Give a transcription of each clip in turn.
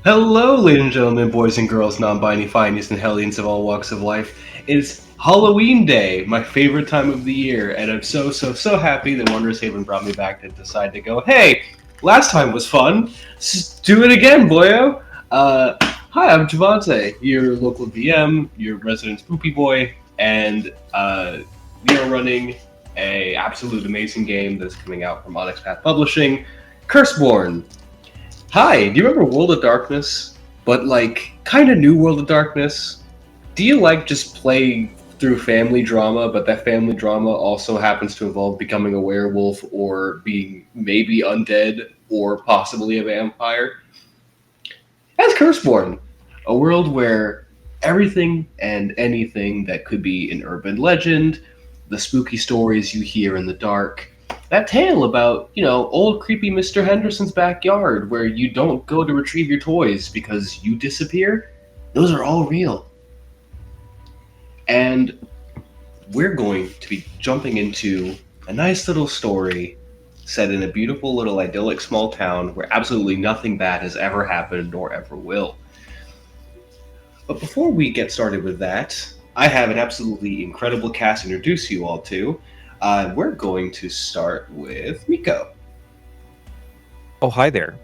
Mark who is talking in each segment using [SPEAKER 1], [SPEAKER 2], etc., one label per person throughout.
[SPEAKER 1] Hello, ladies and gentlemen, boys and girls, non-binary findies and hellions of all walks of life. It's Halloween Day, my favorite time of the year, and I'm so happy that Wondrous Haven brought me back to decide to go, hey, last time was fun, let's do it again, boyo! Hi, I'm Javante, your local DM, your resident spooky boy, and we are running a absolute amazing game that's coming out from Onyx Path Publishing, Curseborne. Hi, do you remember World of Darkness? But like, kind of new World of Darkness? Do you like just play through family drama, but that family drama also happens to involve becoming a werewolf or being maybe undead or possibly a vampire? That's Curseborn, a world where everything and anything that could be an urban legend, the spooky stories you hear in the dark, that tale about, old creepy Mr. Henderson's backyard where you don't go to retrieve your toys because you disappear, those are all real. And we're going to be jumping into a nice little story set in a beautiful little idyllic small town where absolutely nothing bad has ever happened nor ever will. But before we get started with that, I have an absolutely incredible cast to introduce you all to. We're going to start with Miko.
[SPEAKER 2] Oh, hi there.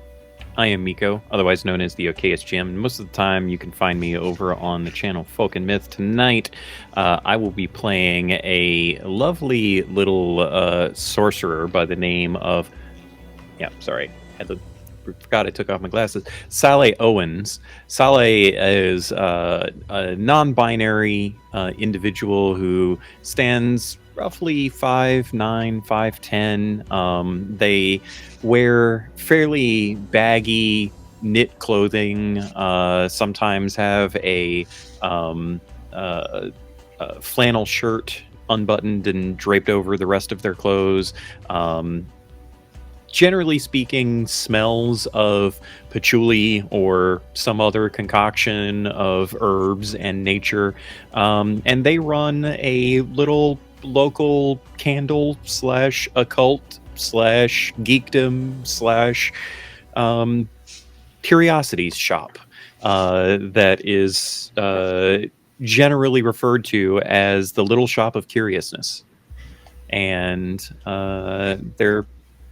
[SPEAKER 2] I am Miko, otherwise known as the Okayest Gym. Most of the time, you can find me over on the channel Folk and Myth. Tonight, I will be playing a lovely little sorcerer by the name of... Yeah, sorry. Forgot I took off my glasses. Sale Owens. Sale is a non-binary individual who stands roughly 5'9", 5'10". They wear fairly baggy knit clothing. Sometimes have um, a flannel shirt unbuttoned and draped over the rest of their clothes. Generally speaking, smells of patchouli or some other concoction of herbs and nature. And they run a little local candle slash occult slash geekdom slash curiosities shop that is generally referred to as the Little Shop of Curiousness. And they're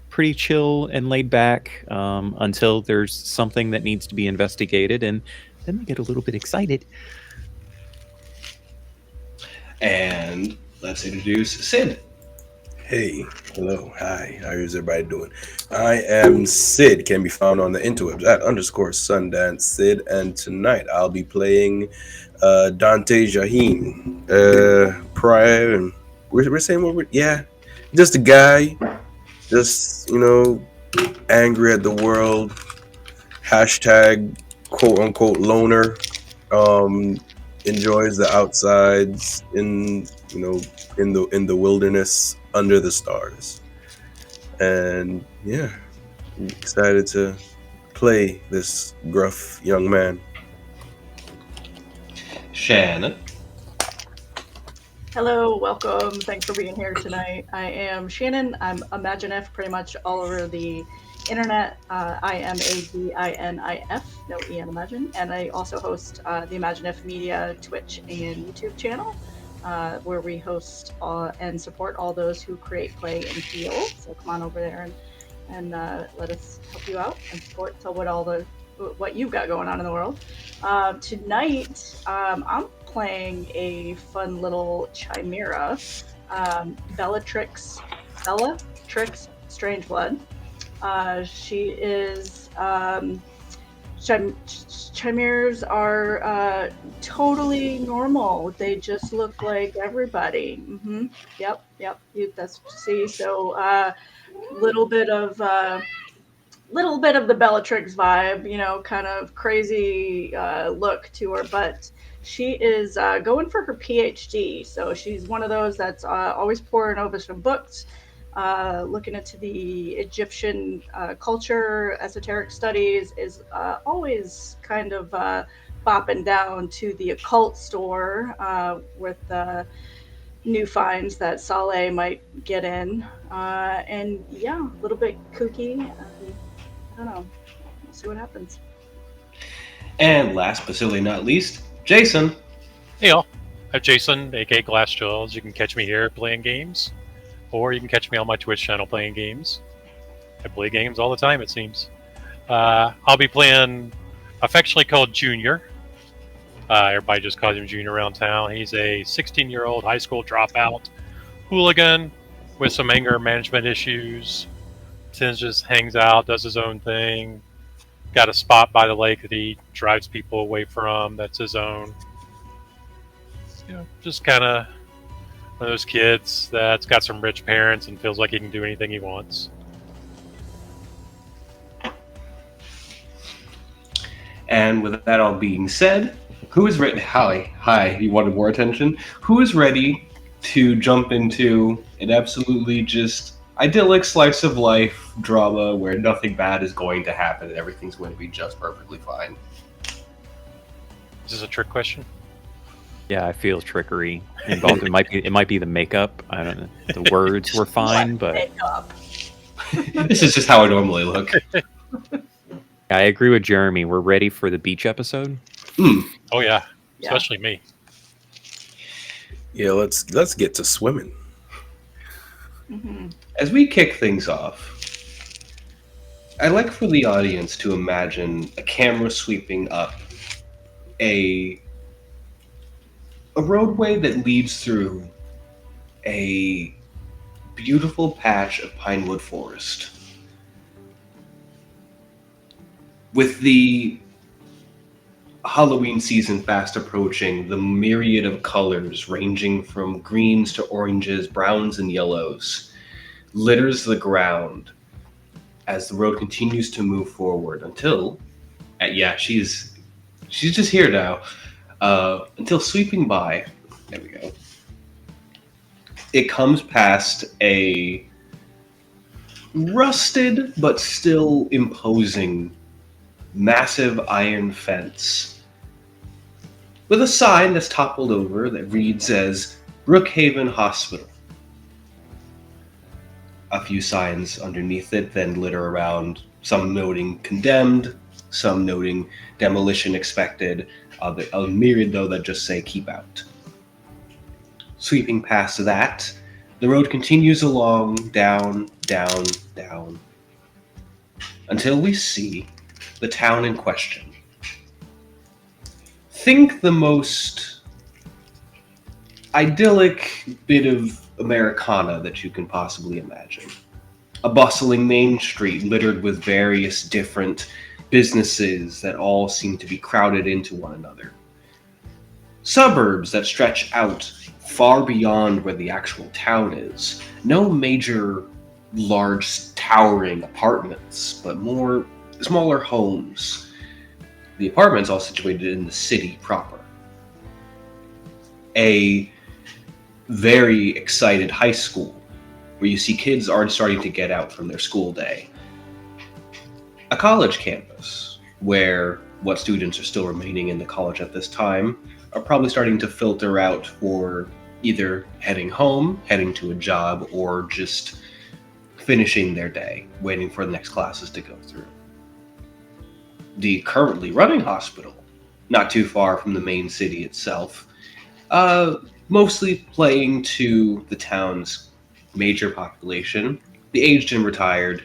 [SPEAKER 2] pretty chill and laid back until there's something that needs to be investigated, and then they get a little bit excited.
[SPEAKER 1] And let's introduce Sid.
[SPEAKER 3] Hey, hello, hi, how is everybody doing? I am Sid, can be found on the interwebs at _Sundance Sid, and tonight I'll be playing Dante Jaheen. Prior, and we're saying just a guy, just, angry at the world, hashtag quote unquote loner, enjoys the outsides in the wilderness under the stars. And yeah, I'm excited to play this gruff young man.
[SPEAKER 1] Shannon.
[SPEAKER 4] Hello, welcome. Thanks for being here tonight. I am Shannon. I'm Imaginif pretty much all over the internet. I am ADINIF, no E in Imagine. And I also host the Imaginif Media Twitch and YouTube channel, where we host and support all those who create, play, and feel. So come on over there and let us help you out and support. Tell what you've got going on in the world. Tonight, I'm playing a fun little chimera, Bellatrix Strangeblood. She is chimeras are totally normal. They just look like everybody. Yep. That's see. So little bit of the Bellatrix vibe, kind of crazy look to her, but she is going for her PhD. So she's one of those that's always poring over some books, looking into the Egyptian culture, esoteric studies, is always kind of bopping down to the occult store with new finds that Saleh might get in. And yeah, a little bit kooky. I don't know. We'll see what happens.
[SPEAKER 1] And last but certainly not least, Jason.
[SPEAKER 5] Hey y'all, I'm Jason, aka Glass Jaws. You can catch me here playing games, or you can catch me on my Twitch channel playing games. I play games all the time, it seems. I'll be playing affectionately called Junior. Everybody just calls him Junior around town. He's a 16-year-old high school dropout hooligan with some anger management issues. Tends just hangs out, does his own thing. Got a spot by the lake that he drives people away from. That's his own. Just kind of one of those kids that's got some rich parents and feels like he can do anything he wants.
[SPEAKER 1] And with that all being said, who is ready? Hi, you wanted more attention? Who is ready to jump into an absolutely just idyllic slice of life drama where nothing bad is going to happen and everything's going to be just perfectly fine?
[SPEAKER 5] Is this a trick question?
[SPEAKER 2] Yeah, I feel trickery involved. It might be the makeup. I don't know. The words were fine, but
[SPEAKER 4] Makeup.
[SPEAKER 1] This is just how I normally look.
[SPEAKER 2] I agree with Jeremy. We're ready for the beach episode.
[SPEAKER 5] Oh yeah,
[SPEAKER 4] Yeah.
[SPEAKER 5] especially me.
[SPEAKER 3] Yeah, let's get to swimming.
[SPEAKER 4] Mhm.
[SPEAKER 1] As we kick things off, I'd like for the audience to imagine a camera sweeping up a roadway that leads through a beautiful patch of pinewood forest. With the Halloween season fast approaching, the myriad of colors ranging from greens to oranges, browns, and yellows litters the ground as the road continues to move forward until, she's just here now. Until sweeping by, there we go. It comes past a rusted but still imposing massive iron fence with a sign that's toppled over that reads as Brookhaven Hospital. A few signs underneath it then litter around, some noting condemned, some noting demolition expected, a myriad though that just say keep out. Sweeping past that, the road continues along, down, down, down, until we see the town in question. Think the most idyllic bit of Americana that you can possibly imagine. A bustling main street littered with various different businesses that all seem to be crowded into one another. Suburbs that stretch out far beyond where the actual town is. No major, large, towering apartments, but more smaller homes. The apartments all situated in the city proper. A very excited high school where you see kids already starting to get out from their school day. A college campus where what students are still remaining in the college at this time are probably starting to filter out for either heading home, heading to a job, or just finishing their day, waiting for the next classes to go through. The currently running hospital, not too far from the main city itself, mostly playing to the town's major population, the aged and retired.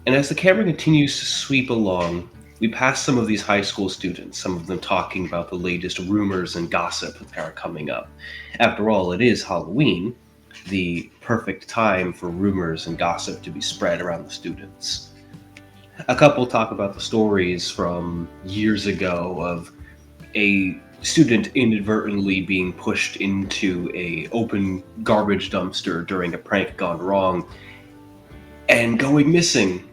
[SPEAKER 1] And as the camera continues to sweep along, we pass some of these high school students, some of them talking about the latest rumors and gossip that are coming up. After all, it is Halloween, the perfect time for rumors and gossip to be spread around the students. A couple talk about the stories from years ago of a student inadvertently being pushed into an open garbage dumpster during a prank gone wrong and going missing.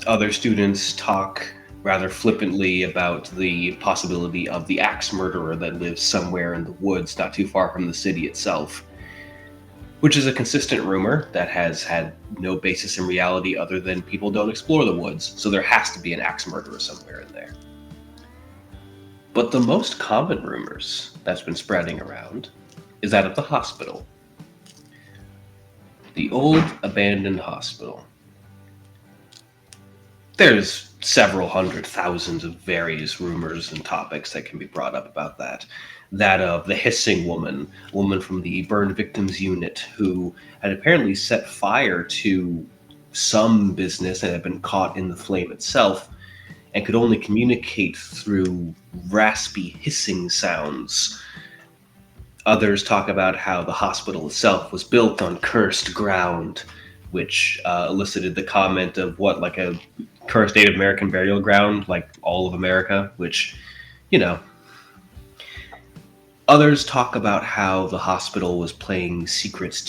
[SPEAKER 1] Other students talk rather flippantly about the possibility of the axe murderer that lives somewhere in the woods not too far from the city itself, which is a consistent rumor that has had no basis in reality other than people don't explore the woods, so there has to be an axe murderer somewhere in there. But the most common rumors that's been spreading around is that of the hospital. The old abandoned hospital. There's several hundred thousands of various rumors and topics that can be brought up about that. That of the hissing woman, a woman from the burn victims unit, who had apparently set fire to some business and had been caught in the flame itself, and could only communicate through raspy hissing sounds. Others talk about how the hospital itself was built on cursed ground, which elicited the comment of what, like a cursed Native American burial ground, like all of America, which, you know. Others talk about how the hospital was playing secret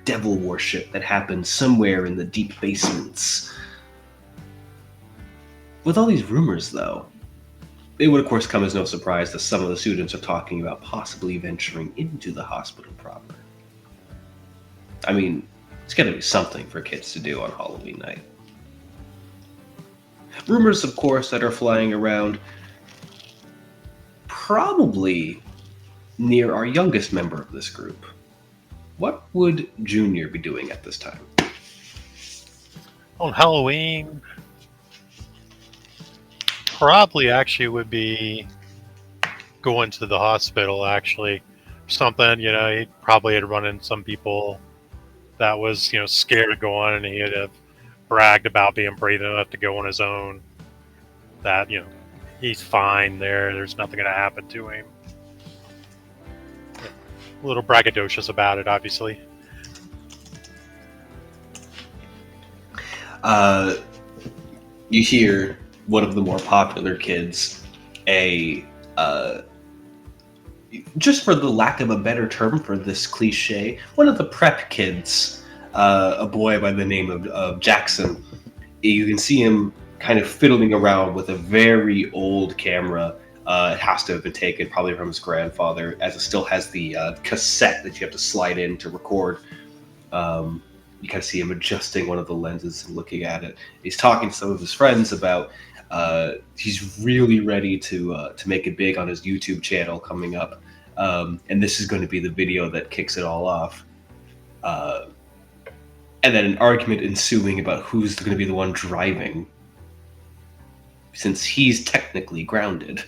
[SPEAKER 1] devil worship that happened somewhere in the deep basements. With all these rumors, though, it would of course come as no surprise that some of the students are talking about possibly venturing into the hospital proper. I mean, it's gotta be something for kids to do on Halloween night. Rumors, of course, that are flying around, probably near our youngest member of this group. What would Junior be doing at this time?
[SPEAKER 5] On Halloween, probably actually would be going to the hospital, actually. Something, he probably had run into some people that was, scared to go on, and he had bragged about being brave enough to go on his own. That, he's fine there. There's nothing going to happen to him. A little braggadocious about it, obviously.
[SPEAKER 1] You hear one of the more popular kids, just for the lack of a better term for this cliche, one of the prep kids, a boy by the name of Jackson. You can see him kind of fiddling around with a very old camera. It has to have been taken probably from his grandfather, as it still has the cassette that you have to slide in to record. You kind of see him adjusting one of the lenses and looking at it. He's talking to some of his friends about he's really ready to make it big on his YouTube channel coming up. And this is going to be the video that kicks it all off. And then an argument ensuing about who's going to be the one driving, since he's technically grounded.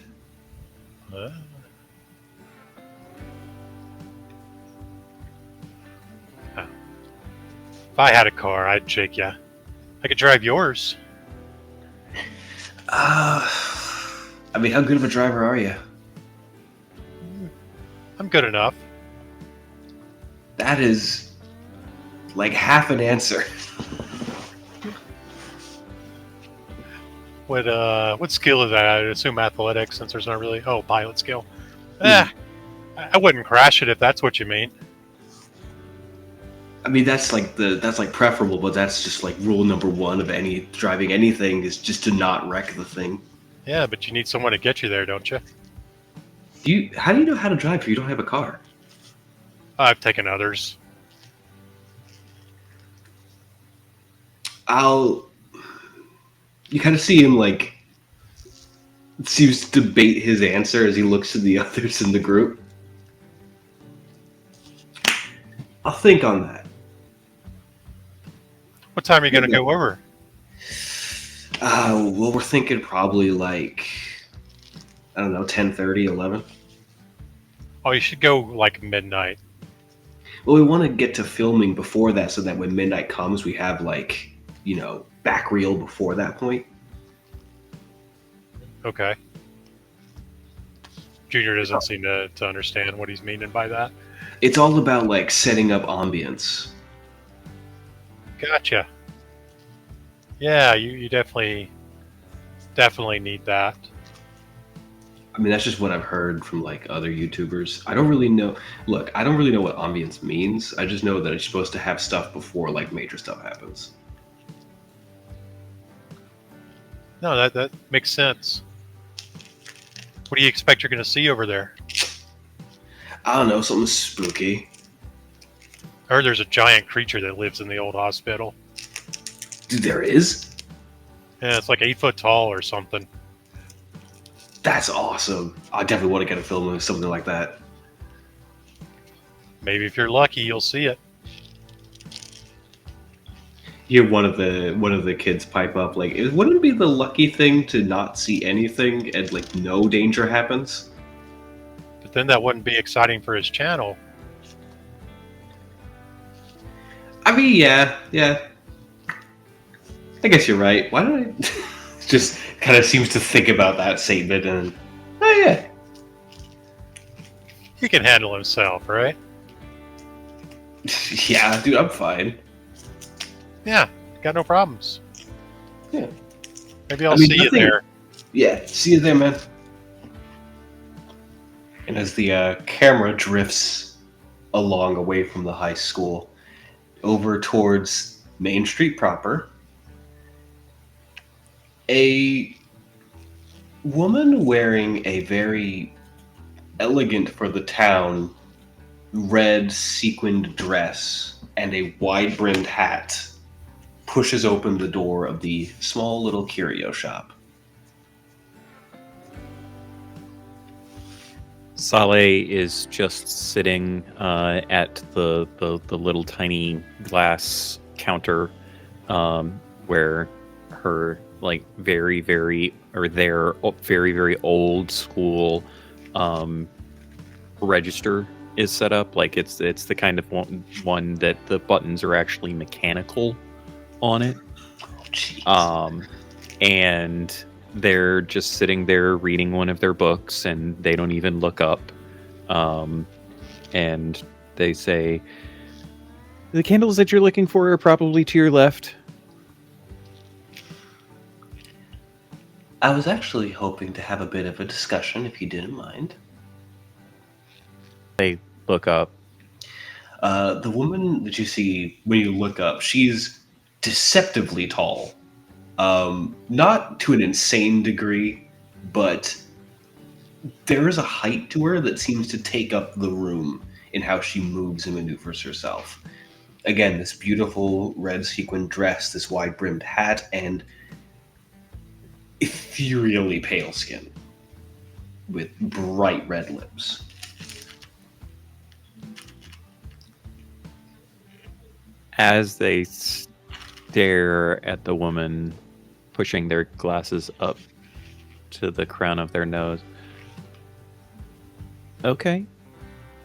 [SPEAKER 5] If I had a car, I'd shake you. I could drive yours.
[SPEAKER 1] I mean, how good of a driver are you?
[SPEAKER 5] I'm good enough.
[SPEAKER 1] That is like half an answer.
[SPEAKER 5] What skill is that? I'd assume athletics, since there's not really pilot skill. I wouldn't crash it if that's what you mean.
[SPEAKER 1] I mean, that's like preferable, but that's just like rule number one of any driving anything, is just to not wreck the thing.
[SPEAKER 5] Yeah, but you need someone to get you there, don't you?
[SPEAKER 1] How do you know how to drive if you don't have a car?
[SPEAKER 5] I've taken others.
[SPEAKER 1] You kind of see him seems to debate his answer as he looks to the others in the group. I'll think on that.
[SPEAKER 5] What time are you going to go over?
[SPEAKER 1] Well, we're thinking probably I don't know, 10:30, 11.
[SPEAKER 5] Oh, you should go midnight.
[SPEAKER 1] Well, we want to get to filming before that, so that when midnight comes, we have back reel before that point.
[SPEAKER 5] Okay. Junior doesn't seem to understand what he's meaning by that.
[SPEAKER 1] It's all about setting up ambience.
[SPEAKER 5] Gotcha. Yeah, you definitely need that.
[SPEAKER 1] I mean, that's just what I've heard from other YouTubers. I don't really know. Look, I don't really know what ambience means. I just know that it's supposed to have stuff before major stuff happens.
[SPEAKER 5] No, that makes sense. What do you expect you're going to see over there?
[SPEAKER 1] I don't know, something spooky.
[SPEAKER 5] I heard there's a giant creature that lives in the old hospital.
[SPEAKER 1] Dude, there is?
[SPEAKER 5] Yeah, it's 8 foot tall or something.
[SPEAKER 1] That's awesome. I definitely want to get a film of something like that.
[SPEAKER 5] Maybe if you're lucky, you'll see it.
[SPEAKER 1] hear one of the kids pipe up like, wouldn't it be the lucky thing to not see anything and like no danger happens?
[SPEAKER 5] But then that wouldn't be exciting for his channel.
[SPEAKER 1] I mean, yeah. I guess you're right. Why don't I just kind of seems to think about that statement and oh yeah.
[SPEAKER 5] He can handle himself, right?
[SPEAKER 1] Yeah, dude, I'm fine.
[SPEAKER 5] Yeah, got no problems.
[SPEAKER 1] Yeah.
[SPEAKER 5] Maybe I'll
[SPEAKER 1] I mean,
[SPEAKER 5] see you
[SPEAKER 1] nothing-
[SPEAKER 5] there.
[SPEAKER 1] Yeah, see you there, man. And as the camera drifts along away from the high school, over towards Main Street proper, a woman wearing a very elegant for the town red sequined dress and a wide-brimmed hat pushes open the door of the small little curio shop.
[SPEAKER 2] Saleh is just sitting at the little tiny glass counter where her like very very old school register is set up. Like it's the kind of one that the buttons are actually mechanical on it.
[SPEAKER 1] Oh, jeez.
[SPEAKER 2] And they're just sitting there reading one of their books, and they don't even look up. And they say, "The candles that you're looking for are probably to your left."
[SPEAKER 1] I was actually hoping to have a bit of a discussion, if you didn't mind.
[SPEAKER 2] They look up.
[SPEAKER 1] The woman that you see when you look up, she's deceptively tall. Not to an insane degree, but there is a height to her that seems to take up the room in how she moves and maneuvers herself. Again, this beautiful red sequin dress, this wide-brimmed hat, and ethereally pale skin with bright red lips.
[SPEAKER 2] As they stare at the woman pushing their glasses up to the crown of their nose. Okay.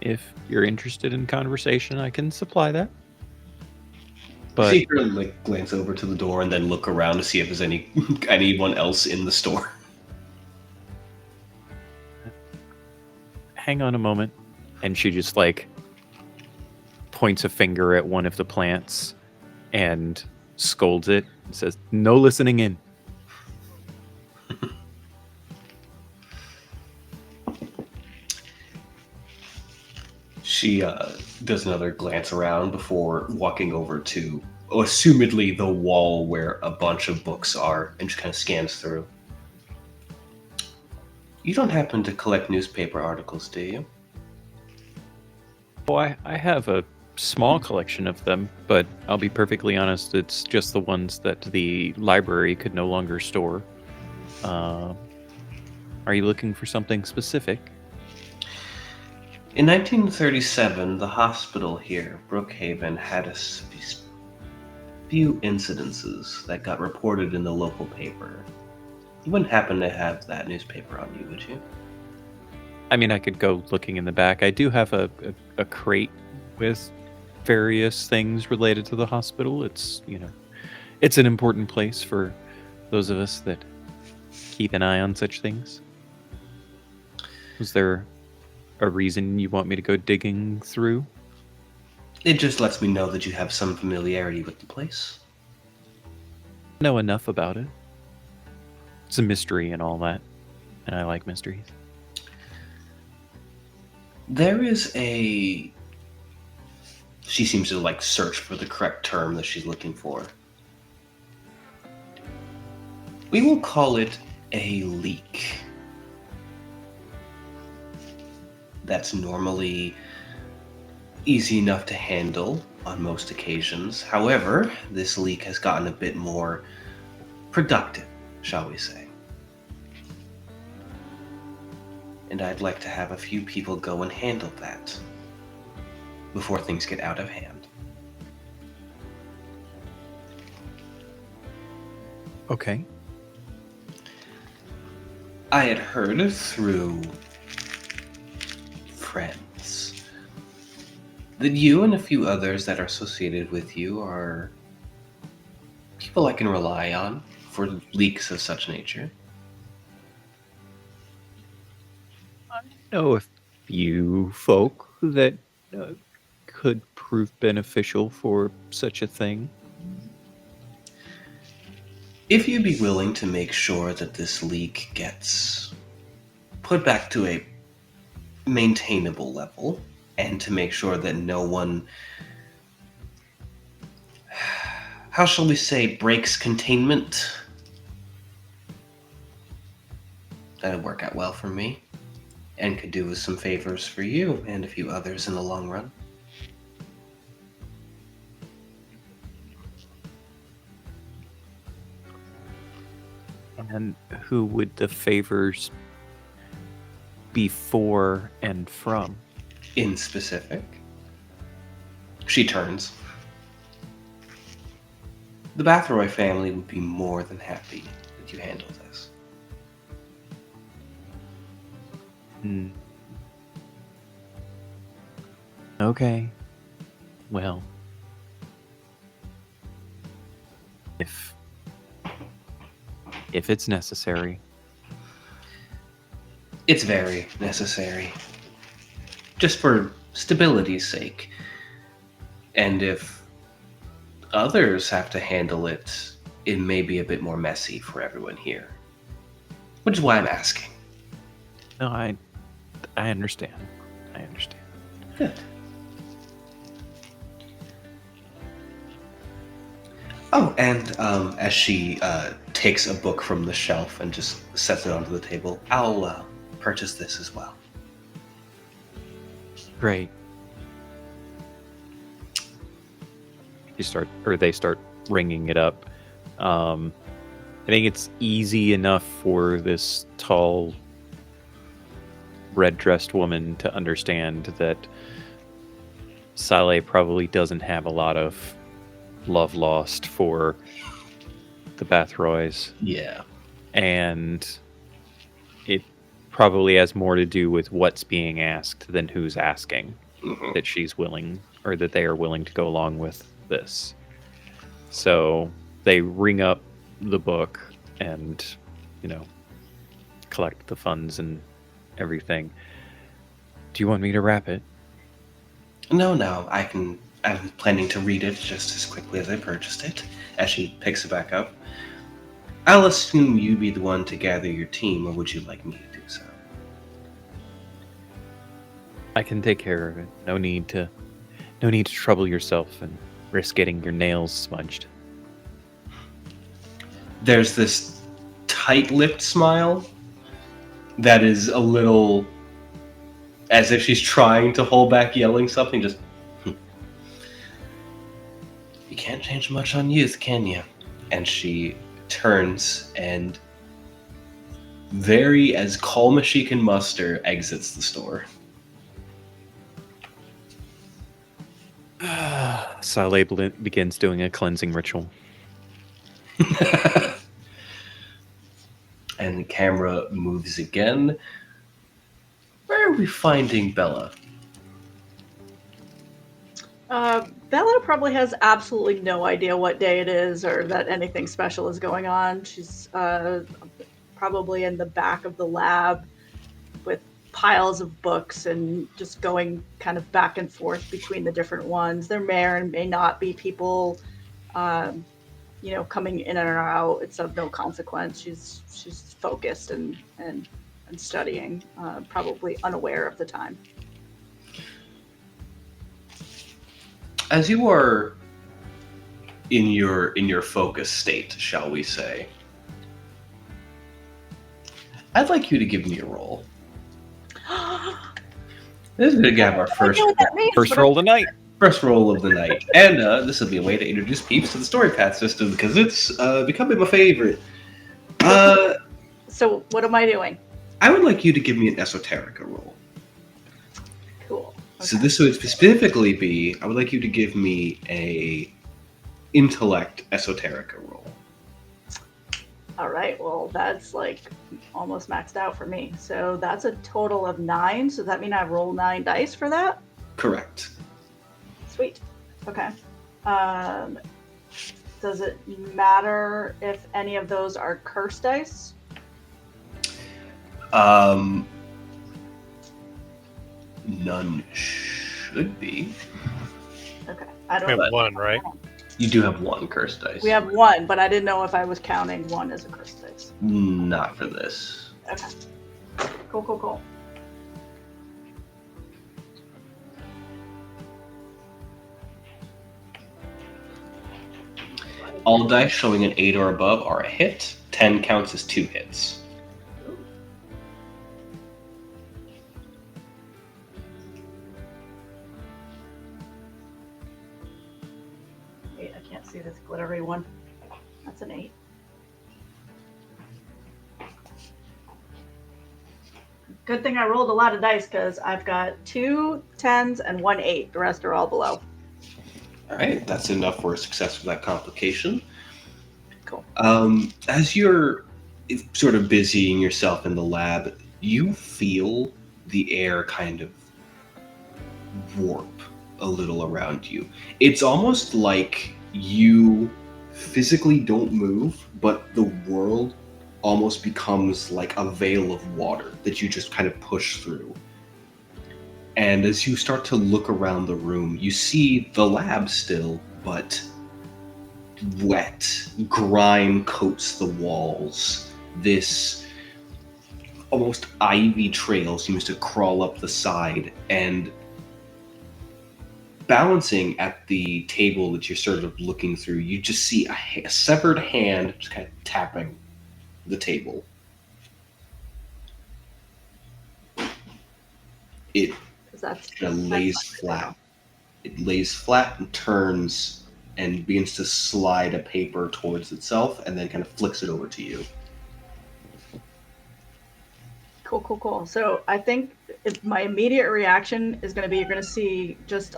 [SPEAKER 2] If you're interested in conversation, I can supply that. But
[SPEAKER 1] See her like glance over to the door and then look around to see if there's anyone else in the store.
[SPEAKER 2] hang on a moment. And she just like points a finger at one of the plants and scolds it and says, "No listening in."
[SPEAKER 1] She does another glance around before walking over to, assumedly, the wall where a bunch of books are and just kind of scans through. You don't happen to collect newspaper articles, do you?
[SPEAKER 2] Oh, I have a small collection of them, but I'll be perfectly honest, it's just the ones that the library could no longer store. Are you looking for something specific?
[SPEAKER 1] In 1937, the hospital here, Brookhaven, had a few incidences that got reported in the local paper. You wouldn't happen to have that newspaper on you, would you?
[SPEAKER 2] I mean, I could go looking in the back. I do have a crate with various things related to the hospital. It's, it's an important place for those of us that keep an eye on such things. Was there a reason you want me to go digging through?
[SPEAKER 1] It just lets me know that you have some familiarity with the place.
[SPEAKER 2] I know enough about it. It's a mystery and all that, and I like mysteries.
[SPEAKER 1] There is a... She seems to search for the correct term that she's looking for. We will call it a leak. That's normally easy enough to handle on most occasions. However, this leak has gotten a bit more productive, shall we say. And I'd like to have a few people go and handle that before things get out of hand.
[SPEAKER 2] Okay.
[SPEAKER 1] I had heard through friends that you and a few others that are associated with you are people I can rely on for leaks of such nature.
[SPEAKER 2] Know a few folk that could prove beneficial for such a thing.
[SPEAKER 1] If you'd be willing to make sure that this leak gets put back to a maintainable level, and to make sure that no one, how shall we say, breaks containment, that'd work out well for me, and could do with some favors for you and a few others in the long run.
[SPEAKER 2] And who would the favors be for and from?
[SPEAKER 1] In specific, she turns. The Bathroy family would be more than happy that you handle this.
[SPEAKER 2] Okay. Well, if it's necessary.
[SPEAKER 1] It's very necessary. Just for stability's sake. And if others have to handle it, it may be a bit more messy for everyone here. Which is why I'm asking.
[SPEAKER 2] No, I understand. I understand.
[SPEAKER 1] Good. Oh, and as she takes a book from the shelf and just sets it onto the table, I'll purchase this as well.
[SPEAKER 2] Great. They start ringing it up. I think it's easy enough for this tall, red-dressed woman to understand that Saleh probably doesn't have a lot of love lost for the Bathroys.
[SPEAKER 1] Yeah.
[SPEAKER 2] And it probably has more to do with what's being asked than who's asking.
[SPEAKER 1] Mm-hmm.
[SPEAKER 2] That she's willing, or that they are willing to go along with this. So they ring up the book and, collect the funds and everything. Do you want me to wrap it?
[SPEAKER 1] No, I'm planning to read it just as quickly as I purchased it, as she picks it back up. I'll assume you be the one to gather your team, or would you like me to do so?
[SPEAKER 2] I can take care of it. No need to trouble yourself and risk getting your nails smudged.
[SPEAKER 1] There's this tight-lipped smile that is a little as if she's trying to hold back yelling something, just... You can't change much on youth, can you? And she turns and, very as calm as she can muster, exits the store.
[SPEAKER 2] Saleh begins doing a cleansing ritual.
[SPEAKER 1] And the camera moves again. Where are we finding Bella?
[SPEAKER 4] Bella probably has absolutely no idea what day it is or that anything special is going on. She's probably in the back of the lab with piles of books and just going kind of back and forth between the different ones. There may or may not be people, coming in and out. It's of no consequence. She's focused and studying, probably unaware of the time.
[SPEAKER 1] As you are in your focus state, shall we say, I'd like you to give me a roll. This is going to have our first
[SPEAKER 2] roll of the night.
[SPEAKER 1] First roll of the night. And this will be a way to introduce peeps to the story path system, because it's becoming my favorite.
[SPEAKER 4] So what am I doing?
[SPEAKER 1] I would like you to give me an esoterica roll.
[SPEAKER 4] Cool. Okay.
[SPEAKER 1] So this would specifically be, I would like you to give me a intellect esoterica roll.
[SPEAKER 4] All right, well, that's like almost maxed out for me. So that's a total of 9. So does that mean I roll 9 dice for that?
[SPEAKER 1] Correct.
[SPEAKER 4] Sweet. Okay. Does it matter if any of those are curse dice?
[SPEAKER 1] None should be.
[SPEAKER 4] Okay. I
[SPEAKER 5] We
[SPEAKER 4] don't.
[SPEAKER 5] have one, right?
[SPEAKER 1] You do have one curse dice.
[SPEAKER 4] We have 1, but I didn't know if I was counting 1 as a curse dice.
[SPEAKER 1] Not for this.
[SPEAKER 4] Okay. Cool.
[SPEAKER 1] All dice showing an 8 or above are a hit. 10 counts as 2 hits.
[SPEAKER 4] Wait, I can't see this glittery one. That's an 8. Good thing I rolled a lot of dice because I've got 2 10s and 1 8. The rest are all below.
[SPEAKER 1] All right, that's enough for a success for that complication.
[SPEAKER 4] Cool.
[SPEAKER 1] As you're sort of busying yourself in the lab, you feel the air kind of warp a little around you. It's almost like you physically don't move, but the world almost becomes like a veil of water that you just kind of push through. And as you start to look around the room, you see the lab still, but wet. Grime coats the walls. This almost ivy trail seems to crawl up the side, and balancing at the table that you're sort of looking through, you just see a severed hand just kind of tapping the table. It
[SPEAKER 4] That's
[SPEAKER 1] kind of lays flat. It lays flat and turns and begins to slide a paper towards itself and then kind of flicks it over to you.
[SPEAKER 4] Cool. So I think my immediate reaction is going to be you're going to see just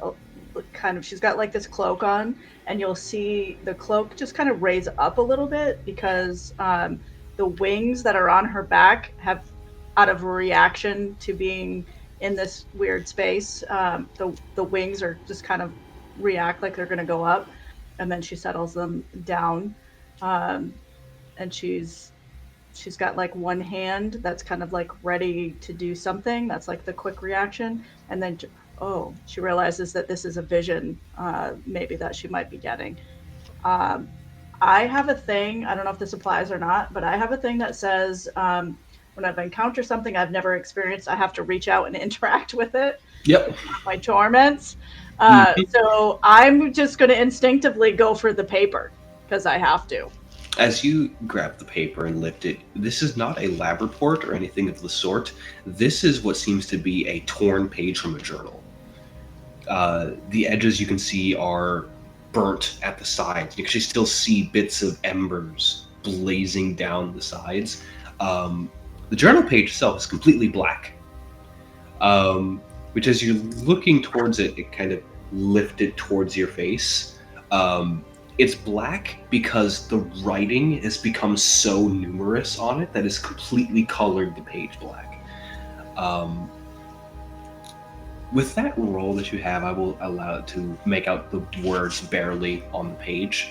[SPEAKER 4] kind of, she's got like this cloak on, and you'll see the cloak just kind of raise up a little bit because the wings that are on her back have, out of a reaction to being in this weird space, the wings are just kind of react like they're going to go up, and then she settles them down, and she's got like one hand that's kind of like ready to do something. That's like the quick reaction, and then she realizes that this is a vision, maybe that she might be getting. I have a thing, I don't know if this applies or not, but I have a thing that says when I've encountered something I've never experienced, I have to reach out and interact with it.
[SPEAKER 1] Yep.
[SPEAKER 4] My torments.
[SPEAKER 1] Mhm.
[SPEAKER 4] So I'm just going to instinctively go for the paper because I have to.
[SPEAKER 1] As you grab the paper and lift it, this is not a lab report or anything of the sort. This is what seems to be a torn page from a journal. The edges you can see are burnt at the sides. You can still see bits of embers blazing down the sides. The journal page itself is completely black, which as you're looking towards it, it kind of lifted towards your face. It's black because the writing has become so numerous on it that it's completely colored the page black. With that roll that you have, I will allow it to make out the words barely on the page.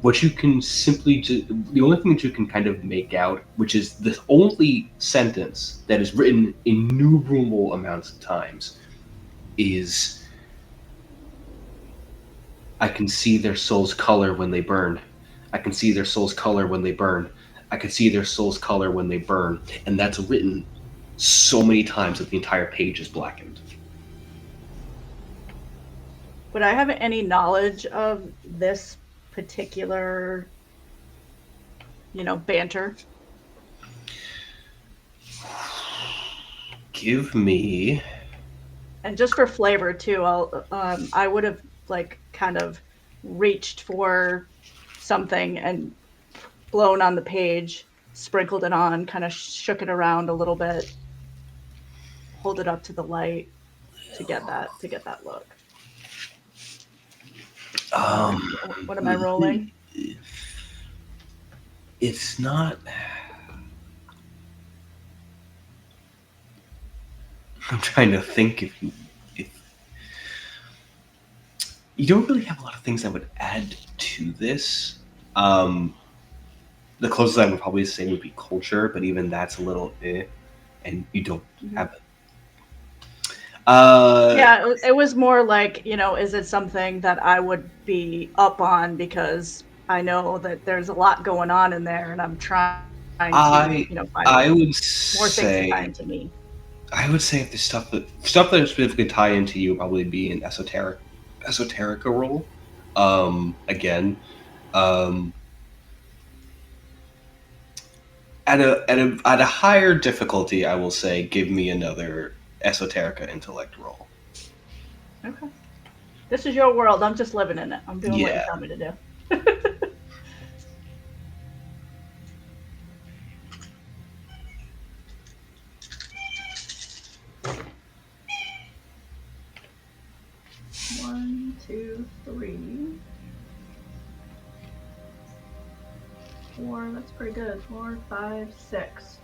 [SPEAKER 1] What you can simply the only thing that you can kind of make out, which is the only sentence that is written innumerable amounts of times, is I can see their soul's color when they burn. I can see their soul's color when they burn. I can see their soul's color when they burn. And that's written so many times that the entire page is blackened.
[SPEAKER 4] Would I have any knowledge of this particular, banter?
[SPEAKER 1] Give me...
[SPEAKER 4] And just for flavor too, I would have like kind of reached for something and blown on the page, sprinkled it on, kind of shook it around a little bit, hold it up to the light to get that look. What am I rolling?
[SPEAKER 1] It's not. I'm trying to think if you don't really have a lot of things that would add to this. The closest I would probably say would be culture, but even that's a little and you don't have it.
[SPEAKER 4] Yeah, it was more like, is it something that I would be up on because I know that there's a lot going on in there and I'm trying to,
[SPEAKER 1] I
[SPEAKER 4] find
[SPEAKER 1] I would
[SPEAKER 4] more things to tie
[SPEAKER 1] say
[SPEAKER 4] into me.
[SPEAKER 1] I would say if the stuff that specifically tie into you would probably be an esoterica role. Again, um, at a higher difficulty, I will say, give me another esoterica intellect roll.
[SPEAKER 4] Okay. This is your world. I'm just living in it. I'm doing what you
[SPEAKER 1] Yeah.
[SPEAKER 4] tell me to do. One, two, three, four. That's pretty good. 4, 5, 6.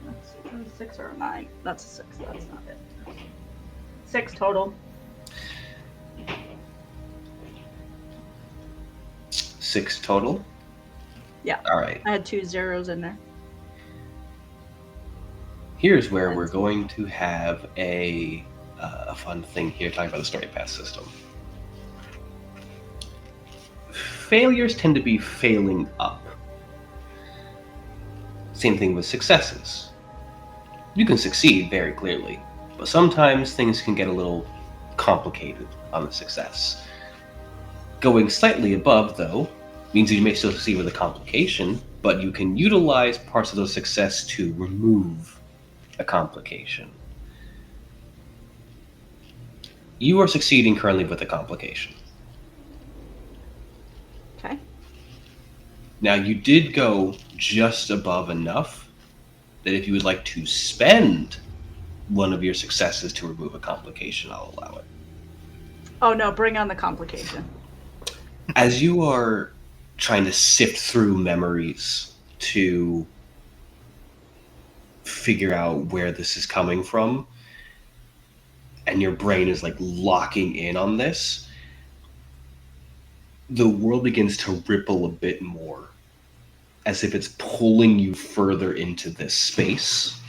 [SPEAKER 4] That's a 6 or a 9. That's a 6. That's not it. 6 total.
[SPEAKER 1] 6 total.
[SPEAKER 4] Yeah.
[SPEAKER 1] All right.
[SPEAKER 4] I had 2 zeros in there.
[SPEAKER 1] Here's where we're going to have a fun thing here, talking about the story path system. Failures tend to be failing up. Same thing with successes. You can succeed very clearly, but sometimes things can get a little complicated on the success. Going slightly above, though, means you may still succeed with a complication, but you can utilize parts of those success to remove a complication. You are succeeding currently with a complication.
[SPEAKER 4] Okay.
[SPEAKER 1] Now, you did go just above enough that if you would like to spend one of your successes to remove a complication, I'll allow it.
[SPEAKER 4] Oh no, bring on the complication.
[SPEAKER 1] As you are trying to sift through memories to figure out where this is coming from, and your brain is like locking in on this, the world begins to ripple a bit more, as if it's pulling you further into this space.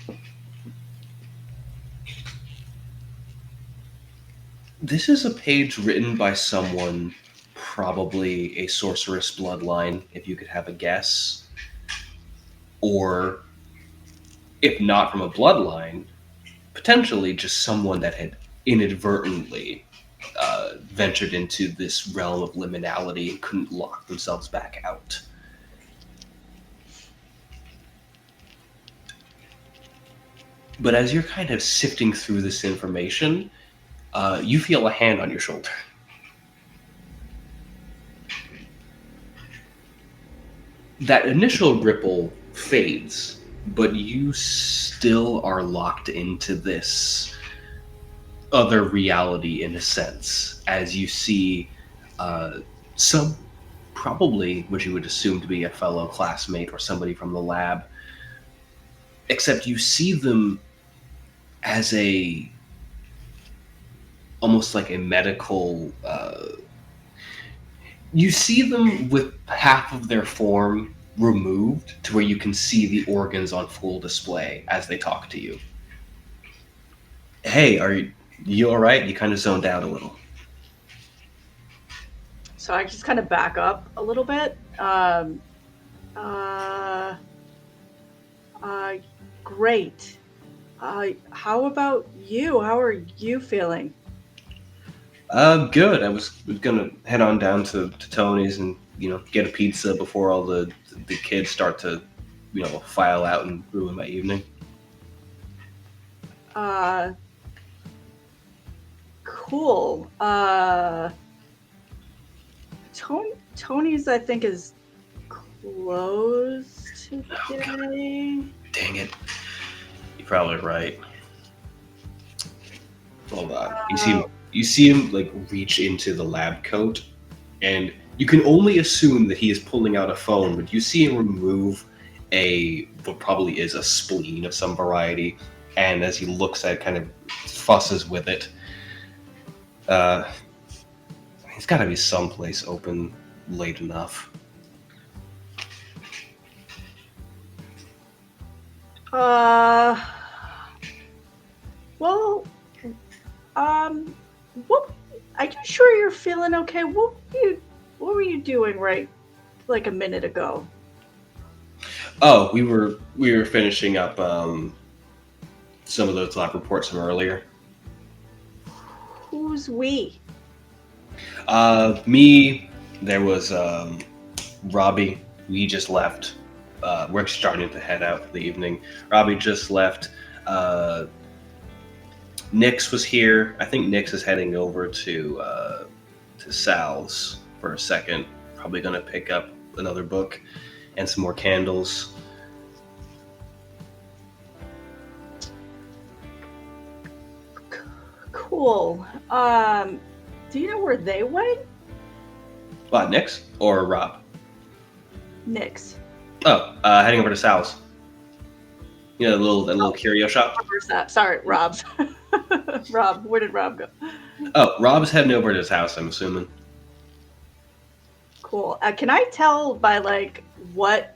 [SPEAKER 1] This is a page written by someone, probably a sorceress bloodline, if you could have a guess. Or, if not from a bloodline, potentially just someone that had inadvertently ventured into this realm of liminality and couldn't lock themselves back out. But as you're kind of sifting through this information, you feel a hand on your shoulder. That initial ripple fades, but you still are locked into this other reality in a sense, as you see some, probably what you would assume to be a fellow classmate or somebody from the lab, except you see them as almost like a medical, you see them with half of their form removed to where you can see the organs on full display as they talk to you. Hey, are you all right? You kind of zoned out a little.
[SPEAKER 4] So I just kind of back up a little bit. Great. How about you? How are you feeling?
[SPEAKER 1] Good. I was gonna head on down to Tony's and get a pizza before all the kids start to file out and ruin my evening.
[SPEAKER 4] Cool. Tony's I think is closed today.
[SPEAKER 1] Dang it! You're probably right. Hold on. You see him like reach into the lab coat, and You can only assume that he is pulling out a phone, but you see him remove what probably is a spleen of some variety, and as he looks at it, kind of fusses with it. He's got to be someplace open late enough.
[SPEAKER 4] Well, what? Are you sure you're feeling okay? What were you doing right, like a minute ago?
[SPEAKER 1] Oh, we were finishing up some of those lab reports from earlier.
[SPEAKER 4] Who's we?
[SPEAKER 1] Me. There was Robbie. We just left. We're starting to head out for the evening. Robbie just left. Nix was here. I think Nix is heading over to Sal's for a second. Probably going to pick up another book and some more candles.
[SPEAKER 4] Cool. Do you know where they went?
[SPEAKER 1] What, Nix or Rob?
[SPEAKER 4] Nix.
[SPEAKER 1] Oh, heading over to Sal's. You know, that little curio shop.
[SPEAKER 4] Where's that? Sorry, Rob's. Rob, where did Rob go?
[SPEAKER 1] Oh, Rob's heading over to his house, I'm assuming.
[SPEAKER 4] Cool. Can I tell by what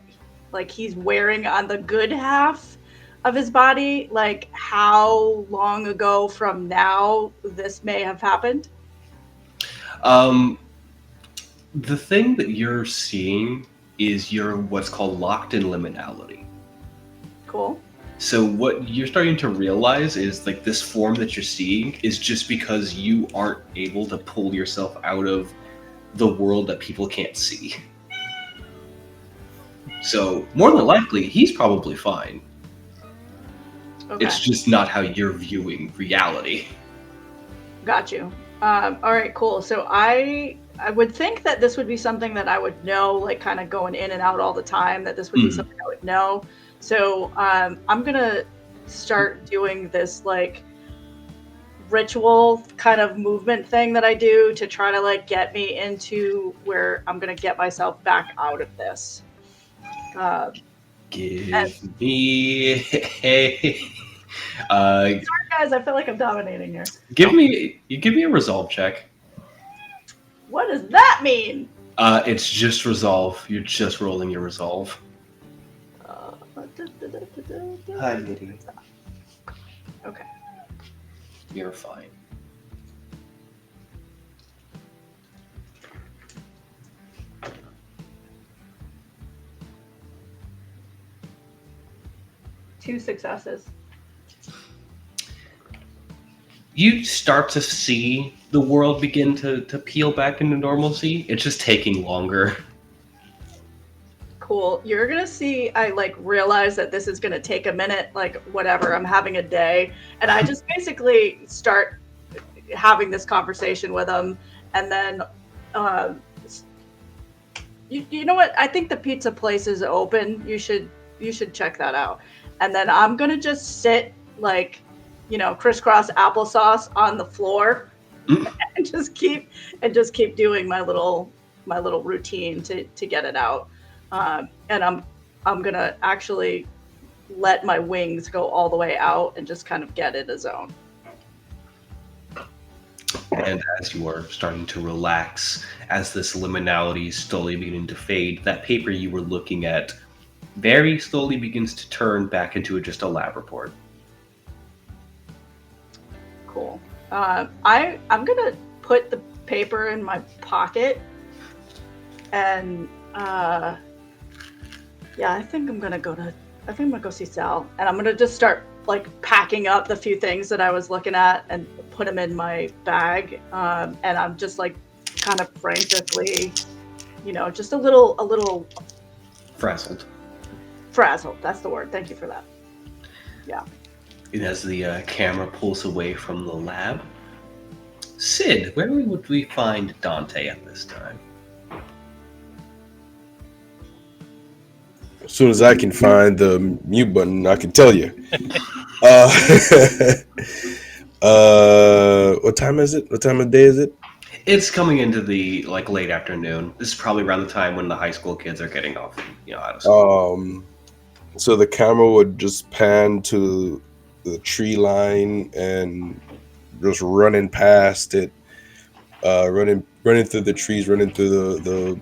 [SPEAKER 4] he's wearing on the good half of his body, how long ago from now this may have happened?
[SPEAKER 1] The thing that you're seeing is you're what's called locked in liminality.
[SPEAKER 4] Cool.
[SPEAKER 1] So what you're starting to realize is this form that you're seeing is just because you aren't able to pull yourself out of the world that people can't see. So more than likely, he's probably fine.
[SPEAKER 4] Okay.
[SPEAKER 1] It's just not how you're viewing reality.
[SPEAKER 4] Got you. All right, cool. So I would think that this would be something that I would know, kind of going in and out all the time, that this would be something I would know. So I'm going to start doing this, ritual kind of movement thing that I do to try to, get me into where I'm going to get myself back out of this.
[SPEAKER 1] Give me
[SPEAKER 4] sorry, guys, I feel like I'm dominating here.
[SPEAKER 1] give me a resolve check.
[SPEAKER 4] What does that mean?
[SPEAKER 1] It's just resolve. You're just rolling your resolve. Hi, Liddy.
[SPEAKER 4] Okay.
[SPEAKER 1] You're fine.
[SPEAKER 4] Two successes.
[SPEAKER 1] You start to see the world begin to peel back into normalcy. It's just taking longer.
[SPEAKER 4] Cool. You're gonna see, I realize that this is gonna take a minute, whatever, I'm having a day. And I just basically start having this conversation with him. And then, you know what? I think the pizza place is open. You should check that out. And then I'm gonna just sit crisscross applesauce on the floor and just keep doing my little routine to get it out. And I'm gonna actually let my wings go all the way out and just kind of get in a zone.
[SPEAKER 1] And as you are starting to relax, as this liminality is slowly beginning to fade, that paper you were looking at very slowly begins to turn back into just a lab report.
[SPEAKER 4] Cool. I'm gonna put the paper in my pocket, and I think I'm gonna go see Sal, and I'm gonna just start packing up the few things that I was looking at and put them in my bag. And I'm just kind of frantically, just a little
[SPEAKER 1] Frazzled.
[SPEAKER 4] frazzled. That's the word. Thank you for that. Yeah.
[SPEAKER 1] And as the camera pulls away from the lab, Sid, where would we find Dante at this time?
[SPEAKER 3] As soon as I can find the mute button, I can tell you. What time is it? What time of day is it?
[SPEAKER 1] It's coming into the like late afternoon. This is probably around the time when the high school kids are getting off, out of school.
[SPEAKER 3] So the camera would just pan to the tree line and just running past it, running through the trees, running through the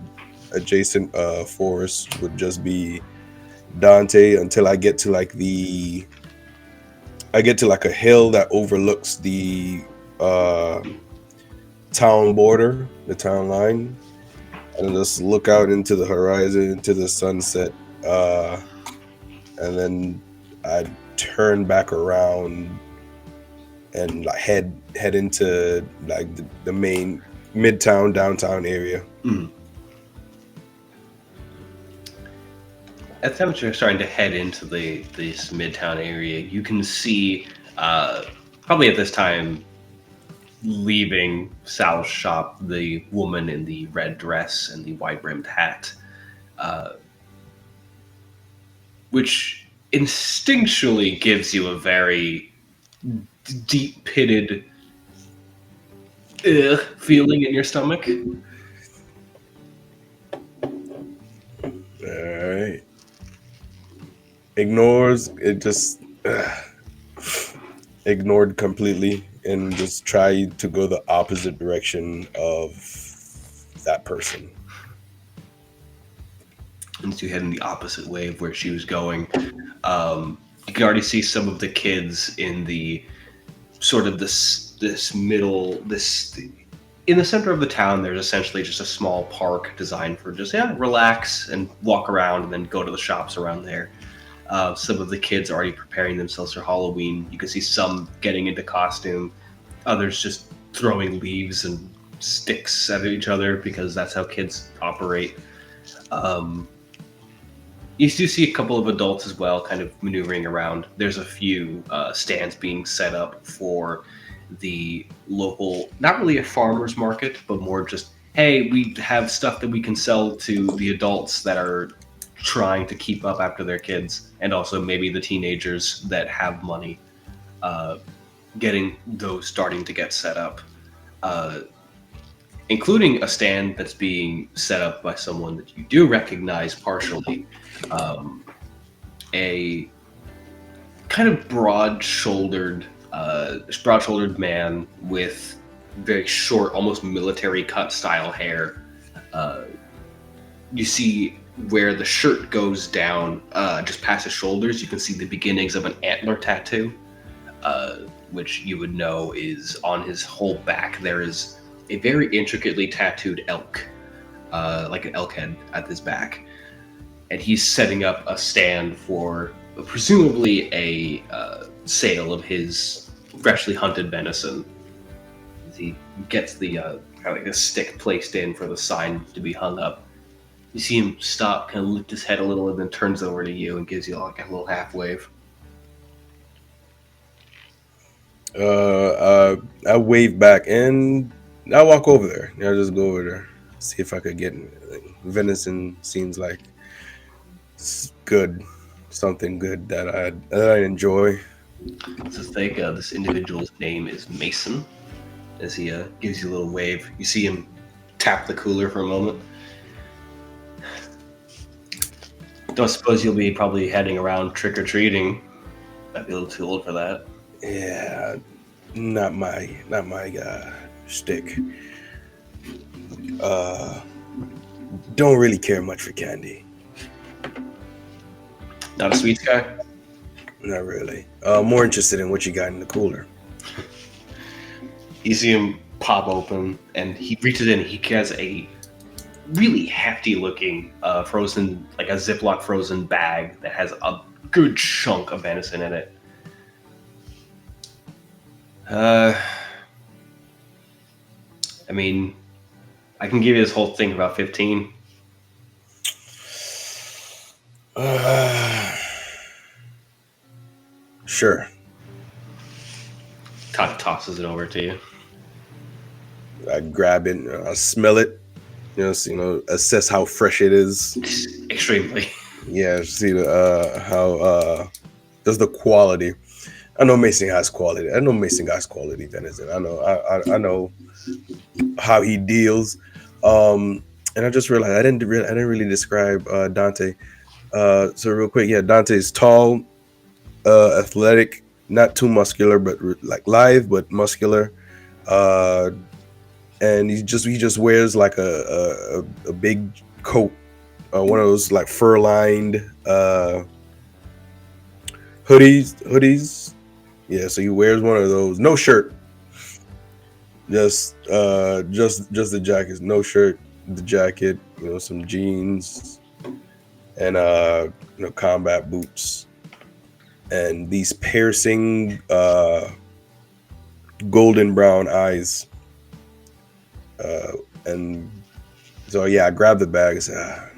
[SPEAKER 3] adjacent forest would just be Dante until I get to like a hill that overlooks the town border, the town line, and just look out into the horizon, into the sunset, and then I'd turn back around and like head into like the main midtown downtown area.
[SPEAKER 1] At the time that you're starting to head into this midtown area, you can see probably at this time leaving Sal's shop the woman in the red dress and the white rimmed hat, which instinctually gives you a very deep pitted feeling in your stomach.
[SPEAKER 3] Alright. Ignores it, just ignored completely, and just try to go the opposite direction of that person.
[SPEAKER 1] And so you head in the opposite way of where she was going. You can already see some of the kids in the sort of this in the center of the town. There's essentially just a small park designed for just relax and walk around and then go to the shops around there. Some of the kids are already preparing themselves for Halloween. You can see some getting into costume, others just throwing leaves and sticks at each other because that's how kids operate. You do see a couple of adults as well, kind of maneuvering around. There's a few stands being set up for the local, not really a farmer's market, but more just, hey, we have stuff that we can sell to the adults that are trying to keep up after their kids, and also maybe the teenagers that have money, getting those starting to get set up. Including a stand that's being set up by someone that you do recognize partially. A kind of broad-shouldered man with very short, almost military cut style hair. You see where the shirt goes down, just past his shoulders, you can see the beginnings of an antler tattoo, which you would know is on his whole back. There is a very intricately tattooed elk, like an elk head at his back. And he's setting up a stand for presumably a sale of his freshly hunted venison. He gets the kind of like a stick placed in for the sign to be hung up. You see him stop, kind of lift his head a little, and then turns over to you and gives you like a little half wave.
[SPEAKER 3] I wave back and I walk over there. I just go over there, see if I could get venison. Seems like it's good, something good that I enjoy.
[SPEAKER 1] So think this individual's name is Mason. As he gives you a little wave, you see him tap the cooler for a moment. Don't suppose you'll be probably heading around trick or treating. Might be a little too old for that.
[SPEAKER 3] Yeah, not my shtick. Don't really care much for candy.
[SPEAKER 1] Not a sweets guy?
[SPEAKER 3] Not really. More interested in what you got in the cooler.
[SPEAKER 1] You see him pop open, and he reaches in. He has a really hefty looking frozen, like a Ziploc frozen bag that has a good chunk of venison in it. I mean, I can give you this whole thing about 15.
[SPEAKER 3] Sure.
[SPEAKER 1] Kind of tosses it over to you.
[SPEAKER 3] I grab it, I smell it, assess how fresh it is.
[SPEAKER 1] Extremely.
[SPEAKER 3] Yeah, see how does the quality. I know Mason has quality. I know Mason got quality venison. I know how he deals. And I just realized I didn't really describe Dante. So real quick, yeah, Dante is tall, athletic, not too muscular, but like lithe but muscular. And he just wears like a big coat, one of those like fur lined hoodies. Yeah, so he wears one of those. No shirt, just the jacket. No shirt, the jacket. Some jeans and combat boots and these piercing golden brown eyes. And so yeah, I grabbed the bag and said,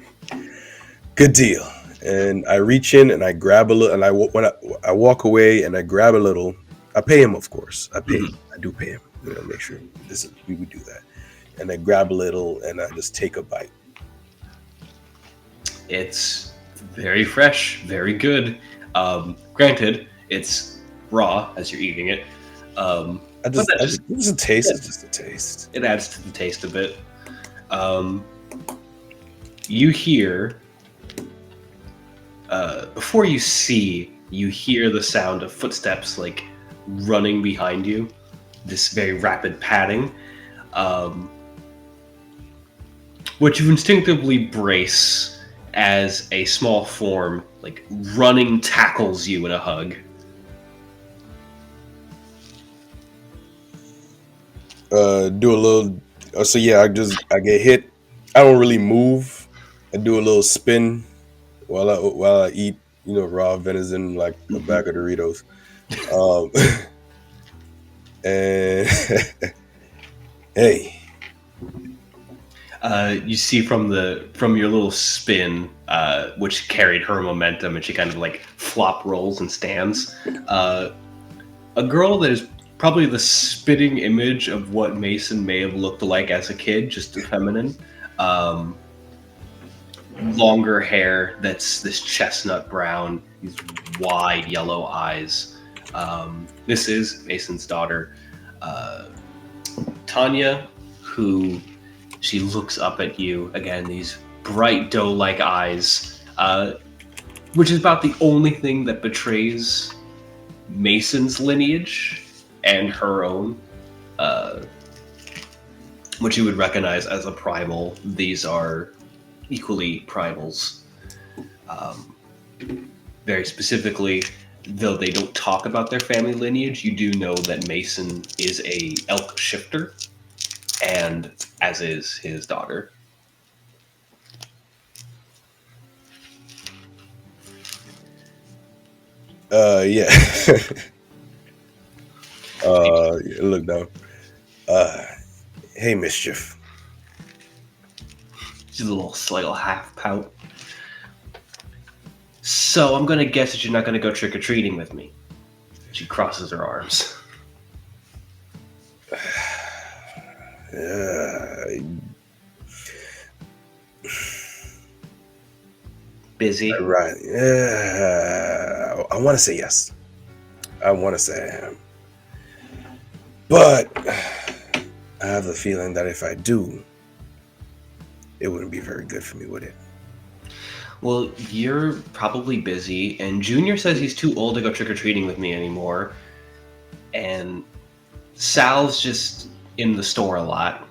[SPEAKER 3] good deal. And I reach in and I grab a little, and when I walk away and I grab a little, I pay him, of course. I do pay him. Make sure we would do that. And I grab a little and I just take a bite.
[SPEAKER 1] It's very fresh, very good. Granted, it's raw as you're eating it.
[SPEAKER 3] It's a taste. It's just a taste.
[SPEAKER 1] It adds to the taste a bit. You hear, before you see, you hear the sound of footsteps like running behind you. This very rapid padding, which you instinctively brace as a small form, like running, tackles you in a hug.
[SPEAKER 3] Do a little. So yeah, I get hit. I don't really move. I do a little spin while I eat, raw venison like a bag of Doritos. And hey,
[SPEAKER 1] you see from your little spin, which carried her momentum, and she kind of like flop rolls and stands. A girl that is probably the spitting image of what Mason may have looked like as a kid, just feminine. Longer hair that's this chestnut brown, these wide yellow eyes. This is Mason's daughter, Tanya, who she looks up at you again, these bright doe-like eyes, which is about the only thing that betrays Mason's lineage and her own, which you would recognize as a primal. These are equally primals. Very specifically, though they don't talk about their family lineage, you do know that Mason is a elk shifter, and as is his daughter.
[SPEAKER 3] Yeah. Look down. Hey, Mischief.
[SPEAKER 1] She's a little half pout. So I'm gonna guess that you're not gonna go trick-or-treating with me. She crosses her arms. Busy?
[SPEAKER 3] Right. Yeah. I want to say yes. I want to say I am. But I have the feeling that if I do, it wouldn't be very good for me, would it?
[SPEAKER 1] Well, you're probably busy, and Junior says he's too old to go trick-or-treating with me anymore. And Sal's just in the store a lot.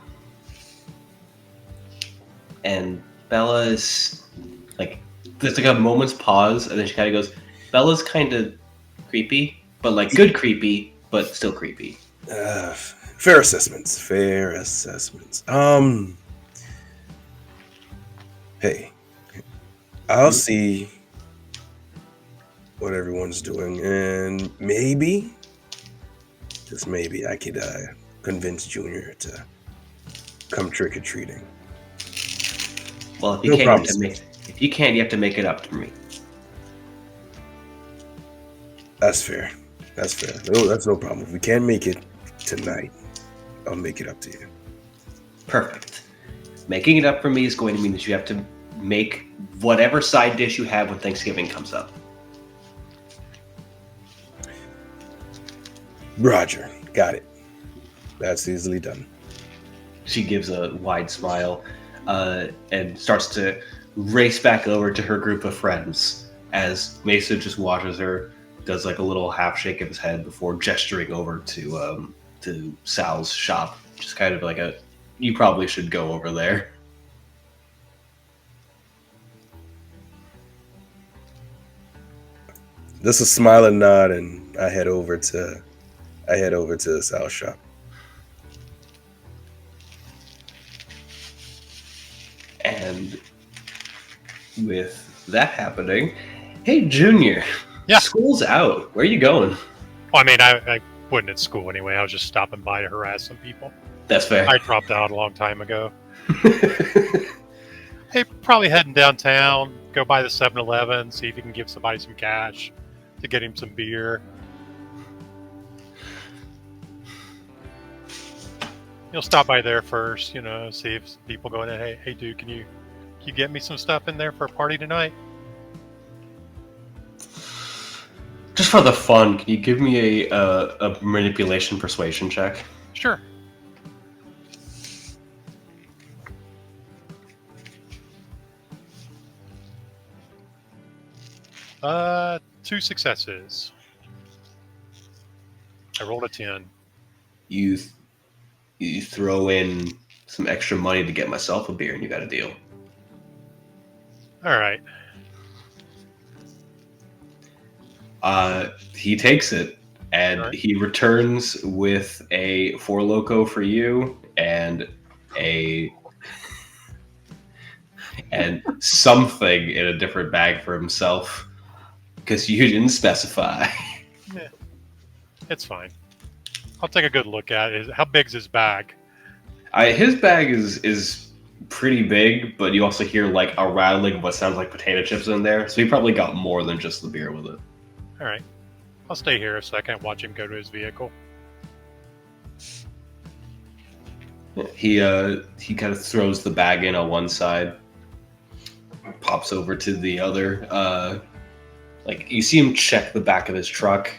[SPEAKER 1] And Bella is, like, there's like a moment's pause, and then she kind of goes, Bella's kind of creepy, but like good creepy, but still creepy.
[SPEAKER 3] Fair assessments. Hey, I'll see what everyone's doing, and maybe, just maybe, I could convince Junior to come trick-or-treating.
[SPEAKER 1] Well, if you can't, you have to make it up to me.
[SPEAKER 3] That's fair. No, that's no problem. If we can't make it tonight, I'll make it up to you.
[SPEAKER 1] Perfect. Making it up for me is going to mean that you have to make whatever side dish you have when Thanksgiving comes up.
[SPEAKER 3] Roger, got it. That's easily done.
[SPEAKER 1] She gives a wide smile and starts to race back over to her group of friends as Mesa just watches her, does like a little half shake of his head before gesturing over to Sal's shop. Just kind of like a, you probably should go over there.
[SPEAKER 3] Just a smile and nod, and I head over to Sal's shop.
[SPEAKER 1] And with that happening, hey Junior,
[SPEAKER 5] Yeah.
[SPEAKER 1] school's out. Where are you going?
[SPEAKER 5] Well, I mean, I wasn't at school anyway. I was just stopping by to harass some people.
[SPEAKER 1] That's fair.
[SPEAKER 5] I dropped out a long time ago. Hey, probably heading downtown, go by the 7-Eleven, see if you can give somebody some cash to get him some beer. You'll stop by there first, see if people go in and, hey dude, can you get me some stuff in there for a party tonight?
[SPEAKER 1] Just for the fun, can you give me a manipulation persuasion check?
[SPEAKER 5] Sure. Two successes. I rolled a 10.
[SPEAKER 1] You throw in some extra money to get myself a beer, and you got a deal.
[SPEAKER 5] All right.
[SPEAKER 1] He takes it, and
[SPEAKER 5] All right.
[SPEAKER 1] he returns with a Four Loko for you and and something in a different bag for himself because you didn't specify.
[SPEAKER 5] Yeah, it's fine. I'll take a good look at it. How big's his bag?
[SPEAKER 1] His bag is pretty big, but you also hear like a rattling of what sounds like potato chips in there, so he probably got more than just the beer with it.
[SPEAKER 5] All right. I'll stay here a second, watch him go to his vehicle.
[SPEAKER 1] He kind of throws the bag in on one side, pops over to the other. Like you see him check the back of his truck,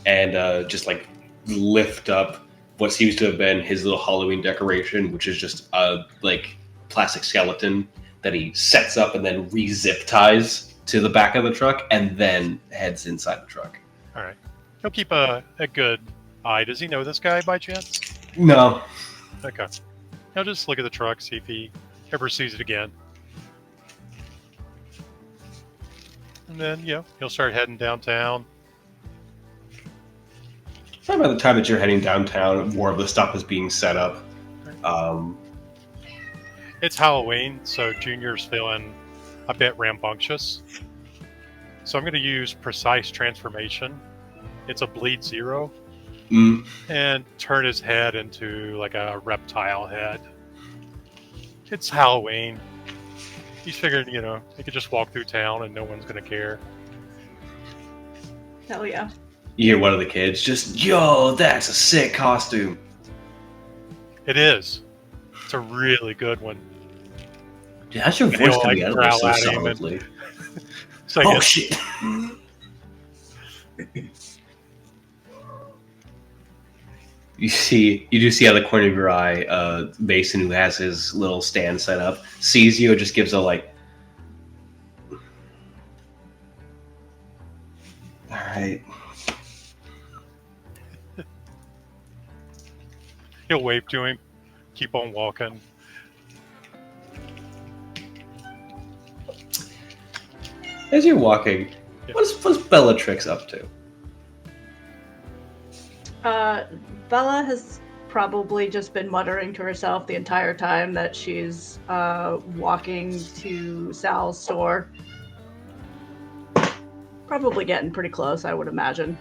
[SPEAKER 1] and just like lift up what seems to have been his little Halloween decoration, which is just a like plastic skeleton that he sets up and then re-zip ties to the back of the truck, and then heads inside the truck.
[SPEAKER 5] All right. He'll keep a good eye. Does he know this guy by chance?
[SPEAKER 1] No.
[SPEAKER 5] Okay. He'll just look at the truck, see if he ever sees it again. And then, he'll start heading downtown.
[SPEAKER 1] By the time that you're heading downtown, more of the stuff is being set up.
[SPEAKER 5] It's Halloween, so Junior's feeling a bit rambunctious. So I'm going to use Precise Transformation. It's a bleed 0. And turn his head into like a reptile head. It's Halloween. He's figured, he could just walk through town and no one's going to care.
[SPEAKER 4] Hell yeah.
[SPEAKER 1] You hear one of the kids just, "Yo, that's a sick costume."
[SPEAKER 5] It is. It's a really good one.
[SPEAKER 1] Dude, how's your
[SPEAKER 5] And
[SPEAKER 1] voice
[SPEAKER 5] he'll,
[SPEAKER 1] coming out of there
[SPEAKER 5] growl
[SPEAKER 1] so
[SPEAKER 5] at him
[SPEAKER 1] solidly?
[SPEAKER 5] So
[SPEAKER 1] Oh shit! You do see out of the corner of your eye, Mason, who has his little stand set up, sees you and just gives a like, "All right."
[SPEAKER 5] He'll wave to him, keep on walking.
[SPEAKER 1] As you're walking,
[SPEAKER 5] Yeah.
[SPEAKER 1] what's Bellatrix up to?
[SPEAKER 4] Bella has probably just been muttering to herself the entire time that she's walking to Sal's store. Probably getting pretty close, I would imagine.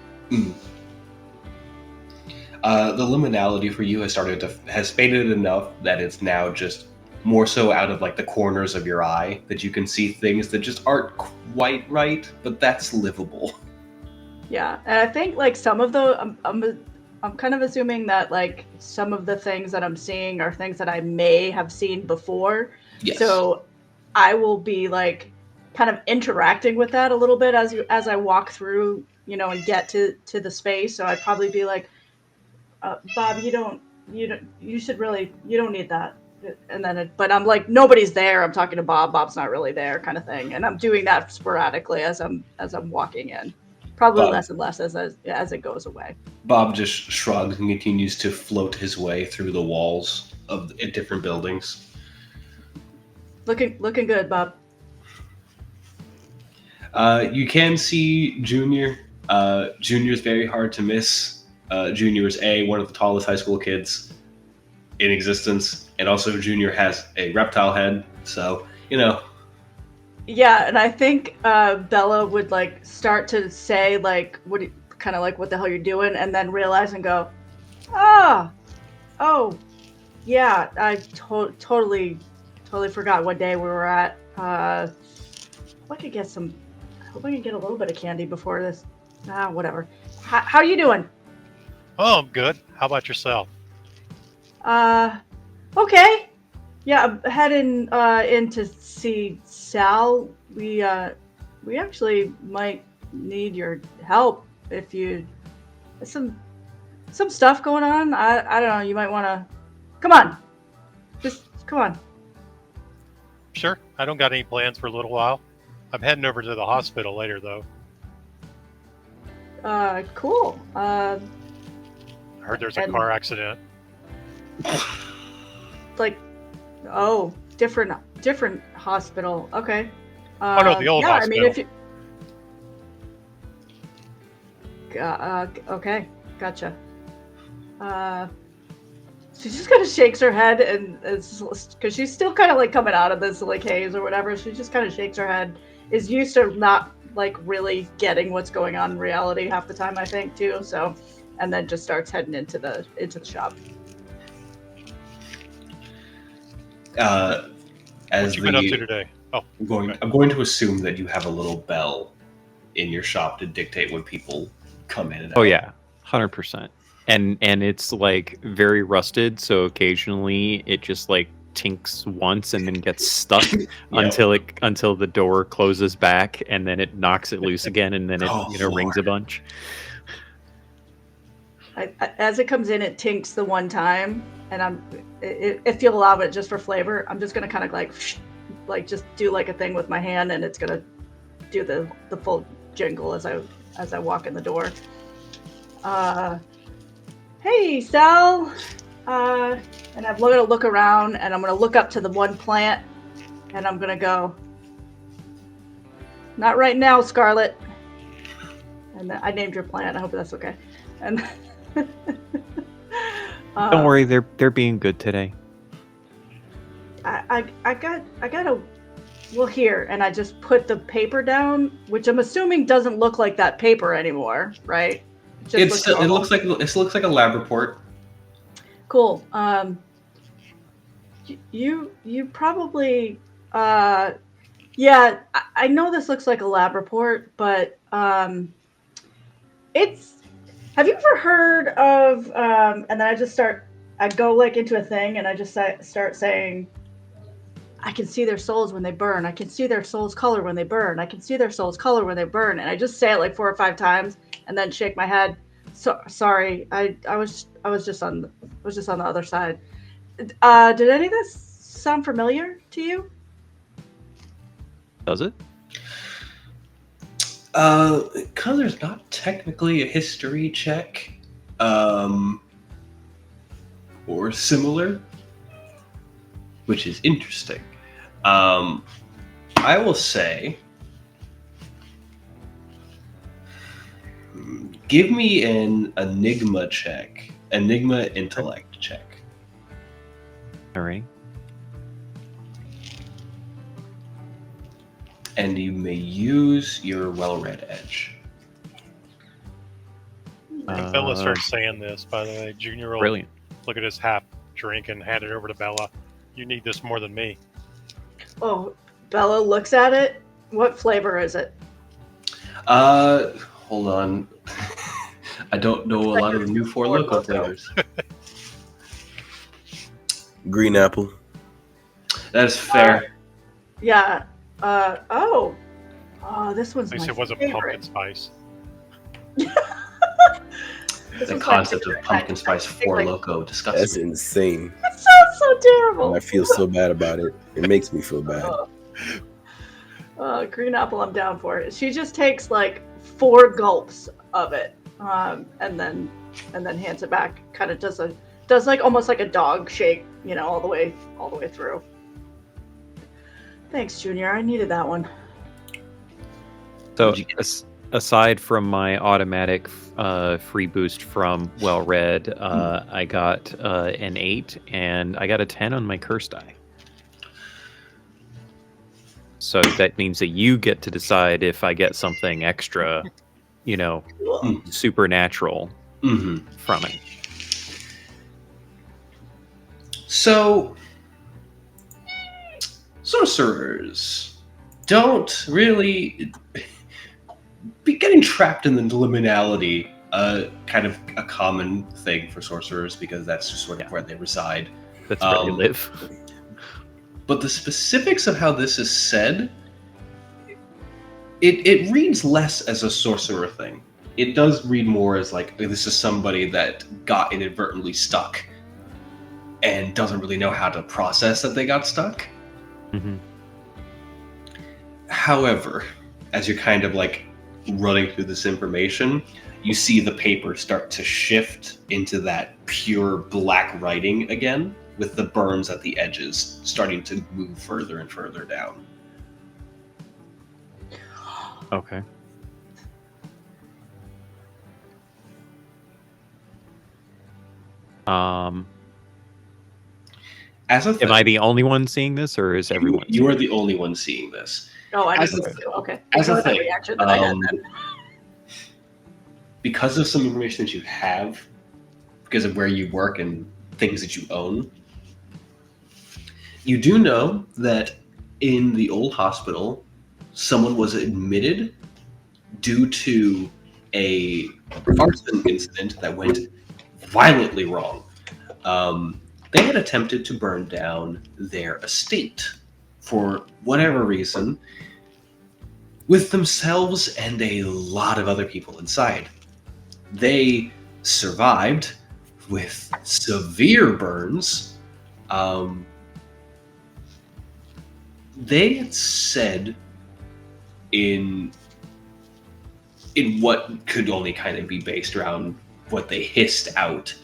[SPEAKER 1] The liminality for you has faded enough that it's now just more so out of like the corners of your eye that you can see things that just aren't quite right, but that's livable.
[SPEAKER 4] Yeah, and I think like some of the I'm kind of assuming that like some of the things that I'm seeing are things that I may have seen before.
[SPEAKER 1] Yes.
[SPEAKER 4] So I will be like kind of interacting with that a little bit as I walk through, and get to the space. So I'd probably be like, Bob, you should really, you don't need that. And then, but I'm like, nobody's there. I'm talking to Bob. Bob's not really there, kind of thing. And I'm doing that sporadically as I'm walking in. Probably
[SPEAKER 1] Bob.
[SPEAKER 4] less and less as it goes away.
[SPEAKER 1] Bob just shrugs and continues to float his way through the walls of different buildings.
[SPEAKER 4] Looking good, Bob.
[SPEAKER 1] You can see Junior. Junior's very hard to miss. Junior is one of the tallest high school kids in existence, and also Junior has a reptile head, so
[SPEAKER 4] Yeah, and I think Bella would like start to say like what the hell you're doing, and then realize and go, oh, yeah, I totally forgot what day we were at. I could get some. I hope I can get a little bit of candy before this. Whatever. How you doing?
[SPEAKER 5] Oh, I'm good. How about yourself?
[SPEAKER 4] Okay. Yeah, I'm heading in to see Sal. We actually might need your help if you there's some stuff going on. I don't know, you might want to come on. Just come on.
[SPEAKER 5] Sure. I don't got any plans for a little while. I'm heading over to the hospital later, though.
[SPEAKER 4] Cool.
[SPEAKER 5] I heard there's a car accident.
[SPEAKER 4] Like, oh, different hospital. Okay.
[SPEAKER 5] Oh no, the old
[SPEAKER 4] yeah,
[SPEAKER 5] hospital.
[SPEAKER 4] I mean, if you. Okay, gotcha. She just kind of shakes her head, and it's because she's still kind of like coming out of this like haze or whatever. She just kind of shakes her head. Is used to not like really getting what's going on in reality half the time, I think, too. So, and then just starts heading into the shop.
[SPEAKER 5] What you been up to today? Oh,
[SPEAKER 1] I'm going to assume that you have a little bell in your shop to dictate when people come in and out.
[SPEAKER 2] Oh yeah, 100%. And it's like very rusted, so occasionally it just like tinks once and then gets stuck until the door closes back, and then it knocks it loose again, and then it rings a bunch.
[SPEAKER 4] As it comes in, it tinks the one time, and if you'll allow it just for flavor, I'm just gonna kind of like just do like a thing with my hand, and it's gonna do the full jingle as I walk in the door. Hey, Sal. And I'm gonna look around, and I'm gonna look up to the one plant, and I'm gonna go, not right now, Scarlet. And I named your plant. I hope that's okay. And
[SPEAKER 2] don't worry, they're being good today.
[SPEAKER 4] I gotta. Well, here, and I just put the paper down, which I'm assuming doesn't look like that paper anymore, right?
[SPEAKER 1] It looks like a lab report.
[SPEAKER 4] Cool. You probably yeah. I know this looks like a lab report, but it's. Have you ever heard of? And then I go like into a thing, and I just start saying, I can see their souls when they burn. I can see their soul's color when they burn. I can see their soul's color when they burn. And I just say it like 4 or 5 times, and then shake my head. So sorry, I was just on the other side. Did any of this sound familiar to you?
[SPEAKER 2] Does it?
[SPEAKER 1] Because there's not technically a history check, or similar, which is interesting. I will say, give me an enigma intellect check.
[SPEAKER 2] All right.
[SPEAKER 1] And you may use your well-read edge.
[SPEAKER 5] When Bella starts saying this, by the way, Junior will
[SPEAKER 2] Brilliant.
[SPEAKER 5] look at his half drink and hand it over to Bella. You need this more than me.
[SPEAKER 4] Oh, Bella looks at it. What flavor is it?
[SPEAKER 1] Hold on. I don't know a lot of the new Four Loko flavors.
[SPEAKER 3] Green apple.
[SPEAKER 1] That's fair.
[SPEAKER 4] Yeah. Oh, this one's
[SPEAKER 5] At least
[SPEAKER 4] my
[SPEAKER 5] it wasn't
[SPEAKER 4] favorite.
[SPEAKER 5] pumpkin spice.
[SPEAKER 4] This
[SPEAKER 1] The
[SPEAKER 4] is my
[SPEAKER 1] concept of
[SPEAKER 4] favorite.
[SPEAKER 1] pumpkin spice Four
[SPEAKER 4] Like,
[SPEAKER 1] Loco
[SPEAKER 3] That's
[SPEAKER 1] disgusts me.
[SPEAKER 3] insane.
[SPEAKER 4] that sounds so terrible.
[SPEAKER 3] I feel so bad about it. It makes me feel bad.
[SPEAKER 4] Green apple, I'm down for it. She just takes like 4 gulps of it, and then hands it back. Kind of does like almost like a dog shake, all the way through. Thanks, Junior. I needed that one.
[SPEAKER 2] So,
[SPEAKER 1] What'd you get?
[SPEAKER 2] aside from my automatic free boost from Well Read, I got an 8 and I got a 10 on my curse die. So that means that you get to decide if I get something extra, supernatural from it.
[SPEAKER 1] So, sorcerers don't really be getting trapped in the liminality. Kind of a common thing for sorcerers because that's just sort of where they reside.
[SPEAKER 2] That's where they live.
[SPEAKER 1] But the specifics of how this is said, it reads less as a sorcerer thing. It does read more as like this is somebody that got inadvertently stuck and doesn't really know how to process that they got stuck.
[SPEAKER 2] Mm-hmm.
[SPEAKER 1] However, as you're kind of like running through this information, you see the paper start to shift into that pure black writing again, with the burns at the edges starting to move further and further down.
[SPEAKER 2] Okay.
[SPEAKER 1] As a
[SPEAKER 2] Am I the only one seeing this, or is everyone?
[SPEAKER 1] You are the only one seeing this.
[SPEAKER 4] Oh, I
[SPEAKER 1] As
[SPEAKER 4] just
[SPEAKER 1] a-
[SPEAKER 4] okay.
[SPEAKER 1] as a
[SPEAKER 4] Ignore that
[SPEAKER 1] thing,
[SPEAKER 4] reaction that I had then.
[SPEAKER 1] Because of some information that you have, because of where you work and things that you own, you do know that in the old hospital, someone was admitted due to a arson incident that went violently wrong. They had attempted to burn down their estate for whatever reason, with themselves and a lot of other people inside. They survived with severe burns. They had said in what could only kind of be based around what they hissed out,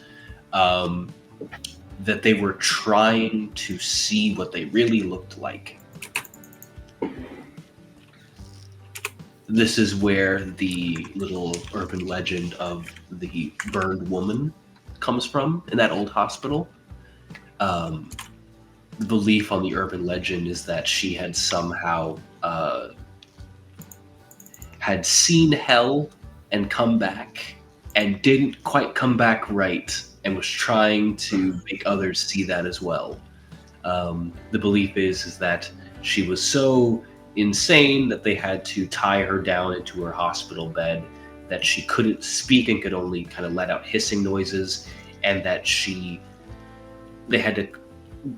[SPEAKER 1] that they were trying to see what they really looked like. This is where the little urban legend of the burned woman comes from in that old hospital. The belief on the urban legend is that she had somehow had seen hell and come back and didn't quite come back right and was trying to make others see that as well. The belief is that she was so insane that they had to tie her down into her hospital bed, that she couldn't speak and could only kind of let out hissing noises, and that they had to,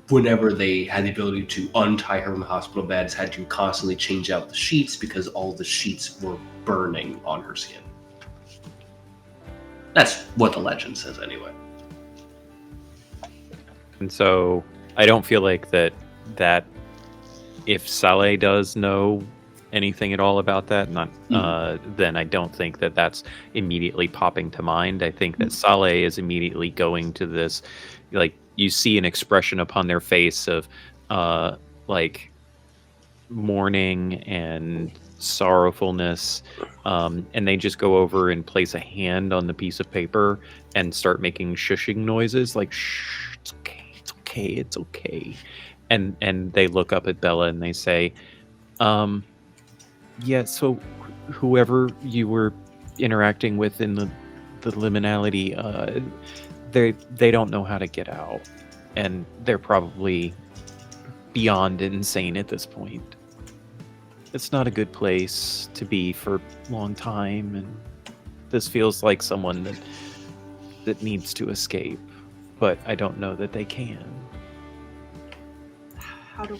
[SPEAKER 1] whenever they had the ability to untie her from the hospital beds, had to constantly change out the sheets because all the sheets were burning on her skin. That's what the legend says anyway.
[SPEAKER 2] And so I don't feel like that if Saleh does know anything at all about that, then I don't think that that's immediately popping to mind. I think that Saleh is immediately going to this, like, you see an expression upon their face of like mourning and sorrowfulness, and they just go over and place a hand on the piece of paper and start making shushing noises like, shh, it's okay, it's okay, it's okay. And they look up at Bella and they say, yeah, so whoever you were interacting with in the liminality, they don't know how to get out, and they're probably beyond insane at this point. It's not a good place to be for a long time, and this feels like someone that needs to escape, but I don't know that they can.
[SPEAKER 4] How do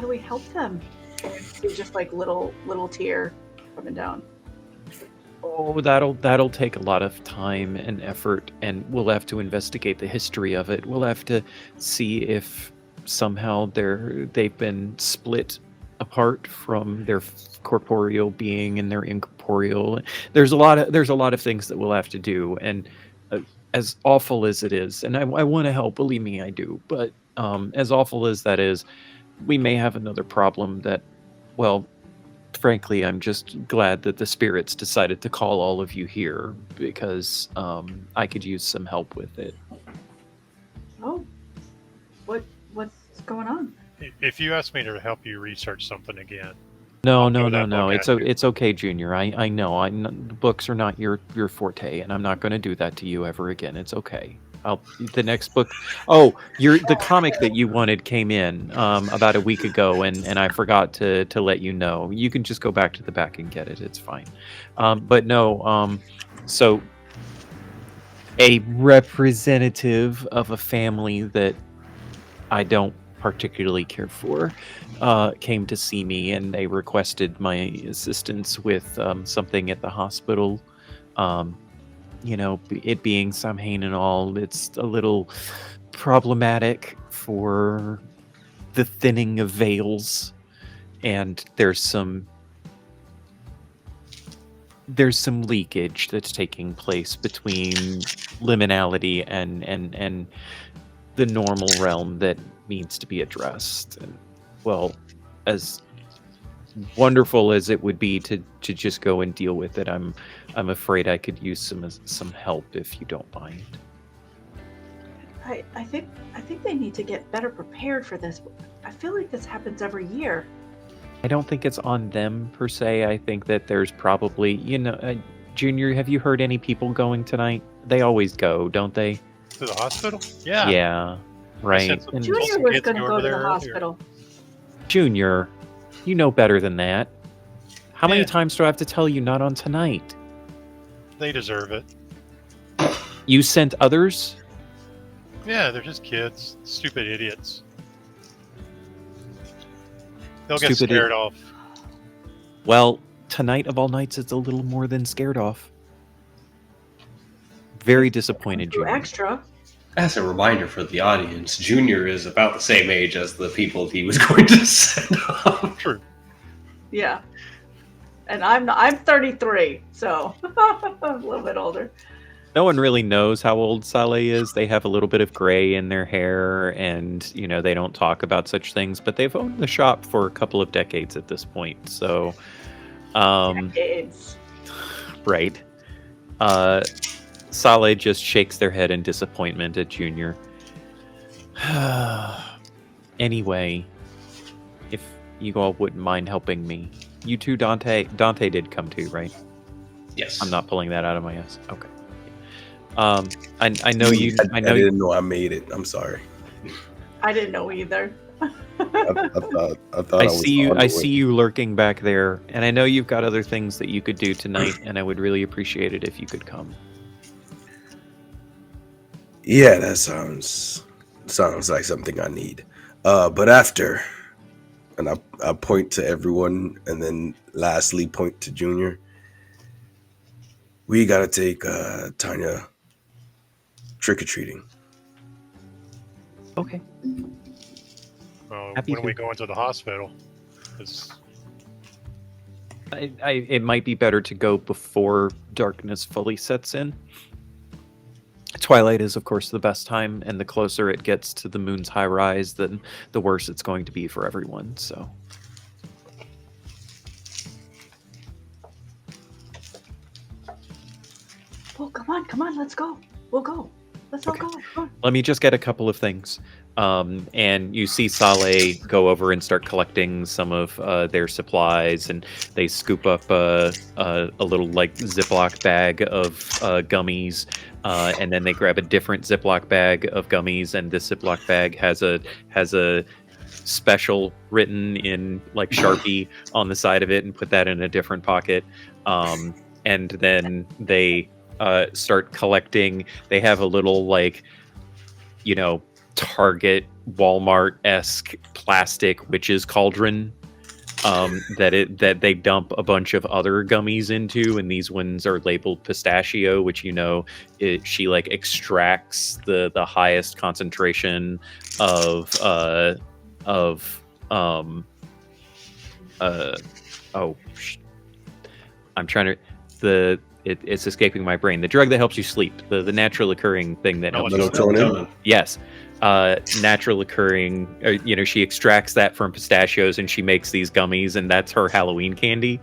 [SPEAKER 4] we help them? It's just like little tear coming down.
[SPEAKER 2] Oh, that'll take a lot of time and effort, and we'll have to investigate the history of it. We'll have to see if somehow they've been split apart from their corporeal being and their incorporeal. There's a lot of things that we'll have to do, and as awful as it is, and I want to help. Believe me, I do. But as awful as that is, we may have another problem that, well, frankly, I'm just glad that the spirits decided to call all of you here because I could use some help with it.
[SPEAKER 4] Oh, what's going on?
[SPEAKER 5] If you ask me to help you research something again,
[SPEAKER 2] No,
[SPEAKER 5] I'll
[SPEAKER 2] no,
[SPEAKER 5] throw
[SPEAKER 2] no,
[SPEAKER 5] that
[SPEAKER 2] no.
[SPEAKER 5] book
[SPEAKER 2] It's
[SPEAKER 5] at you.
[SPEAKER 2] it's okay, Junior. I know. The books are not your forte, and I'm not going to do that to you ever again. It's okay. The next book. Oh, the comic that you wanted came in about a week ago, and I forgot to let you know. You can just go back to the back and get it. It's fine. But no. So a representative of a family that I don't particularly care for came to see me, and they requested my assistance with something at the hospital. It being Samhain and all, it's a little problematic for the thinning of veils, and there's some leakage that's taking place between liminality and the normal realm that needs to be addressed. And, well, as wonderful as it would be to just go and deal with it, I'm afraid I could use some help if you don't mind.
[SPEAKER 4] I think they need to get better prepared for this. I feel like this happens every year.
[SPEAKER 2] I don't think it's on them per se. I think that there's probably, Junior, have you heard any people going tonight? They always go, don't they?
[SPEAKER 5] To the hospital? Yeah.
[SPEAKER 2] Yeah, right.
[SPEAKER 5] sent some
[SPEAKER 2] And
[SPEAKER 5] Junior-
[SPEAKER 4] Junior was
[SPEAKER 5] kids
[SPEAKER 4] going to
[SPEAKER 5] go
[SPEAKER 4] go
[SPEAKER 5] over
[SPEAKER 4] to the
[SPEAKER 5] there earlier.
[SPEAKER 4] hospital.
[SPEAKER 2] Junior, you know better than that. How many
[SPEAKER 5] Yeah.
[SPEAKER 2] times do I have to tell you not on tonight?
[SPEAKER 5] They deserve it.
[SPEAKER 2] You sent others?
[SPEAKER 5] Yeah, they're just kids. Stupid idiots. They'll get
[SPEAKER 2] Stupid
[SPEAKER 5] scared off.
[SPEAKER 2] Well, tonight of all nights, it's a little more than scared off. Very disappointed,
[SPEAKER 4] Do
[SPEAKER 2] Junior.
[SPEAKER 4] extra.
[SPEAKER 1] As a reminder for the audience, Junior is about the same age as the people he was going to send off.
[SPEAKER 5] True.
[SPEAKER 4] Yeah. And I'm 33, so I'm a little bit older.
[SPEAKER 2] No one really knows how old Saleh is. They have a little bit of gray in their hair, and they don't talk about such things. But they've owned the shop for a couple of decades at this point. So,
[SPEAKER 4] Decades.
[SPEAKER 2] right. Saleh just shakes their head in disappointment at Junior. Anyway, if you all wouldn't mind helping me, you too, Dante. Dante did come too, right?
[SPEAKER 1] Yes.
[SPEAKER 2] I'm not pulling that out of my ass. Okay. I know you. I know
[SPEAKER 3] I
[SPEAKER 2] you.
[SPEAKER 3] didn't know I made it. I'm sorry.
[SPEAKER 4] I didn't know either.
[SPEAKER 3] I thought
[SPEAKER 2] I
[SPEAKER 3] was
[SPEAKER 2] see you.
[SPEAKER 3] on the
[SPEAKER 2] I
[SPEAKER 3] way.
[SPEAKER 2] see you lurking back there, and I know you've got other things that you could do tonight, and I would really appreciate it if you could come.
[SPEAKER 3] Yeah, that sounds like something I need. But after, and I point to everyone, and then lastly point to Junior. We gotta take Tanya trick or treating.
[SPEAKER 2] Okay.
[SPEAKER 5] Well,
[SPEAKER 2] Happy
[SPEAKER 5] when are we
[SPEAKER 2] to.
[SPEAKER 5] going to the hospital? 'Cause
[SPEAKER 2] It might be better to go before darkness fully sets in. Twilight is, of course, the best time, and the closer it gets to the moon's high rise, then the worse it's going to be for everyone. So,
[SPEAKER 4] Well, come on, let's go. We'll go. Let's all
[SPEAKER 2] Okay.
[SPEAKER 4] go. Come on.
[SPEAKER 2] let me just get a couple of things. And you see Saleh go over and start collecting some of their supplies, and they scoop up a little like Ziploc bag of gummies, and then they grab a different Ziploc bag of gummies, and this Ziploc bag has a special written in like Sharpie on the side of it, and put that in a different pocket. And then they start collecting. They have a little like, Target, Walmart-esque plastic witch's cauldron that they dump a bunch of other gummies into, and these ones are labeled pistachio, which she like extracts the highest concentration of I'm trying to it's escaping my brain. The drug that helps you sleep, the natural occurring thing that helps you sleep.
[SPEAKER 3] Melatonin.
[SPEAKER 2] Yes. Natural occurring, she extracts that from pistachios and she makes these gummies, and that's her Halloween candy,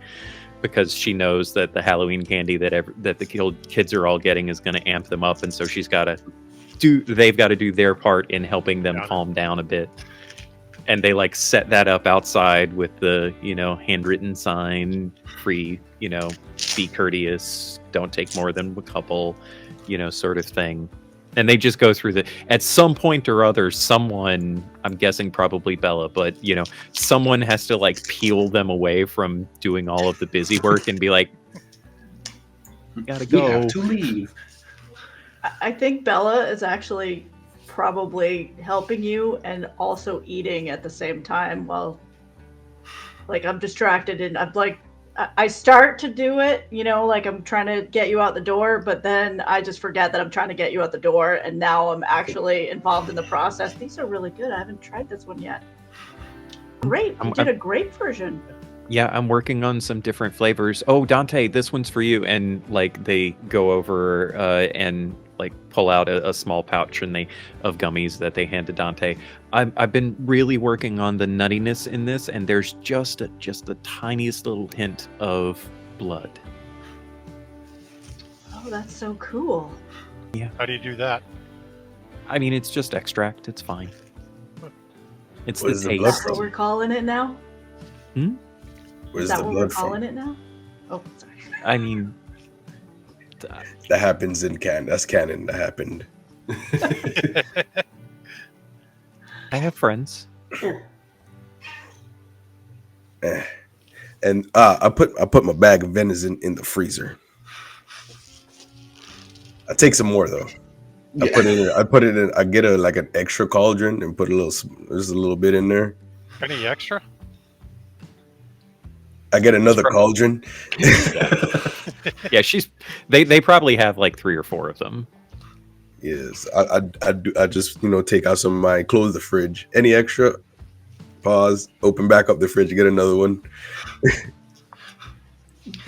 [SPEAKER 2] because she knows that the Halloween candy that the kids are all getting is going to amp them up, and so they've got to do their part in helping them calm down a bit. And they like set that up outside with the handwritten sign, free, be courteous, don't take more than a couple, sort of thing. And they just go through at some point or other, someone, I'm guessing probably Bella, but someone has to like peel them away from doing all of the busy work and be like, gotta go.
[SPEAKER 1] We have to leave.
[SPEAKER 4] I think Bella is actually probably helping you and also eating at the same time while like I'm distracted, and I'm like, I start to do it, like I'm trying to get you out the door, but then I just forget that I'm trying to get you out the door, and now I'm actually involved in the process. These are really good. I haven't tried this one yet. Great. You did a great version.
[SPEAKER 2] Yeah, I'm working on some different flavors. Oh, Dante, this one's for you. And like they go over and like pull out a small pouch of gummies that they hand to Dante. I've been really working on the nuttiness in this, and there's just the tiniest little hint of blood.
[SPEAKER 4] Oh, that's so cool.
[SPEAKER 2] Yeah.
[SPEAKER 5] How do you do that?
[SPEAKER 2] I mean, it's just extract. It's fine. It's
[SPEAKER 3] What
[SPEAKER 2] the
[SPEAKER 3] is the
[SPEAKER 2] taste.
[SPEAKER 3] blood
[SPEAKER 4] Is that what we're calling it now?
[SPEAKER 3] Where's
[SPEAKER 4] Is that
[SPEAKER 3] the
[SPEAKER 4] what we're
[SPEAKER 3] blood
[SPEAKER 4] calling
[SPEAKER 3] from?
[SPEAKER 4] it now? Oh, sorry.
[SPEAKER 2] I mean,
[SPEAKER 3] That happens in canon. That's canon. That happened.
[SPEAKER 2] I have friends.
[SPEAKER 3] And I put my bag of venison in the freezer. I take some more though. I put it in. I get an extra cauldron and put just a little bit in there.
[SPEAKER 5] Any extra?
[SPEAKER 3] I get another cauldron.
[SPEAKER 2] Yeah, they probably have like 3 or 4 of them.
[SPEAKER 3] Yes, I just take out some of mine, close the fridge. Any extra? Pause. Open back up the fridge. Get another one.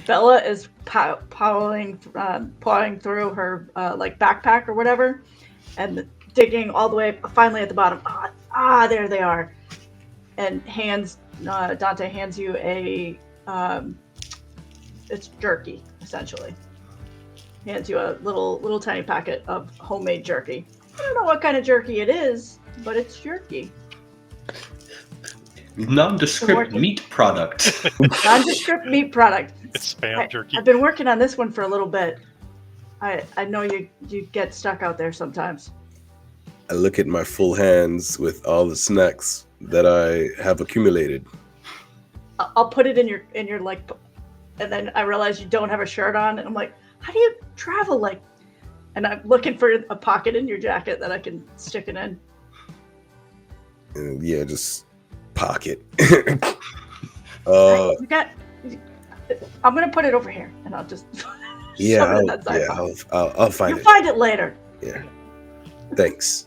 [SPEAKER 4] Bella is plowing through her like backpack or whatever, and digging all the way finally at the bottom. There they are, and Dante hands you a it's jerky essentially. Hands you a little tiny packet of homemade jerky. I don't know what kind of jerky it is, but it's jerky.
[SPEAKER 1] Nondescript meat product.
[SPEAKER 4] Nondescript meat product.
[SPEAKER 5] It's spam jerky.
[SPEAKER 4] I've been working on this one for a little bit. I know you get stuck out there sometimes.
[SPEAKER 3] I look at my full hands with all the snacks that I have accumulated.
[SPEAKER 4] I'll put it in your like, and then I realize you don't have a shirt on, and I'm like, how do you travel like? And I'm looking for a pocket in your jacket that I can stick it in.
[SPEAKER 3] And yeah, just pocket.
[SPEAKER 4] I'm gonna put it over here, and I'll just
[SPEAKER 3] Yeah,
[SPEAKER 4] shove it in that side pocket.
[SPEAKER 3] I'll find
[SPEAKER 4] You'll
[SPEAKER 3] it.
[SPEAKER 4] find it later.
[SPEAKER 3] Yeah. Thanks.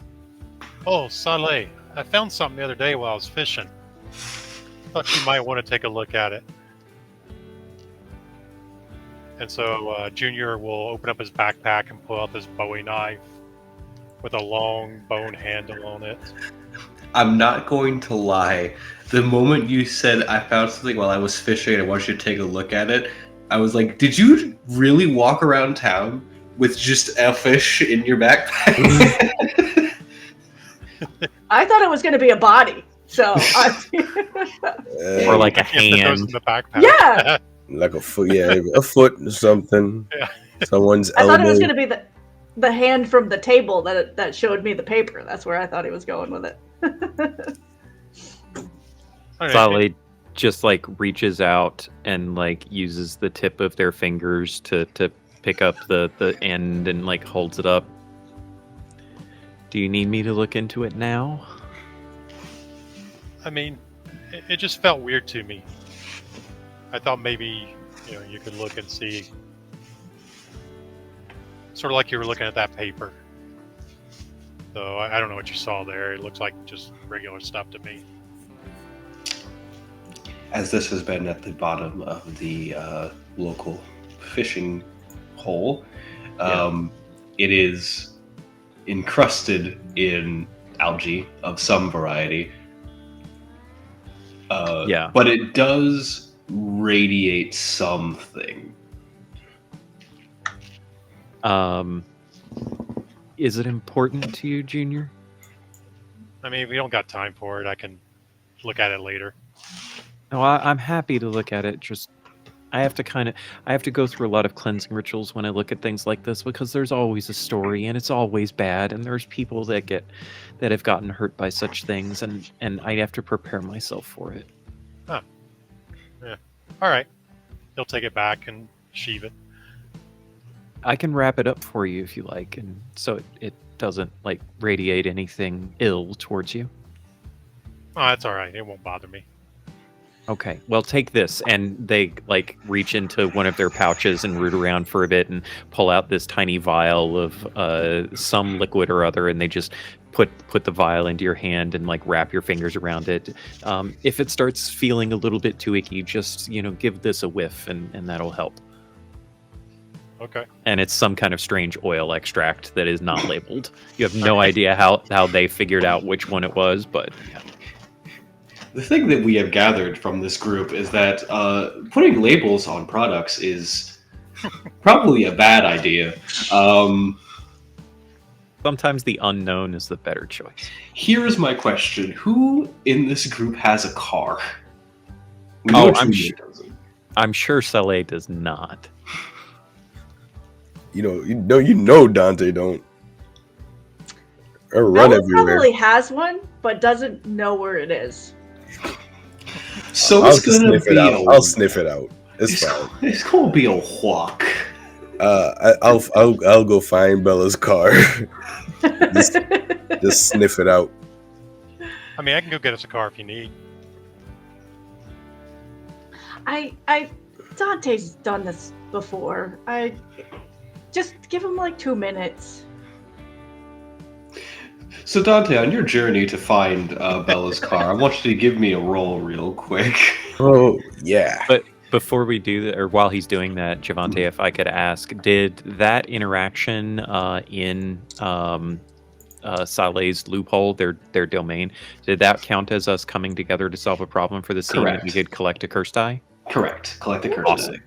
[SPEAKER 5] Oh, Saleh, I found something the other day while I was fishing. Thought you might want to take a look at it. And so Junior will open up his backpack and pull out this Bowie knife with a long bone handle on it.
[SPEAKER 1] I'm not going to lie. The moment you said I found something while I was fishing and I want you to take a look at it, I was like, did you really walk around town with just a fish in your backpack?
[SPEAKER 4] I thought it was gonna be a body, so
[SPEAKER 2] Or like a
[SPEAKER 5] If it goes in
[SPEAKER 2] hand.
[SPEAKER 5] the backpack.
[SPEAKER 4] Yeah.
[SPEAKER 3] Like a foot, yeah, a foot or something.
[SPEAKER 5] Yeah.
[SPEAKER 3] Someone's
[SPEAKER 4] I thought it was
[SPEAKER 3] elbow.
[SPEAKER 4] gonna be the hand from the table that showed me the paper. That's where I thought he was going with it.
[SPEAKER 5] Okay.
[SPEAKER 2] Saleh just like reaches out and like uses the tip of their fingers to pick up the end and like holds it up. Do you need me to look into it now?
[SPEAKER 5] I mean, it just felt weird to me. I thought maybe you could look and see, sort of like you were looking at that paper. So I don't know what you saw there. It looks like just regular stuff to me.
[SPEAKER 1] As this has been at the bottom of the local fishing hole, it is encrusted in algae of some variety. But it does radiate something.
[SPEAKER 2] Is it important to you, Junior?
[SPEAKER 5] I mean, if we don't got time for it, I can look at it later.
[SPEAKER 2] No, I'm happy to look at it. Just I have to go through a lot of cleansing rituals when I look at things like this, because there's always a story and it's always bad, and there's people that have gotten hurt by such things, and I have to prepare myself for it.
[SPEAKER 5] Huh. Yeah. All right. He'll take it back and sheave it.
[SPEAKER 2] I can wrap it up for you if you like, and so it doesn't like radiate anything ill towards you.
[SPEAKER 5] Oh, that's all right. It won't bother me.
[SPEAKER 2] Okay, well, take this, and they like reach into one of their pouches and root around for a bit and pull out this tiny vial of some liquid or other, and they just put the vial into your hand and like wrap your fingers around it. If it starts feeling a little bit too icky, just give this a whiff, and that'll help.
[SPEAKER 5] Okay.
[SPEAKER 2] And it's some kind of strange oil extract that is not labeled. You have no idea how they figured out which one it was, but yeah.
[SPEAKER 1] The thing that we have gathered from this group is that putting labels on products is probably a bad idea.
[SPEAKER 2] Sometimes the unknown is the better choice.
[SPEAKER 1] Here's my question. Who in this group has a car? We know Junior doesn't.
[SPEAKER 2] I'm sure Saleh does not.
[SPEAKER 3] You know Dante don't. Or run
[SPEAKER 4] Bella
[SPEAKER 3] everywhere.
[SPEAKER 4] probably has one, but doesn't know where it is.
[SPEAKER 1] So
[SPEAKER 3] I'll
[SPEAKER 1] it's gonna
[SPEAKER 3] sniff it out. I'll sniff it out. It's fine.
[SPEAKER 1] It's gonna be a walk.
[SPEAKER 3] I'll go find Bella's car. just sniff it out.
[SPEAKER 5] I mean, I can go get us a car if you need.
[SPEAKER 4] Dante's done this before. I just give him like 2 minutes.
[SPEAKER 1] So Dante, on your journey to find Bella's car, I want you to give me a roll real quick.
[SPEAKER 3] Oh yeah.
[SPEAKER 2] But before we do that, or while he's doing that, Javante, if I could ask, did that interaction in Saleh's loophole, their domain, did that count as us coming together to solve a problem for the scene?
[SPEAKER 1] Correct.
[SPEAKER 2] That we could collect a curse die?
[SPEAKER 1] Correct. Collect the curse
[SPEAKER 2] Awesome.
[SPEAKER 1] die.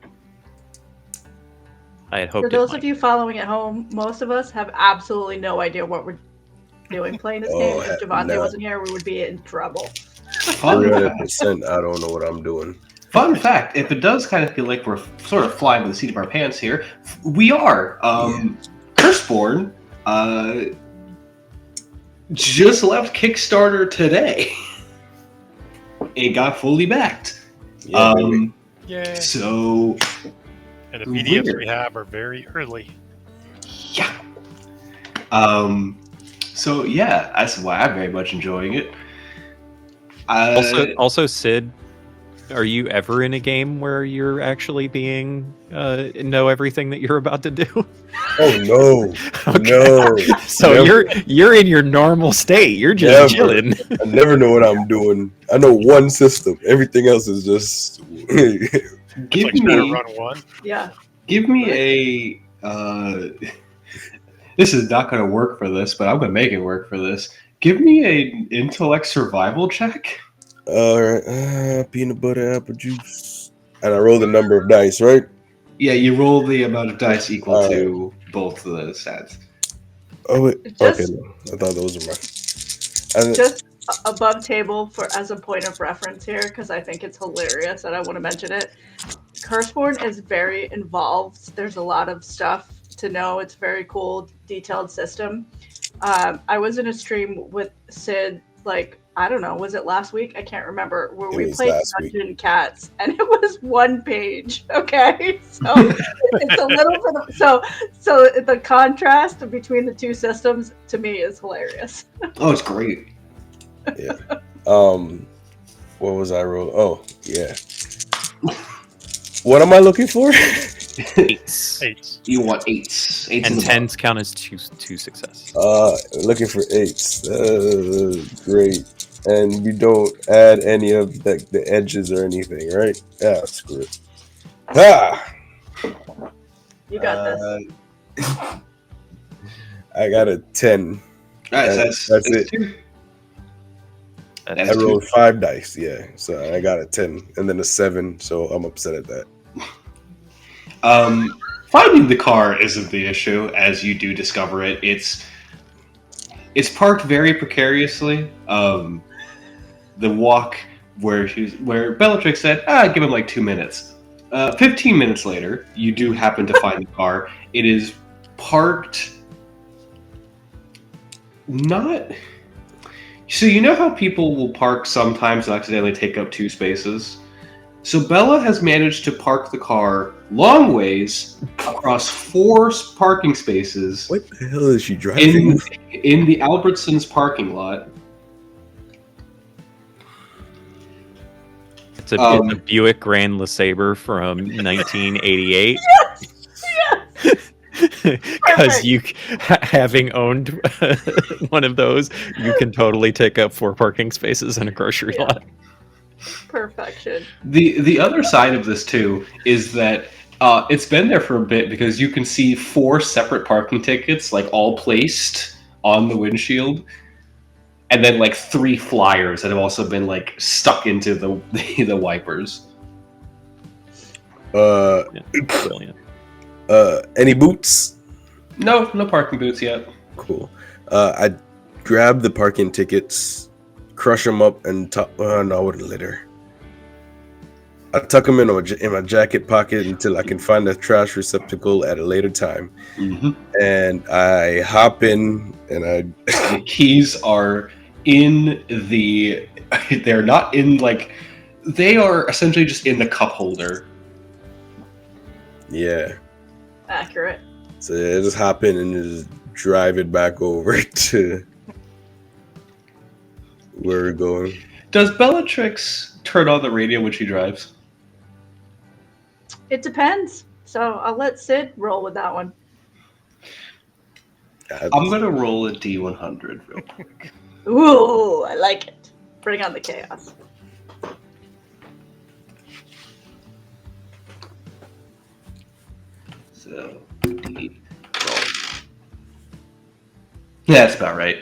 [SPEAKER 2] I had hoped
[SPEAKER 4] For those
[SPEAKER 2] it might.
[SPEAKER 4] of you following at home, most of us have absolutely no idea what we're doing playing this game. If Javante wasn't here, we would be in trouble.
[SPEAKER 1] Fun fact.
[SPEAKER 3] 300%. I don't know what I'm doing.
[SPEAKER 1] Fun fact, if it does kind of feel like we're sort of flying by the seat of our pants here, we are. Curseborne just left Kickstarter today. It got fully backed.
[SPEAKER 3] Yeah, baby.
[SPEAKER 5] Yay.
[SPEAKER 1] So,
[SPEAKER 5] And the PDFs
[SPEAKER 1] weird.
[SPEAKER 5] we have are very early.
[SPEAKER 1] yeah. So yeah, that's why I'm very much enjoying it.
[SPEAKER 2] Also, Sid, are you ever in a game where you're actually being know everything that you're about to do?
[SPEAKER 3] Oh no,
[SPEAKER 2] Okay.
[SPEAKER 3] no.
[SPEAKER 2] So
[SPEAKER 3] Never.
[SPEAKER 2] you're in your normal state. You're just
[SPEAKER 3] Never.
[SPEAKER 2] chilling.
[SPEAKER 3] I never know what I'm doing. I know one system. Everything else is just.
[SPEAKER 1] give
[SPEAKER 5] It's like trying to
[SPEAKER 1] me
[SPEAKER 5] run one.
[SPEAKER 4] Yeah.
[SPEAKER 1] a. This is not going to work for this, but I'm going to make it work for this. Give me a intellect survival check.
[SPEAKER 3] All right, peanut butter, apple juice, and I rolled a number of dice, right?
[SPEAKER 1] Yeah, you roll the amount of dice equal
[SPEAKER 3] All
[SPEAKER 1] to both of the sets.
[SPEAKER 3] Oh wait,
[SPEAKER 4] Just-
[SPEAKER 3] okay, no. I thought those were mine. And
[SPEAKER 4] Just above table for as a point of reference here, because I think it's hilarious and I want to mention it. Curseborne is very involved. There's a lot of stuff to know. It's a very cool, detailed system. I was in a stream with Sid, like, I don't know, was it last week? I can't remember. Where
[SPEAKER 3] It
[SPEAKER 4] we
[SPEAKER 3] was
[SPEAKER 4] played
[SPEAKER 3] last week.
[SPEAKER 4] Dungeon Cats, and it was 1 page. Okay, so it's a little bit. So the contrast between the two systems to me is hilarious.
[SPEAKER 1] Oh, it's great.
[SPEAKER 3] what was I rolling? Oh yeah, What am I looking for?
[SPEAKER 2] 8s.
[SPEAKER 5] 8s.
[SPEAKER 1] You want 8s. 8s
[SPEAKER 2] And
[SPEAKER 1] in the
[SPEAKER 2] 10s count as two success.
[SPEAKER 3] Looking for 8s. Great. And we don't add any of the edges or anything, right? Yeah, screw it. Ah!
[SPEAKER 4] You got this.
[SPEAKER 3] I got a 10.
[SPEAKER 1] That's
[SPEAKER 3] That's it.
[SPEAKER 1] 2.
[SPEAKER 3] I
[SPEAKER 1] That's
[SPEAKER 3] rolled 5 dice, yeah. So I got a 10 and then a 7, so I'm upset at that.
[SPEAKER 1] Finding the car isn't the issue, as you do discover it. It's parked very precariously. The walk where Bellatrix said, give him like 2 minutes. 15 minutes later, you do happen to find the car. It is parked not... So you know how people will park sometimes and accidentally take up 2 spaces? So Bella has managed to park the car long ways across 4 parking spaces
[SPEAKER 3] What the hell is she driving?
[SPEAKER 1] in the Albertsons parking lot.
[SPEAKER 2] It's a Buick Grand LeSabre from 1988. Because you, having owned one of those, you can totally take up 4 parking spaces in a grocery lot.
[SPEAKER 4] Perfection.
[SPEAKER 1] The other side of this too is that it's been there for a bit because you can see 4 separate parking tickets, like all placed on the windshield, and then like 3 flyers that have also been like stuck into the wipers.
[SPEAKER 2] Brilliant.
[SPEAKER 3] Any boots?
[SPEAKER 1] No parking booths yet.
[SPEAKER 3] Cool. I grab the parking tickets, crush them up, and no, I wouldn't let her. I tuck them in my jacket pocket until I can find a trash receptacle at a later time.
[SPEAKER 1] Mm-hmm.
[SPEAKER 3] And I hop in, and
[SPEAKER 1] The keys are in the... They're not in, like... They are essentially just in the cup holder.
[SPEAKER 3] yeah.
[SPEAKER 4] Accurate.
[SPEAKER 3] So I just hop in and just drive it back over to where we're going.
[SPEAKER 1] Does Bellatrix turn on the radio when she drives?
[SPEAKER 4] It depends. So I'll let Sid roll with that one.
[SPEAKER 1] I'm going to roll a D100 real quick.
[SPEAKER 4] Ooh, I like it. Bring on the chaos.
[SPEAKER 1] So, D roll. Yeah, that's about right.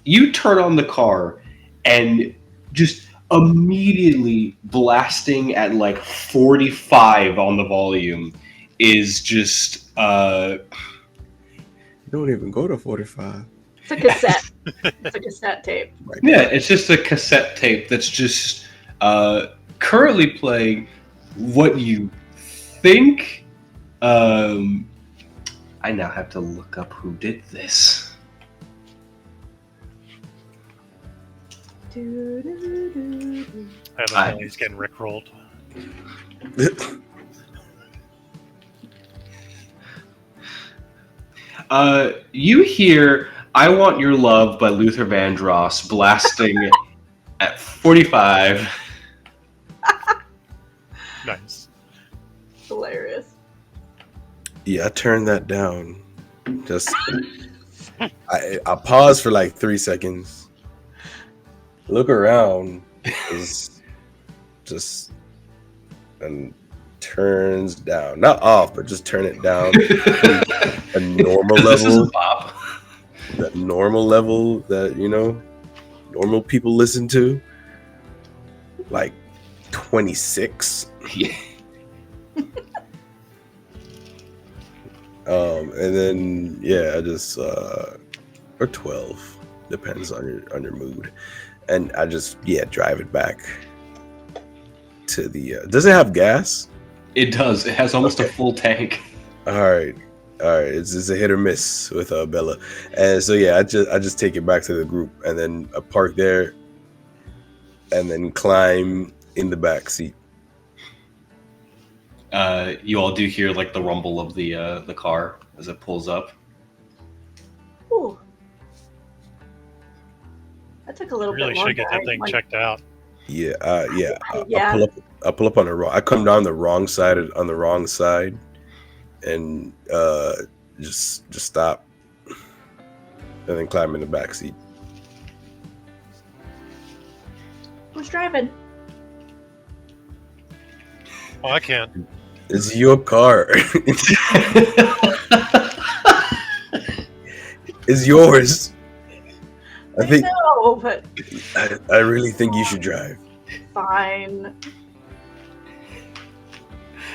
[SPEAKER 1] You turn on the car and just immediately blasting at like 45 on the volume is just
[SPEAKER 3] Don't even go to 45.
[SPEAKER 4] It's a cassette. It's a cassette tape.
[SPEAKER 1] yeah, it's just a cassette tape that's just currently playing what you think. I now have to look up who did this.
[SPEAKER 5] I have a feeling he's getting rickrolled.
[SPEAKER 1] You hear "I Want Your Love" by Luther Vandross blasting at 45.
[SPEAKER 5] Nice.
[SPEAKER 4] Hilarious.
[SPEAKER 3] Yeah, I turned that down. Just I pause for like 3 seconds. Look around, just and turns down, not off, but just turn it down a normal
[SPEAKER 1] This is a
[SPEAKER 3] level,
[SPEAKER 1] pop.
[SPEAKER 3] that normal level that normal people listen to, like 26.
[SPEAKER 1] Yeah.
[SPEAKER 3] And then I just or 12, depends on your mood. And I just drive it back to the. Does it have gas?
[SPEAKER 1] It does. It has almost a full tank.
[SPEAKER 3] All right. It's a hit or miss with Bella, and so I just take it back to the group, and then I park there, and then climb in the back seat.
[SPEAKER 1] You all do hear like the rumble of the car as it pulls up.
[SPEAKER 4] Ooh. That took a little
[SPEAKER 5] Really
[SPEAKER 4] bit
[SPEAKER 5] should
[SPEAKER 4] longer.
[SPEAKER 5] get that thing checked out.
[SPEAKER 3] Yeah, yeah.
[SPEAKER 4] Yeah.
[SPEAKER 3] I pull up on the wrong. I come down the wrong side on the wrong side, and just stop, and then climb in the back seat.
[SPEAKER 4] Who's driving?
[SPEAKER 5] Oh, I can.
[SPEAKER 3] It's your car. It's yours. I think.
[SPEAKER 4] No, but
[SPEAKER 3] I really think you should drive.
[SPEAKER 4] fine.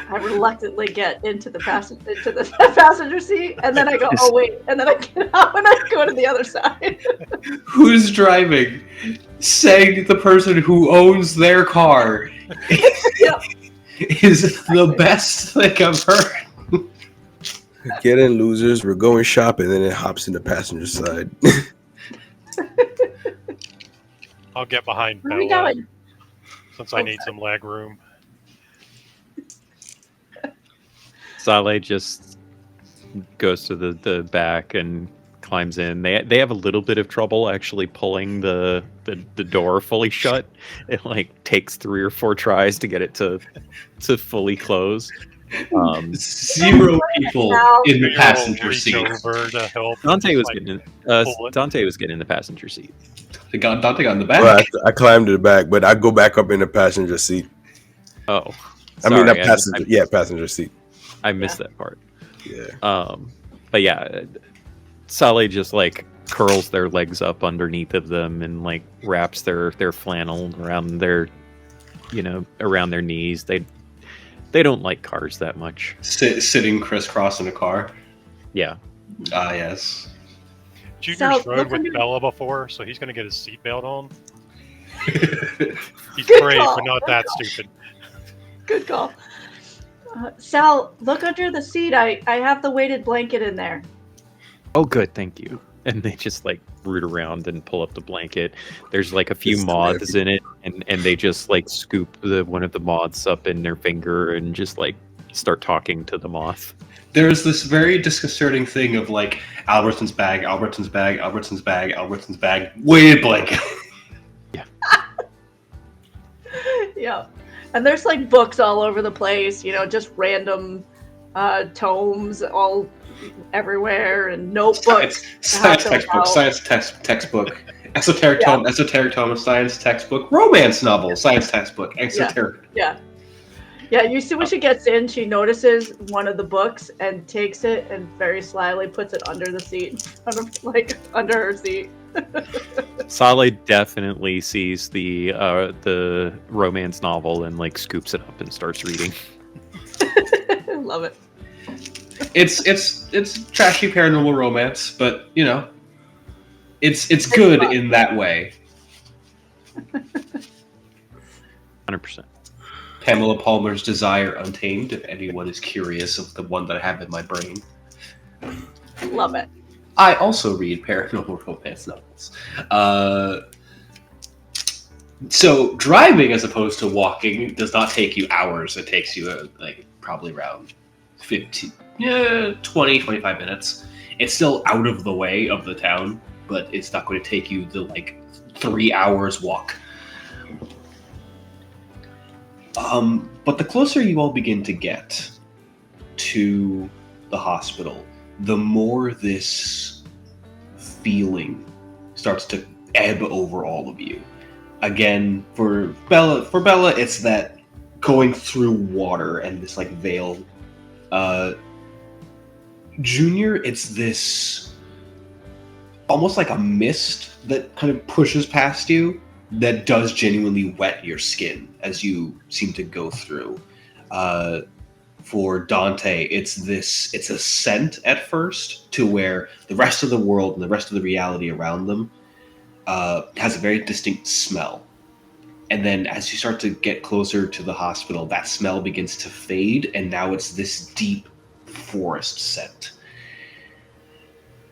[SPEAKER 4] I reluctantly get into the passenger seat, and then I go, oh wait, and then I get out and I go to the other side.
[SPEAKER 1] Who's driving? Saying the person who owns their car
[SPEAKER 4] Yep.
[SPEAKER 1] is the best thing I've heard.
[SPEAKER 3] Get in, losers. We're going shopping, and then it hops in the passenger side.
[SPEAKER 5] I'll get behind
[SPEAKER 4] Where are we
[SPEAKER 5] Bella
[SPEAKER 4] going?
[SPEAKER 5] since I need some leg room.
[SPEAKER 2] Saleh just goes to the back and climbs in. They have a little bit of trouble actually pulling the door fully shut. It like takes 3 or 4 tries to get it to fully close.
[SPEAKER 1] 0 people in the
[SPEAKER 5] We'll
[SPEAKER 1] passenger
[SPEAKER 5] reach
[SPEAKER 1] seat.
[SPEAKER 5] over to help.
[SPEAKER 2] Dante was
[SPEAKER 5] Like,
[SPEAKER 2] getting
[SPEAKER 5] pull it.
[SPEAKER 2] Dante was getting in the passenger seat.
[SPEAKER 1] Dante got in the back.
[SPEAKER 3] Well, I climbed to the back, but I go back up in the passenger seat.
[SPEAKER 2] Oh,
[SPEAKER 3] I mean,
[SPEAKER 2] sorry,
[SPEAKER 3] not passenger. Passenger seat.
[SPEAKER 2] I missed that part.
[SPEAKER 3] Yeah.
[SPEAKER 2] But yeah, Saleh just like curls their legs up underneath of them and like wraps their flannel around their, around their knees. They don't like cars that much.
[SPEAKER 1] Sitting crisscross in a car.
[SPEAKER 2] Yeah.
[SPEAKER 1] Ah, yes.
[SPEAKER 5] Junior's
[SPEAKER 4] Sal,
[SPEAKER 5] rode
[SPEAKER 4] look
[SPEAKER 5] with
[SPEAKER 4] under-
[SPEAKER 5] Bella before, so he's going to get his seatbelt on. He's
[SPEAKER 4] Good
[SPEAKER 5] brave,
[SPEAKER 4] call,
[SPEAKER 5] but not
[SPEAKER 4] good
[SPEAKER 5] that
[SPEAKER 4] call.
[SPEAKER 5] stupid.
[SPEAKER 4] Good call. Sal, look under the seat. I have the weighted blanket in there.
[SPEAKER 2] Oh, good, thank you. And they just like root around and pull up the blanket. There's like a few
[SPEAKER 3] It's
[SPEAKER 2] moths in it, and they just like scoop one of the moths up in their finger and just like start talking to the moth.
[SPEAKER 1] There's this very disconcerting thing of like Albertson's bag, Albertson's bag, Albertson's bag, Albertson's bag, weighted blanket.
[SPEAKER 4] Yeah. And there's like books all over the place, just random tomes all everywhere and notebooks.
[SPEAKER 1] Science textbook, textbook, esoteric tome of science textbook, romance novel, science textbook, esoteric.
[SPEAKER 4] Yeah. Yeah, you see when she gets in, she notices one of the books and takes it and very slyly puts it under the seat, under her seat.
[SPEAKER 2] Saleh definitely sees the romance novel and like scoops it up and starts reading.
[SPEAKER 4] Love it.
[SPEAKER 1] It's trashy paranormal romance, but it's good
[SPEAKER 4] fun.
[SPEAKER 1] in that way.
[SPEAKER 2] 100%.
[SPEAKER 1] Pamela Palmer's Desire Untamed, if anyone is curious of the one that I have in my brain.
[SPEAKER 4] Love it.
[SPEAKER 1] I also read paranormal romance novels. So driving as opposed to walking does not take you hours. It takes you probably around 20, 25 minutes. It's still out of the way of the town, but it's not going to take you the 3 hours walk. But the closer you all begin to get to the hospital, the more this feeling starts to ebb over all of you. Again, for Bella, it's that going through water and this veil. Junior, it's this almost like a mist that kind of pushes past you that does genuinely wet your skin as you seem to go through. For Dante, it's a scent at first to where the rest of the world and the rest of the reality around them has a very distinct smell. And then as you start to get closer to the hospital, that smell begins to fade, and now it's this deep forest scent.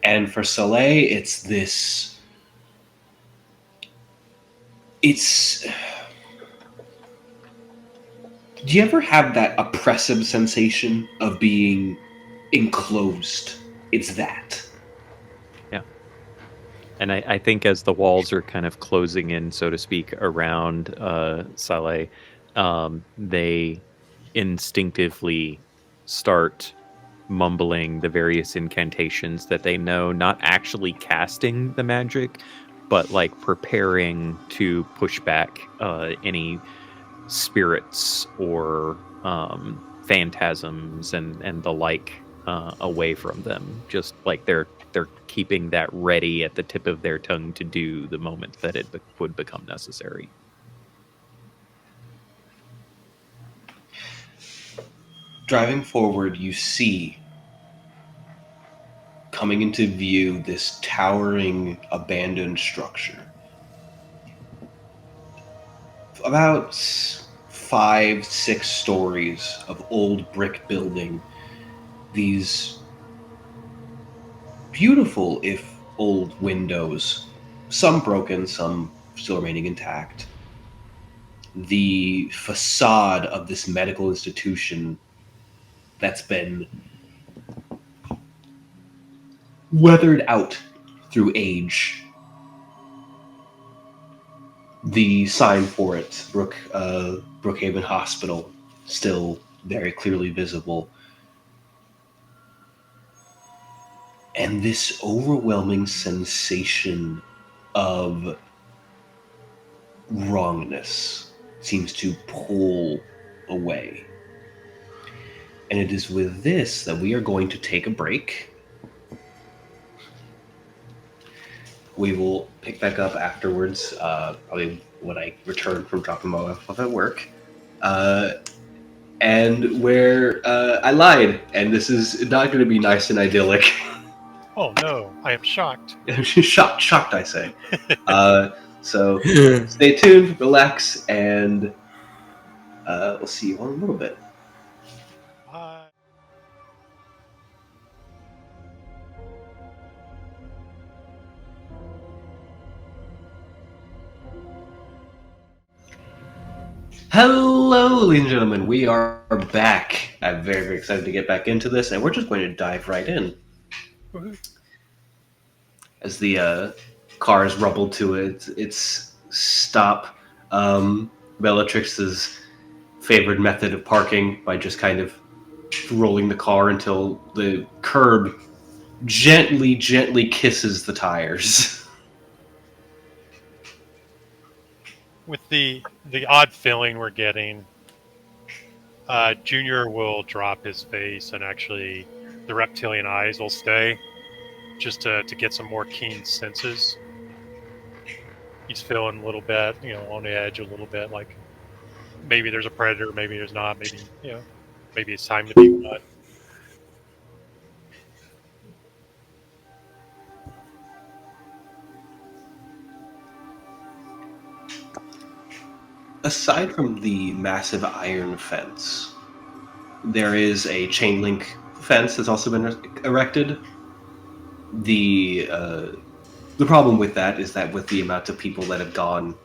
[SPEAKER 1] And for Soleil, it's this... Do you ever have that oppressive sensation of being enclosed? It's that.
[SPEAKER 2] And I think as the walls are kind of closing in, so to speak, around Saleh, they instinctively start mumbling the various incantations that they know, not actually casting the magic, but like preparing to push back any spirits or phantasms and the like away from them. Just like they're keeping that ready at the tip of their tongue to do the moment that it would become necessary.
[SPEAKER 1] Driving forward, you see coming into view this towering abandoned structure. About 5-6 stories of old brick building. These beautiful, if old, windows. Some broken, some still remaining intact. The facade of this medical institution that's been weathered out through age. The sign for it, Brookhaven Hospital, still very clearly visible. And this overwhelming sensation of wrongness seems to pull away. And it is with this that we are going to take a break. We will pick back up afterwards, probably when I return from dropping my wife off at work. And where I lied, and this is not going to be nice and idyllic.
[SPEAKER 5] Oh no, I am shocked.
[SPEAKER 1] shocked, I say. So stay tuned, relax, and we'll see you in a little bit.
[SPEAKER 5] Bye.
[SPEAKER 1] Hello, ladies and gentlemen. We are back. I'm very, very excited to get back into this, and we're just going to dive right in.
[SPEAKER 5] Woohoo.
[SPEAKER 1] As the cars rumble to its stop, Bellatrix's favored method of parking by just kind of rolling the car until the curb gently kisses the tires.
[SPEAKER 5] With the odd feeling we're getting, Junior will drop his face, and actually the reptilian eyes will stay, just to get some more keen senses. He's feeling a little bit, on the edge a little bit, like maybe there's a predator, maybe there's not, maybe it's time to be one.
[SPEAKER 1] Aside from the massive iron fence, there is a chain link fence that's also been erected. The problem with that is that with the amount of people that have gone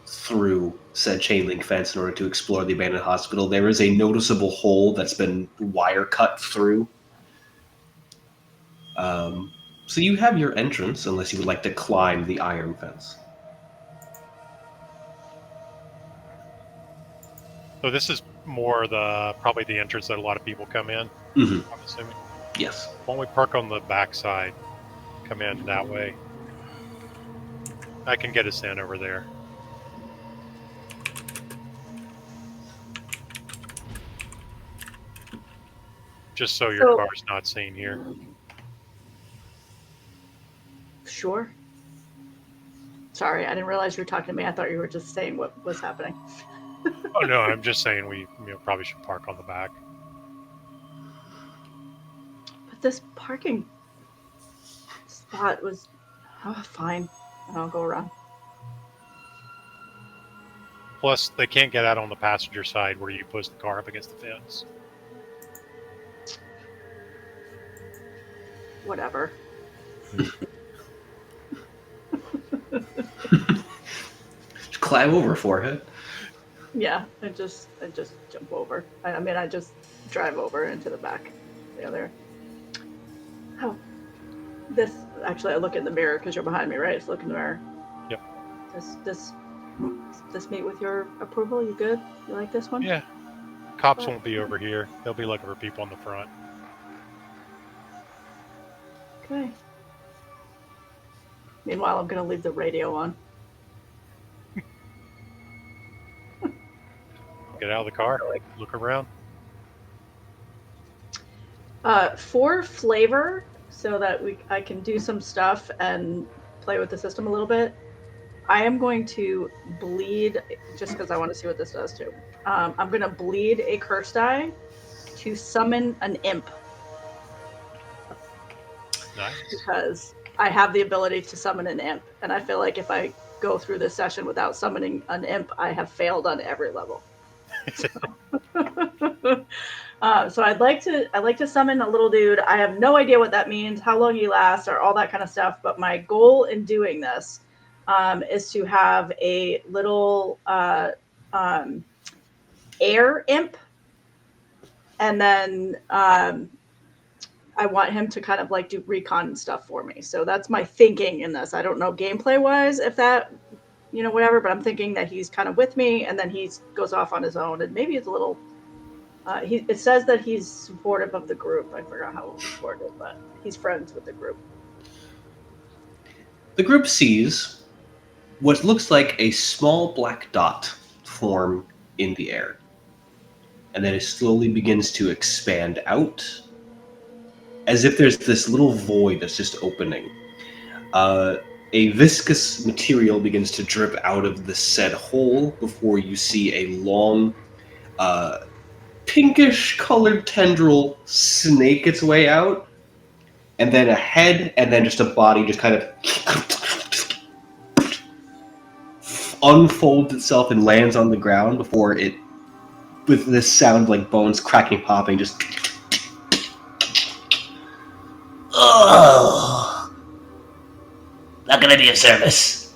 [SPEAKER 1] through said chain link fence in order to explore the abandoned hospital, there is a noticeable hole that's been wire cut through. So you have your entrance, unless you would like to climb the iron fence.
[SPEAKER 5] So this is more probably the entrance that a lot of people come in.
[SPEAKER 1] Mm-hmm.
[SPEAKER 5] I'm assuming.
[SPEAKER 1] Yes.
[SPEAKER 5] Why don't we park on the back side? Come in that way. I can get us in over there. Just so your car's not seen here.
[SPEAKER 4] Sure. Sorry, I didn't realize you were talking to me. I thought you were just saying what was happening.
[SPEAKER 5] Oh no, I'm just saying we probably should park on the back.
[SPEAKER 4] But this parking spot was fine. I'll go around.
[SPEAKER 5] Plus, they can't get out on the passenger side where you push the car up against the fence.
[SPEAKER 4] Whatever.
[SPEAKER 1] Just climb over, forehead.
[SPEAKER 4] Yeah, I just jump over. I just drive over into the back. The other. Oh, this Actually, I look in the mirror because you're behind me, right? So look in the mirror.
[SPEAKER 5] Yep.
[SPEAKER 4] This meet with your approval? You good? You like this one?
[SPEAKER 5] Yeah. Cops won't be over here. They'll be looking for people in the front.
[SPEAKER 4] Okay. Meanwhile, I'm gonna leave the radio on.
[SPEAKER 5] Get out of the car. Look around.
[SPEAKER 4] For flavor, so that I can do some stuff and play with the system a little bit, I am going to bleed, just because I want to see what this does too. I'm going to bleed a curse die to summon an imp.
[SPEAKER 5] Nice.
[SPEAKER 4] Because I have the ability to summon an imp, and I feel like if I go through this session without summoning an imp, I have failed on every level. So I'd like to summon a little dude. I have no idea what that means, how long he lasts, or all that kind of stuff. But my goal in doing this is to have a little air imp, and then I want him to kind of like do recon and stuff for me. So that's my thinking in this. I don't know gameplay wise if that, whatever, but I'm thinking that he's kind of with me, and then he goes off on his own, and maybe it's a little. It says that he's supportive of the group. I forgot how it's worded, but he's friends with the group.
[SPEAKER 1] The group sees what looks like a small black dot form in the air. And then it slowly begins to expand out, as if there's this little void that's just opening. A viscous material begins to drip out of the said hole before you see a long, pinkish-colored tendril snake its way out, and then a head, and then just a body just kind of unfolds itself and lands on the ground before it, with this sound like bones cracking, popping, just...
[SPEAKER 6] Oh, not gonna be of service.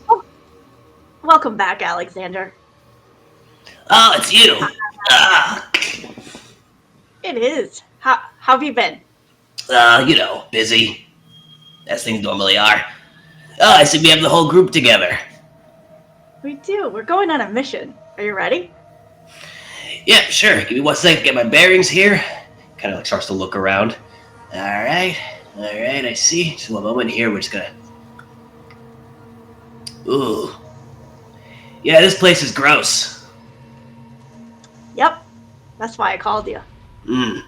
[SPEAKER 4] Welcome back, Alexander.
[SPEAKER 6] Oh, it's you.
[SPEAKER 4] It is. How have you been?
[SPEAKER 6] Busy, as things normally are. Oh, I see we have the whole group together.
[SPEAKER 4] We do. We're going on a mission. Are you ready?
[SPEAKER 6] Yeah, sure. Give me 1 second, get my bearings here. Kind of like starts to look around. All right, I see. Just one moment here. We're just gonna. Ooh. Yeah, this place is gross.
[SPEAKER 4] Yep. That's why I called you.
[SPEAKER 6] All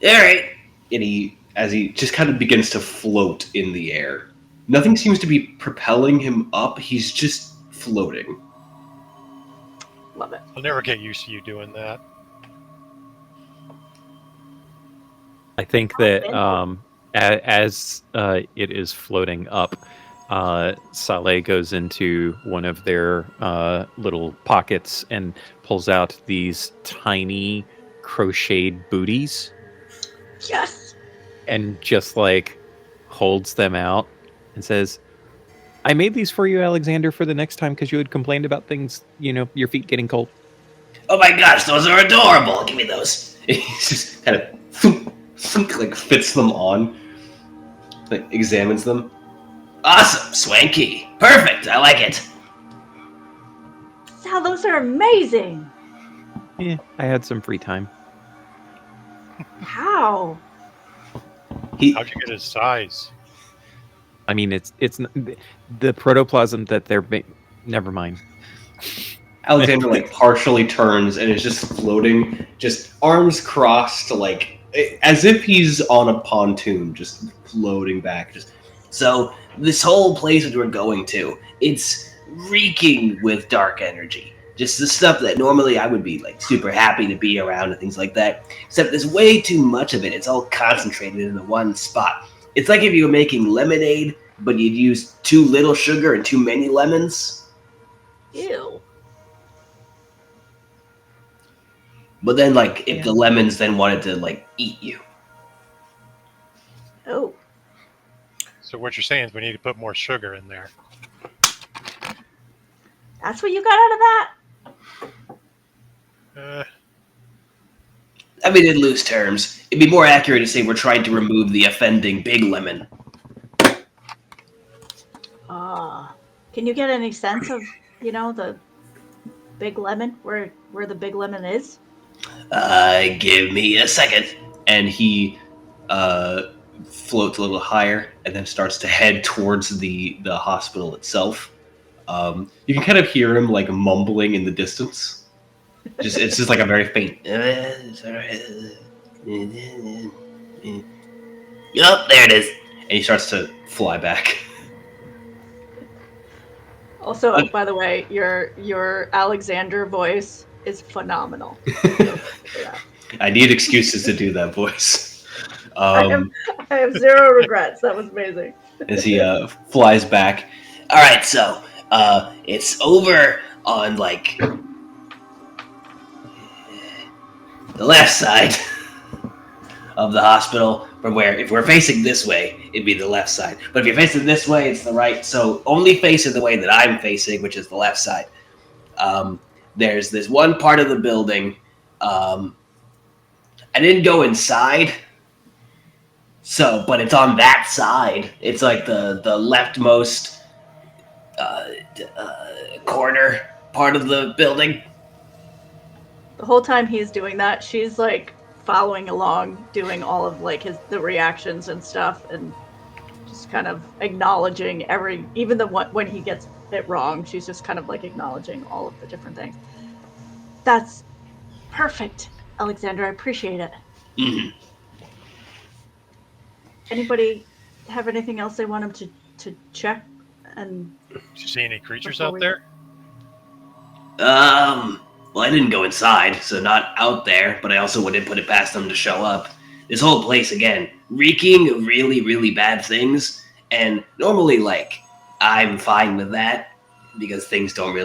[SPEAKER 6] right.
[SPEAKER 1] And as he just kind of begins to float in the air. Nothing seems to be propelling him up. He's just floating.
[SPEAKER 4] Love it.
[SPEAKER 5] I'll never get used to you doing that.
[SPEAKER 2] I think that as it is floating up, Saleh goes into one of their little pockets and pulls out these tiny crocheted booties.
[SPEAKER 4] Yes.
[SPEAKER 2] And just like holds them out and says, I made these for you, Alexander, for the next time because you had complained about things, your feet getting cold.
[SPEAKER 6] Oh my gosh, those are adorable. Give me those.
[SPEAKER 1] He's just kind of like fits them on, like examines them.
[SPEAKER 6] Awesome, swanky. Perfect, I like it.
[SPEAKER 4] Sal, those are amazing.
[SPEAKER 2] Yeah, I had some free time.
[SPEAKER 4] How?
[SPEAKER 5] How'd you get his size?
[SPEAKER 2] I mean, it's the protoplasm that they're... Never mind.
[SPEAKER 1] Alexander like partially turns and is just floating, just arms crossed, like as if he's on a pontoon, just floating back. Just
[SPEAKER 6] So, this whole place that we're going to, it's reeking with dark energy. Just the stuff that normally I would be like super happy to be around and things like that. Except there's way too much of it. It's all concentrated in the one spot. It's like if you were making lemonade, but you'd use too little sugar and too many lemons.
[SPEAKER 4] Ew.
[SPEAKER 6] But then, like, if the lemons then wanted to, like, eat you.
[SPEAKER 4] Oh.
[SPEAKER 5] So what you're saying is we need to put more sugar in there.
[SPEAKER 4] That's what you got out of that?
[SPEAKER 6] I mean, in loose terms, it'd be more accurate to say we're trying to remove the offending big lemon.
[SPEAKER 4] Can you get any sense of, the big lemon, where the big lemon is?
[SPEAKER 6] Give me a second. And he floats a little higher and then starts to head towards the hospital itself. You can kind of hear him like mumbling in the distance. It's just like a very faint. Yup, there it is. And he starts to fly back.
[SPEAKER 4] Also, by the way, your Alexander voice is phenomenal.
[SPEAKER 1] I need excuses to do that voice.
[SPEAKER 4] I have zero regrets. That was amazing.
[SPEAKER 1] As he flies back.
[SPEAKER 6] All right, so it's over on like the left side of the hospital. From where, if we're facing this way, it'd be the left side. But if you're facing this way, it's the right. So only facing the way that I'm facing, which is the left side. There's this one part of the building. I didn't go inside. So, but it's on that side. It's like the leftmost corner part of the building.
[SPEAKER 4] The whole time he's doing that, she's like following along, doing all of like the reactions and stuff, and just kind of acknowledging even when he gets it wrong, she's just kind of like acknowledging all of the different things. That's perfect, Alexander. I appreciate it.
[SPEAKER 6] Mm-hmm.
[SPEAKER 4] Anybody have anything else they want him to check? And
[SPEAKER 5] Did you see any creatures out there?
[SPEAKER 6] Well, I didn't go inside, so not out there, but I also wouldn't put it past them to show up. This whole place, again, reeking of really, really bad things, and normally, like, I'm fine with that, because things don't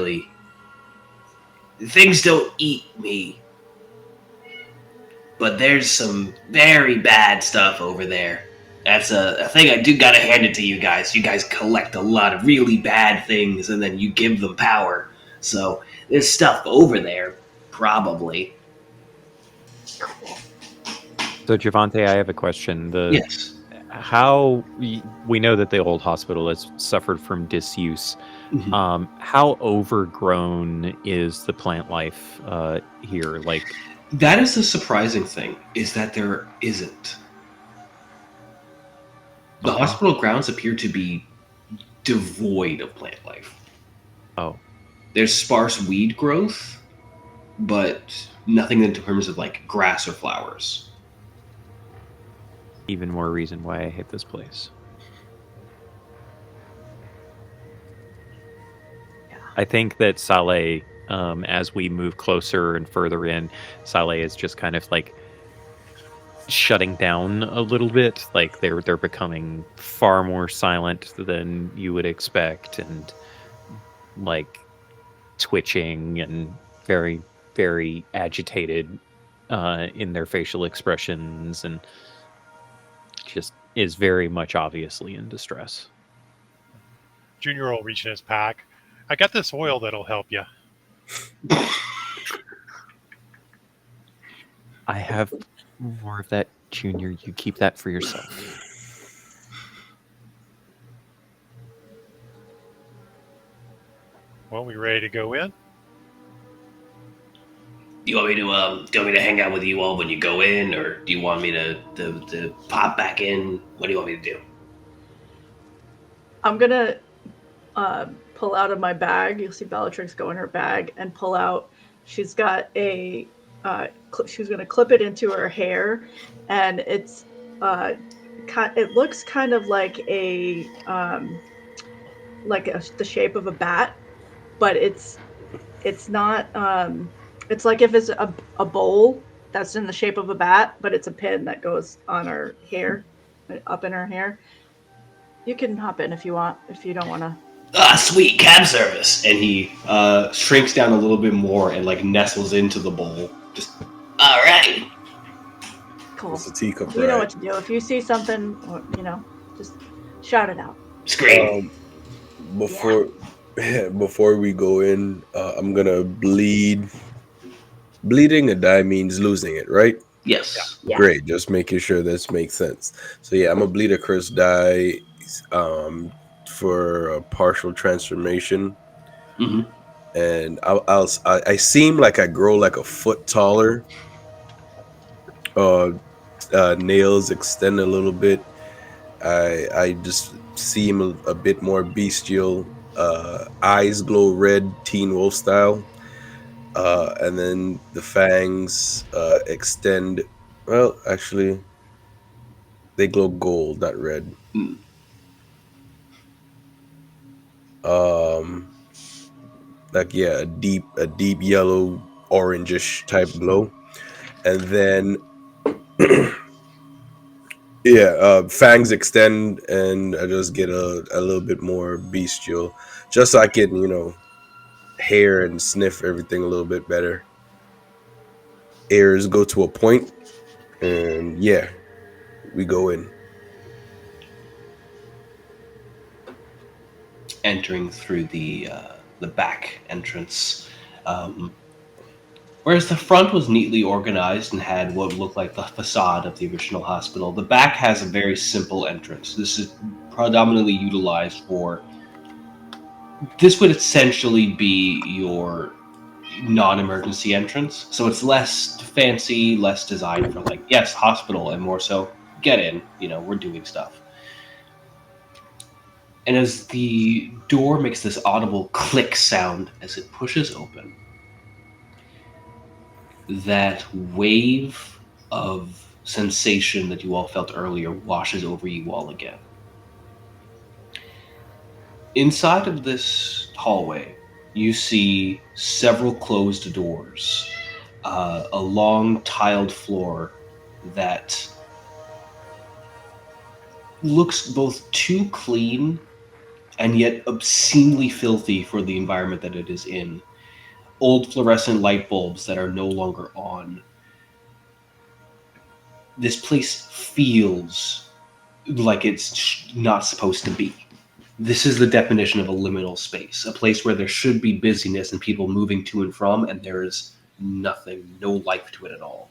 [SPEAKER 6] eat me. But there's some very bad stuff over there. That's a thing I do gotta hand it to you guys. You guys collect a lot of really bad things, and then you give them power. So there's stuff over there, probably.
[SPEAKER 2] So, Javante, I have a question.
[SPEAKER 6] Yes.
[SPEAKER 2] How we know that the old hospital has suffered from disuse.
[SPEAKER 1] Mhm.
[SPEAKER 2] How overgrown is the plant life here? Like,
[SPEAKER 1] That is the surprising thing, is that there isn't. The hospital grounds appear to be devoid of plant life.
[SPEAKER 2] oh,
[SPEAKER 1] There's sparse weed growth, but nothing in terms of like grass or flowers.
[SPEAKER 2] even more reason why I hate this place. I think that Saleh, as we move closer and further in, Saleh is just kind of like shutting down a little bit. Like they're becoming far more silent than you would expect, and like twitching and very, very agitated in their facial expressions, and just is very much obviously in distress.
[SPEAKER 5] Junior will reach in his pack. I got this oil that'll help you.
[SPEAKER 2] I have more of that, Junior. You keep that for yourself.
[SPEAKER 5] Well, we ready to go in?
[SPEAKER 6] Do you want me to hang out with you all when you go in, or do you want me to pop back in? What do you want me to do?
[SPEAKER 4] I'm gonna pull out of my bag. You'll see Bellatrix go in her bag and pull out. She's got a. She's gonna clip it into her hair, and it's. It looks kind of like the shape of a bat, but it's not. It's like if it's a bowl that's in the shape of a bat, but it's a pin that goes on her hair, up in her hair. You can hop in if you want, if you don't want to.
[SPEAKER 6] Ah, sweet cab service.
[SPEAKER 1] And he shrinks down a little bit more and like nestles into the bowl. Just
[SPEAKER 6] All right.
[SPEAKER 4] Cool.
[SPEAKER 3] It's a teacup,
[SPEAKER 4] You know
[SPEAKER 3] right?
[SPEAKER 4] what to do. If you see something, or, just shout it out.
[SPEAKER 6] Scream.
[SPEAKER 3] Before we go in, I'm gonna bleed. Bleeding a die means losing it, right?
[SPEAKER 1] Yes.
[SPEAKER 4] Yeah.
[SPEAKER 3] Great, just making sure this makes sense. So yeah, I'm gonna bleed a curse die for a partial transformation,
[SPEAKER 1] Hmm.
[SPEAKER 3] and I seem like I grow like a foot taller. Uh, nails extend a little bit. I just seem a bit more bestial. Eyes glow red, Teen Wolf style. And then the fangs extend. Well, actually, they glow gold, not red.
[SPEAKER 1] Mm.
[SPEAKER 3] Um, like yeah, a deep yellow, orangish type glow, and then yeah, fangs extend, and I just get a little bit more bestial, just so I can hair and sniff everything a little bit better. Airs go to a point, and yeah, we go in.
[SPEAKER 1] Entering through the back entrance. Whereas the front was neatly organized and had what looked like the facade of the original hospital, the back has a very simple entrance. This is predominantly utilized for. This would essentially be your non-emergency entrance, so it's less fancy, less designed for like yes, hospital, and more so get in. We're doing stuff. And as the door makes this audible click sound as it pushes open, that wave of sensation that you all felt earlier washes over you all again. Inside of this hallway, you see several closed doors, a long tiled floor that looks both too clean and yet obscenely filthy for the environment that it is in. Old fluorescent light bulbs that are no longer on. This place feels like it's not supposed to be. This is the definition of a liminal space, a place where there should be busyness and people moving to and from, and there is nothing, no life to it at all.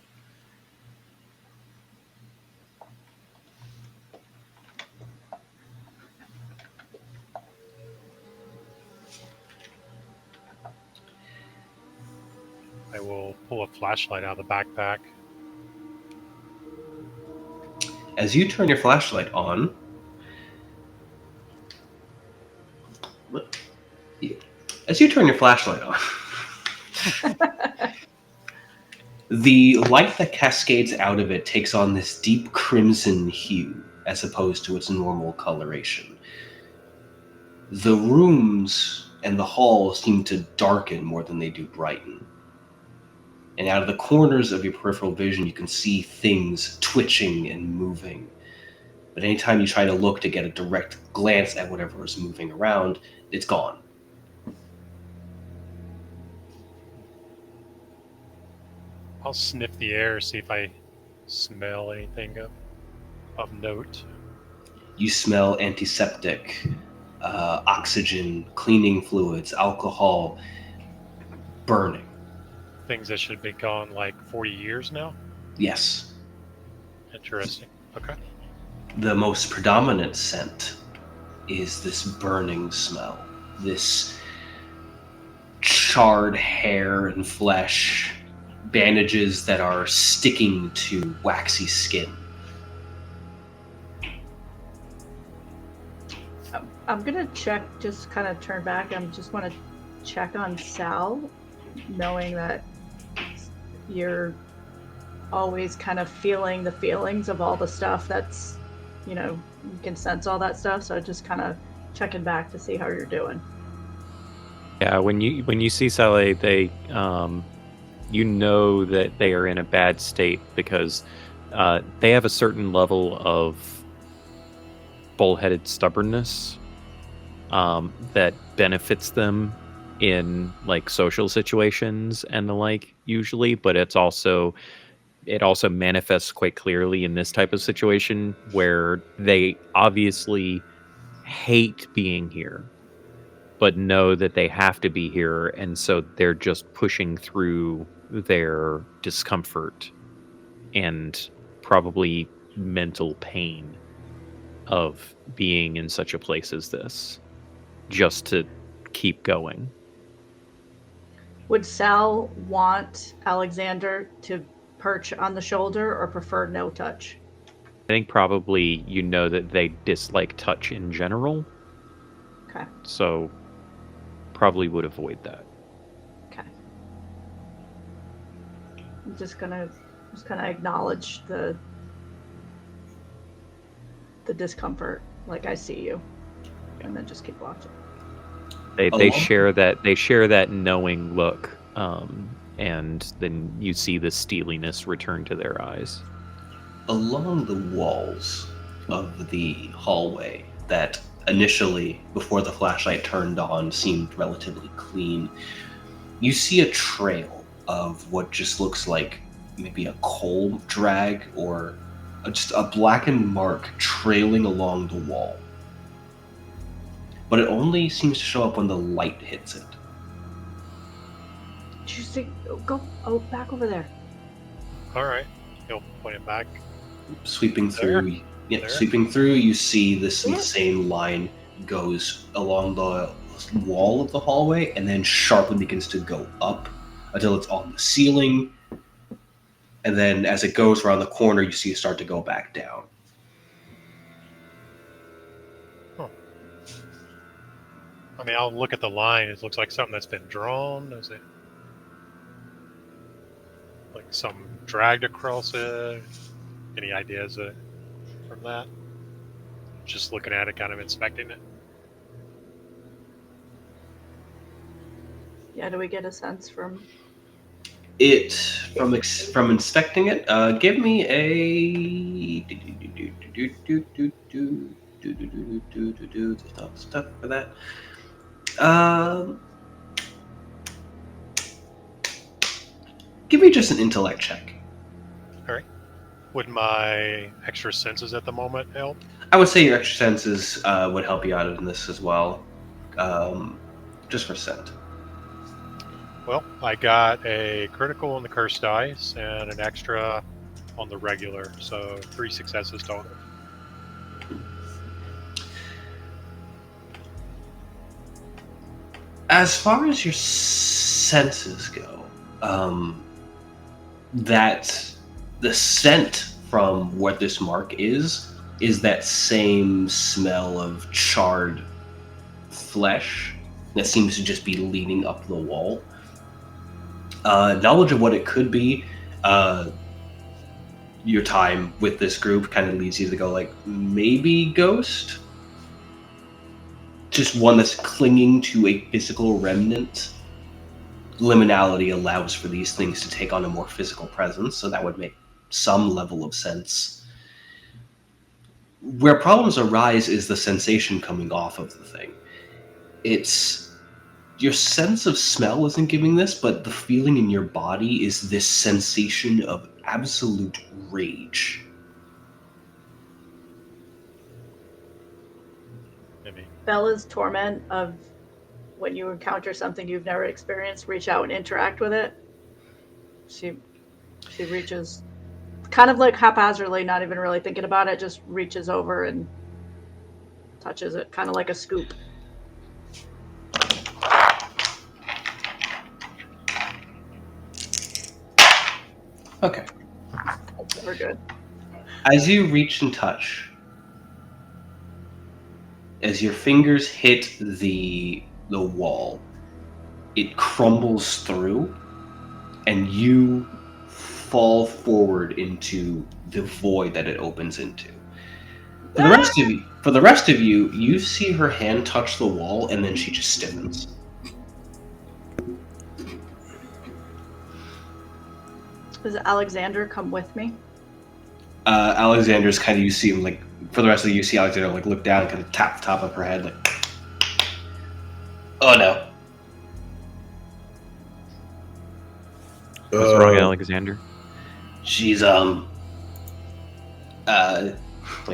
[SPEAKER 5] I will pull a flashlight out of the backpack.
[SPEAKER 1] As you turn your flashlight on, as you turn your flashlight on, the light that cascades out of it takes on this deep crimson hue as opposed to its normal coloration. The rooms and the halls seem to darken more than they do brighten. And out of the corners of your peripheral vision, you can see things twitching and moving. But anytime you try to look to get a direct glance at whatever is moving around, it's gone.
[SPEAKER 5] I'll sniff the air, see if I smell anything of note.
[SPEAKER 1] You smell antiseptic, oxygen, cleaning fluids, alcohol, burning.
[SPEAKER 5] Things that should be gone like 40 years now?
[SPEAKER 1] Yes.
[SPEAKER 5] Interesting. Okay.
[SPEAKER 1] The most predominant scent is this burning smell. This charred hair and flesh, bandages that are sticking to waxy skin.
[SPEAKER 4] I'm gonna check, just kind of turn back. I just want to check on Sal, knowing that you're always kind of feeling the feelings of all the stuff that's, you can sense all that stuff. So just kind of checking back to see how you're doing.
[SPEAKER 2] Yeah, when you see Saleh, they you know that they are in a bad state because they have a certain level of bullheaded stubbornness that benefits them in like social situations and the like usually, but it also manifests quite clearly in this type of situation where they obviously hate being here but know that they have to be here, and so they're just pushing through their discomfort and probably mental pain of being in such a place as this, just to keep going.
[SPEAKER 4] Would Sal want Alexander to perch on the shoulder or prefer no touch?
[SPEAKER 2] I think probably you know that they dislike touch in general,
[SPEAKER 4] Okay.
[SPEAKER 2] so probably would avoid that.
[SPEAKER 4] Okay. I'm just gonna acknowledge the discomfort, like I see you, and then just keep watching.
[SPEAKER 2] They
[SPEAKER 1] Along-
[SPEAKER 2] share that knowing look, and then you see the steeliness return to their eyes.
[SPEAKER 1] Along the walls of the hallway that initially, before the flashlight turned on, seemed relatively clean, you see a trail of what just looks like maybe a coal drag or just a blackened mark trailing along the wall. But it only seems to show up when the light hits it.
[SPEAKER 4] Did you see? Go back over there.
[SPEAKER 5] All right. He'll point it back.
[SPEAKER 1] Sweeping through,
[SPEAKER 5] There.
[SPEAKER 1] sweeping through, you see this
[SPEAKER 4] Yeah.
[SPEAKER 1] insane line goes along the wall of the hallway and then sharply begins to go up until it's on the ceiling. And then as it goes around the corner, you see it start to go back down.
[SPEAKER 5] I mean, I'll look at the line. It looks like something that's been drawn. Is it like some dragged across it? Any ideas from that? Just looking at it, kind of inspecting it.
[SPEAKER 4] Yeah, do we get a sense from?
[SPEAKER 1] It from inspecting it. Give me a there's not stuff for that. Give me just an intellect check.
[SPEAKER 5] All right. Would my extra senses at the moment help?
[SPEAKER 1] I would say your extra senses would help you out in this as well, just for scent.
[SPEAKER 5] Well, I got a critical on the cursed dice and an extra on the regular, so 3 successes total.
[SPEAKER 1] As far as your senses go, that the scent from what this mark is that same smell of charred flesh that seems to just be leading up the wall. Knowledge of what it could be, your time with this group kind of leads you to go like, maybe ghost? Just one that's clinging to a physical remnant. Liminality allows for these things to take on a more physical presence, so that would make some level of sense. Where problems arise is the sensation coming off of the thing. It's your sense of smell isn't giving this, but the feeling in your body is this sensation of absolute rage.
[SPEAKER 5] Maybe.
[SPEAKER 4] Bella's torment of when you encounter something you've never experienced, reach out and interact with it. She reaches, kind of like haphazardly, not even really thinking about it, just reaches over and touches it, kind of like a scoop.
[SPEAKER 1] Okay.
[SPEAKER 4] That's never good.
[SPEAKER 1] As you reach and touch, as your fingers hit the wall, it crumbles through, and you fall forward into the void that it opens into. For the rest of you, you see her hand touch the wall, and then she just stiffens.
[SPEAKER 4] Does Alexander come with me?
[SPEAKER 1] Alexander's kind of, you see him like, for the rest of you see Alexander like look down and kind of tap the top of her head like, oh no.
[SPEAKER 2] What's wrong, Alexander?
[SPEAKER 1] She's like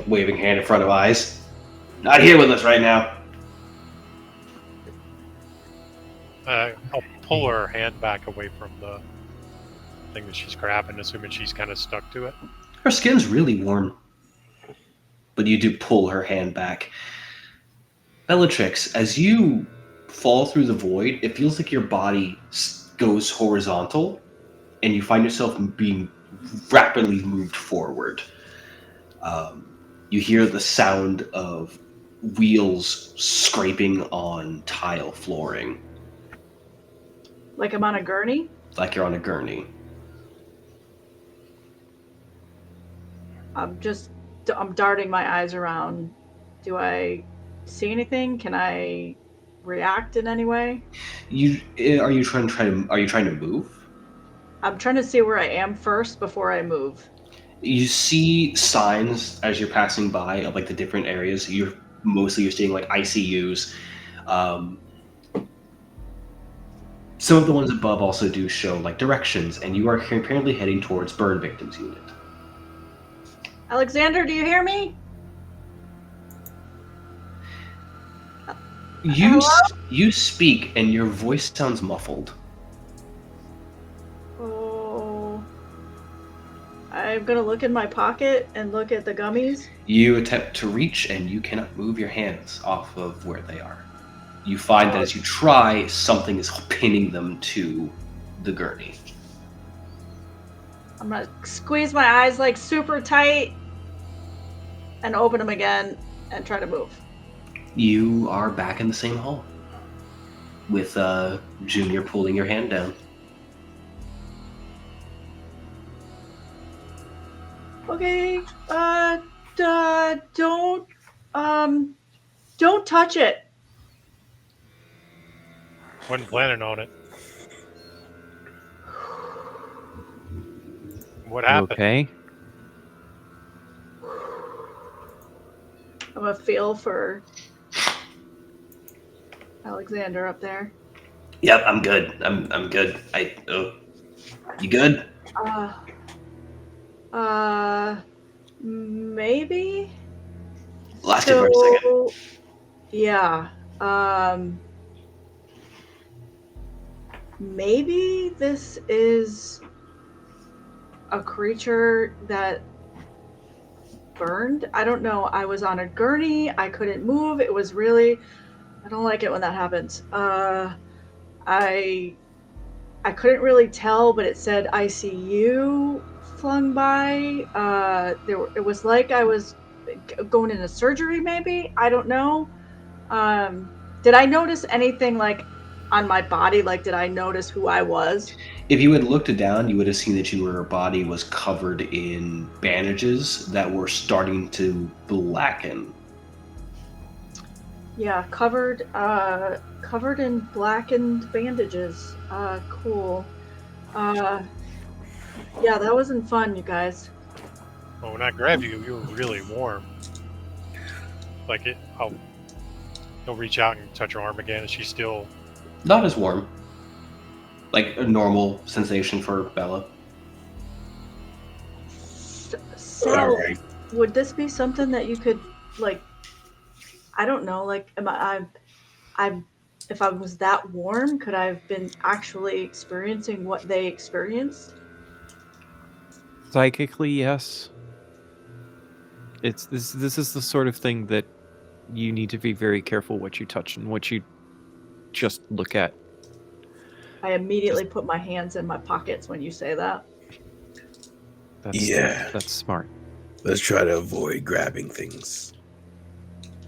[SPEAKER 1] waving hand in front of eyes. Not here with us right now.
[SPEAKER 5] I'll pull her hand back away from the thing that she's grabbing, assuming she's kind of stuck to it.
[SPEAKER 1] Her skin's really warm, but you do pull her hand back. Bellatrix, as you fall through the void, it feels like your body goes horizontal, and you find yourself being rapidly moved forward. You hear the sound of wheels scraping on tile flooring.
[SPEAKER 4] Like I'm on a gurney?
[SPEAKER 1] Like you're on a gurney.
[SPEAKER 4] I'm darting my eyes around. Do I see anything? Can I react in any way?
[SPEAKER 1] Are you trying to move?
[SPEAKER 4] I'm trying to see where I am first before I move.
[SPEAKER 1] You see signs as you're passing by of like the different areas. You're seeing like ICUs. Some of the ones above also do show like directions, and you are apparently heading towards burn victims unit.
[SPEAKER 4] Alexander, do you hear me?
[SPEAKER 1] You speak, and your voice sounds muffled.
[SPEAKER 4] Oh, I'm gonna look in my pocket and look at the gummies.
[SPEAKER 1] You attempt to reach, and you cannot move your hands off of where they are. You find that as you try, something is pinning them to the gurney.
[SPEAKER 4] I'm gonna squeeze my eyes like super tight and open them again and try to move.
[SPEAKER 1] You are back in the same hall with Junior pulling your hand down.
[SPEAKER 4] Okay, don't touch it.
[SPEAKER 5] Wasn't planning on it. What happened?
[SPEAKER 2] Okay.
[SPEAKER 4] I'm gonna feel for Alexander up there.
[SPEAKER 1] Yep, I'm good. I'm good. You good?
[SPEAKER 4] Maybe.
[SPEAKER 1] Lost it for a second.
[SPEAKER 4] Yeah. Maybe this is a creature that burned. I don't know. I was on a gurney. I couldn't move. It was really. I don't like it when that happens. I couldn't really tell, but it said ICU flung by. It was like I was going into surgery. Maybe I don't know. Did I notice anything like on my body? Like, did I notice who I was?
[SPEAKER 1] If you had looked down, you would have seen that your body was covered in bandages that were starting to blacken.
[SPEAKER 4] Yeah, covered in blackened bandages. Cool. Yeah, that wasn't fun, you guys.
[SPEAKER 5] Well, when I grabbed you, you were really warm. Like I'll reach out and touch her arm again, and she's still
[SPEAKER 1] Not as warm. Like a normal sensation for Bella.
[SPEAKER 4] So,
[SPEAKER 3] All right.
[SPEAKER 4] would this be something that you could, like, I don't know, like, if I was that warm, could I have been actually experiencing what they experienced?
[SPEAKER 2] Psychically, yes. It's this is the sort of thing that you need to be very careful what you touch and what you just look at.
[SPEAKER 4] I immediately put my hands in my pockets when you say that.
[SPEAKER 2] That's smart.
[SPEAKER 3] Let's try to avoid grabbing things.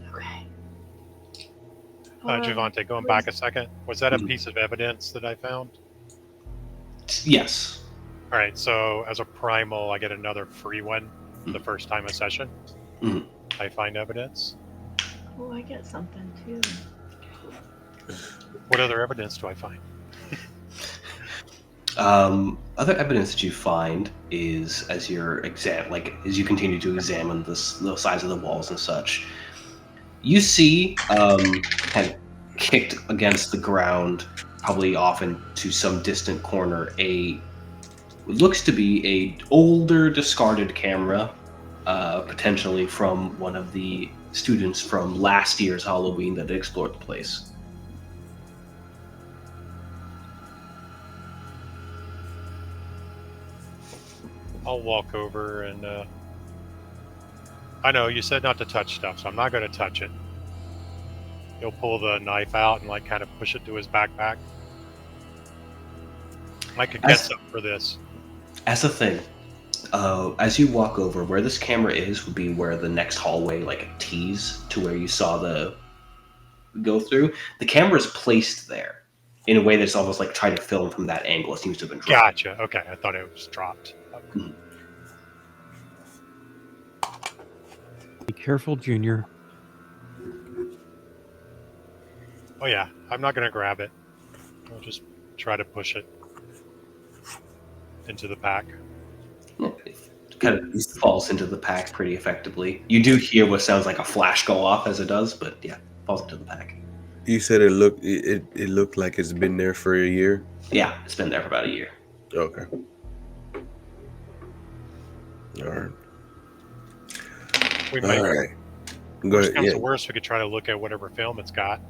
[SPEAKER 4] Okay.
[SPEAKER 5] Javante, going back a second, was that a piece of evidence that I found?
[SPEAKER 1] Yes.
[SPEAKER 5] All right, so as a primal, I get another free one the first time a session. I find evidence.
[SPEAKER 4] Oh, I get something too.
[SPEAKER 5] What other evidence do I find?
[SPEAKER 1] Other evidence that you find is as you continue to examine the size of the walls and such, you see kind of kicked against the ground, probably off into some distant corner, what looks to be a older discarded camera, potentially from one of the students from last year's Halloween that explored the place.
[SPEAKER 5] I'll walk over and I know you said not to touch stuff, so I'm not going to touch it. He'll pull the knife out and like kind of push it to his backpack. I could get some for this.
[SPEAKER 6] As a thing, as you walk over, where this camera is would be where the next hallway like tees to where you saw the go through. The camera is placed there in a way that's almost like trying to film from that angle. It seems to have been dropped.
[SPEAKER 5] Gotcha. Okay, I thought it was dropped.
[SPEAKER 6] Mhm.
[SPEAKER 2] Be careful, Junior.
[SPEAKER 5] Oh yeah, I'm not going to grab it. I'll just try to push it into the pack.
[SPEAKER 6] Yeah, it kind of falls into the pack pretty effectively. You do hear what sounds like a flash go off as it does, but yeah, falls into the pack.
[SPEAKER 3] You said it looked like it's been there for a year.
[SPEAKER 6] Yeah, it's been there for about a year.
[SPEAKER 3] Okay. All right.
[SPEAKER 5] We might.
[SPEAKER 3] All right. Go
[SPEAKER 5] Worst
[SPEAKER 3] ahead.
[SPEAKER 5] comes
[SPEAKER 3] Yeah.
[SPEAKER 5] to worst, we could try to look at whatever film it's got.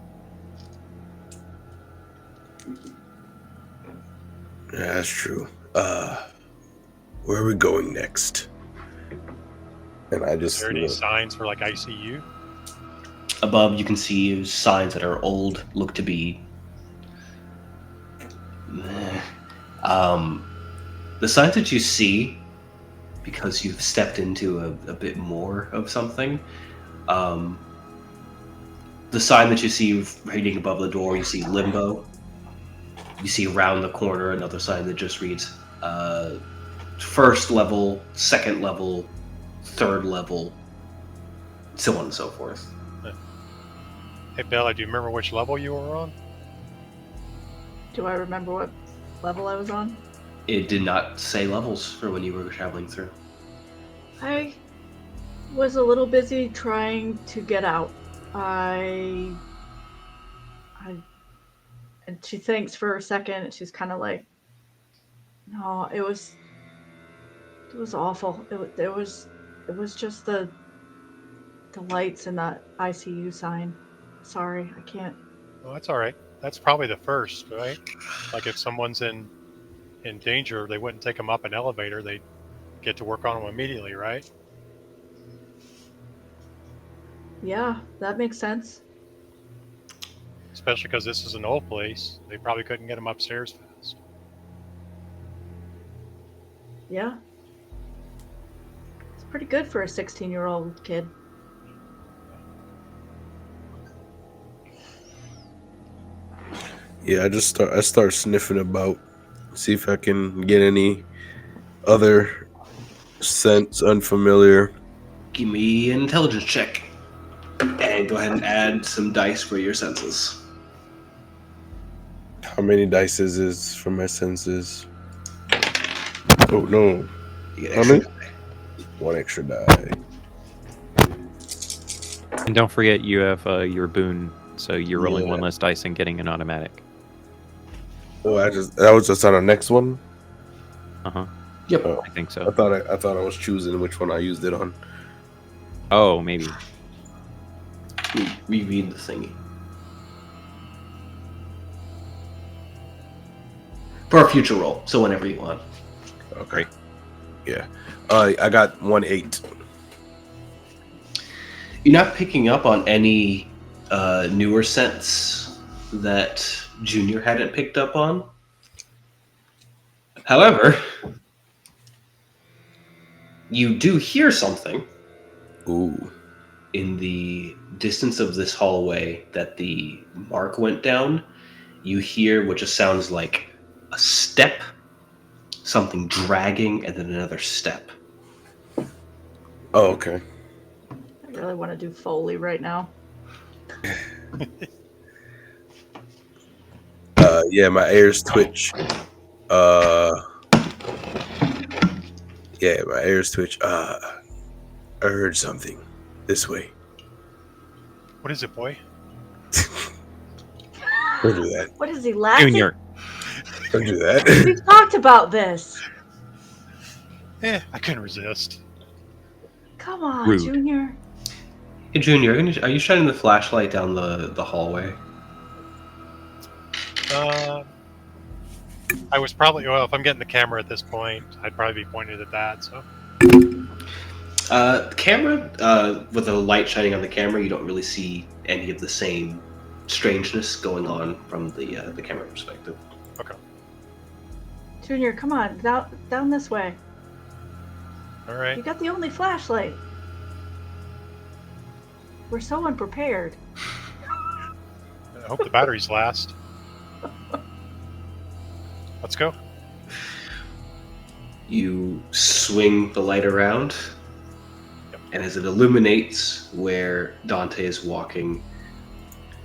[SPEAKER 3] Yeah, that's true. Where are we going next? And I
[SPEAKER 5] Is
[SPEAKER 3] just
[SPEAKER 5] there any signs for like ICU?
[SPEAKER 6] Above, you can see signs that are old, look to be. The signs that you see, because you've stepped into a bit more of something, the sign that you see reading above the door, you see limbo. You see around the corner another sign that just reads first level, second level, third level, so on and so forth.
[SPEAKER 5] Hey Bella, do you remember which level you were on?
[SPEAKER 4] Do I remember what level I was on?
[SPEAKER 6] It did not say levels for when you were traveling through.
[SPEAKER 4] I was a little busy trying to get out. And she thinks for a second, and she's kind of like, "No, it was awful. It was just the lights and that ICU sign. Sorry, I can't."
[SPEAKER 5] Well, that's all right. That's probably the first, right? Like if someone's in danger, they wouldn't take them up an elevator. They get to work on them immediately, right?
[SPEAKER 4] Yeah, that makes sense.
[SPEAKER 5] Especially because this is an old place. They probably couldn't get them upstairs fast.
[SPEAKER 4] Yeah. It's pretty good for a 16-year-old kid.
[SPEAKER 3] Yeah, I start sniffing about, see if I can get any other scents unfamiliar.
[SPEAKER 6] Give me an intelligence check. And go ahead and add some dice for your senses.
[SPEAKER 3] How many dice is for my senses? Oh no,
[SPEAKER 6] You get
[SPEAKER 3] How
[SPEAKER 6] extra
[SPEAKER 3] many?
[SPEAKER 6] die.
[SPEAKER 3] one extra die.
[SPEAKER 2] And don't forget you have your boon, so you're rolling
[SPEAKER 3] Yeah.
[SPEAKER 2] one less dice and getting an automatic.
[SPEAKER 3] Oh, that was just on the next one.
[SPEAKER 6] Yep.
[SPEAKER 3] Oh,
[SPEAKER 2] I think
[SPEAKER 3] I
[SPEAKER 2] so.
[SPEAKER 3] thought I was choosing which one I used it on.
[SPEAKER 2] Oh, maybe.
[SPEAKER 6] Reread the thingy. For a future roll, so whenever you want.
[SPEAKER 3] Okay. Yeah. I got 1-8.
[SPEAKER 6] You're not picking up on any newer scents that Junior hadn't picked up on. However, you do hear something
[SPEAKER 3] Ooh.
[SPEAKER 6] in the distance of this hallway that the mark went down. You hear what just sounds like a step, something dragging, and then another step.
[SPEAKER 3] Oh, okay.
[SPEAKER 4] I really want to do Foley right now.
[SPEAKER 3] Yeah, my ears twitch. Yeah, my ears twitch. I heard something this way.
[SPEAKER 5] What is it, boy?
[SPEAKER 3] Don't do that.
[SPEAKER 4] What is he laughing?
[SPEAKER 2] Junior.
[SPEAKER 3] Don't do that.
[SPEAKER 4] We talked about this.
[SPEAKER 5] I couldn't resist.
[SPEAKER 4] Come on,
[SPEAKER 2] Rude.
[SPEAKER 4] Junior.
[SPEAKER 6] Hey, Junior, are you shining the flashlight down the hallway?
[SPEAKER 5] I was probably if I'm getting the camera at this point, I'd probably be pointed at that. So
[SPEAKER 1] Camera, with the light shining on the camera, you don't really see any of the same strangeness going on from the camera perspective.
[SPEAKER 5] okay,
[SPEAKER 4] Junior, come on, down this way.
[SPEAKER 5] all right.
[SPEAKER 4] You got the only flashlight. We're so unprepared.
[SPEAKER 5] I hope the batteries last. Let's go.
[SPEAKER 1] You swing the light around, and as it illuminates where Dante is walking,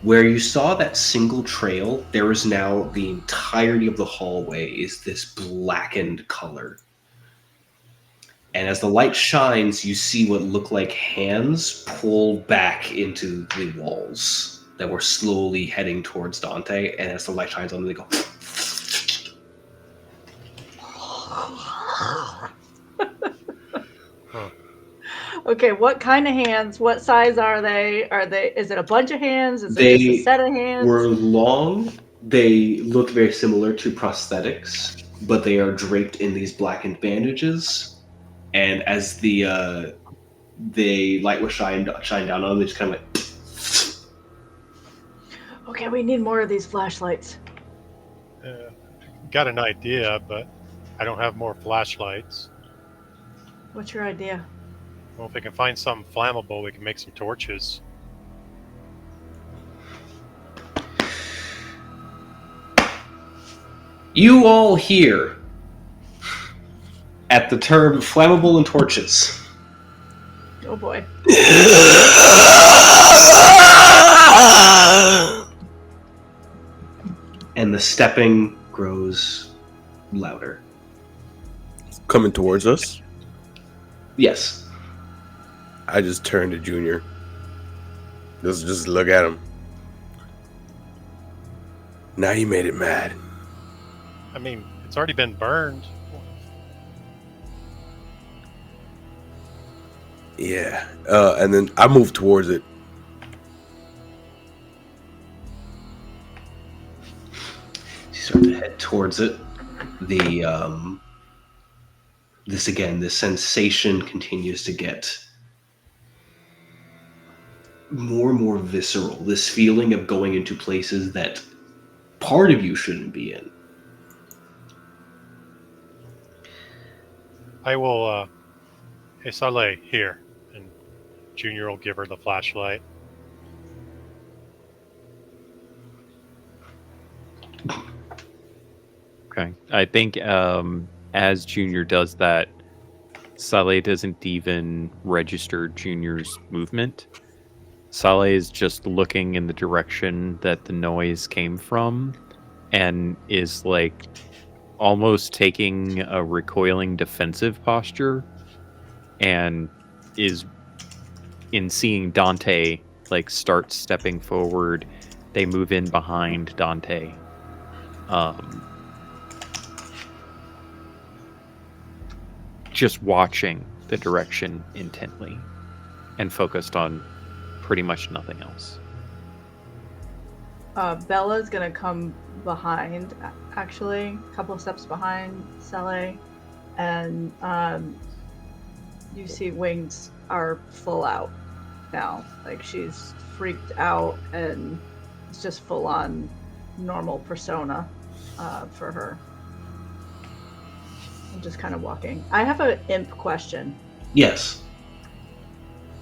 [SPEAKER 1] where you saw that single trail, there is now the entirety of the hallway is this blackened color. And as the light shines, you see what look like hands pull back into the walls that were slowly heading towards Dante. And as the light shines on them, they go.
[SPEAKER 4] Okay, what kind of hands? What size are they? Is it a bunch of hands? Is it just a set of hands?
[SPEAKER 1] Were long. They look very similar to prosthetics, but they are draped in these blackened bandages. And as the light was shined down on them, they just kind of like.
[SPEAKER 4] Okay, we need more of these flashlights.
[SPEAKER 5] Got an idea, but I don't have more flashlights.
[SPEAKER 4] What's your idea?
[SPEAKER 5] Well, if we can find something flammable, we can make some torches.
[SPEAKER 1] You all here at the term flammable and torches.
[SPEAKER 4] Oh boy.
[SPEAKER 1] And the stepping grows louder.
[SPEAKER 3] Coming towards us.
[SPEAKER 1] Yes.
[SPEAKER 3] I just turn to Junior. Just look at him. Now you made it mad.
[SPEAKER 5] I mean, it's already been burned.
[SPEAKER 3] Yeah. And then I move towards it.
[SPEAKER 1] You start to head towards it. This sensation continues to get more and more visceral. This feeling of going into places that part of you shouldn't be in.
[SPEAKER 5] I will, hey, Saleh, here. And Junior will give her the flashlight.
[SPEAKER 2] Okay. I think as Junior does that, Saleh doesn't even register Junior's movement. Saleh is just looking in the direction that the noise came from and is like almost taking a recoiling defensive posture, and is in seeing Dante like start stepping forward, they move in behind Dante. Just watching the direction intently and focused on pretty much nothing else.
[SPEAKER 4] Bella's gonna come behind, actually, a couple of steps behind Saleh, and you see Wings are full out now. Like, she's freaked out, and it's just full on normal persona for her. I'm just kind of walking. I have an imp question.
[SPEAKER 1] Yes.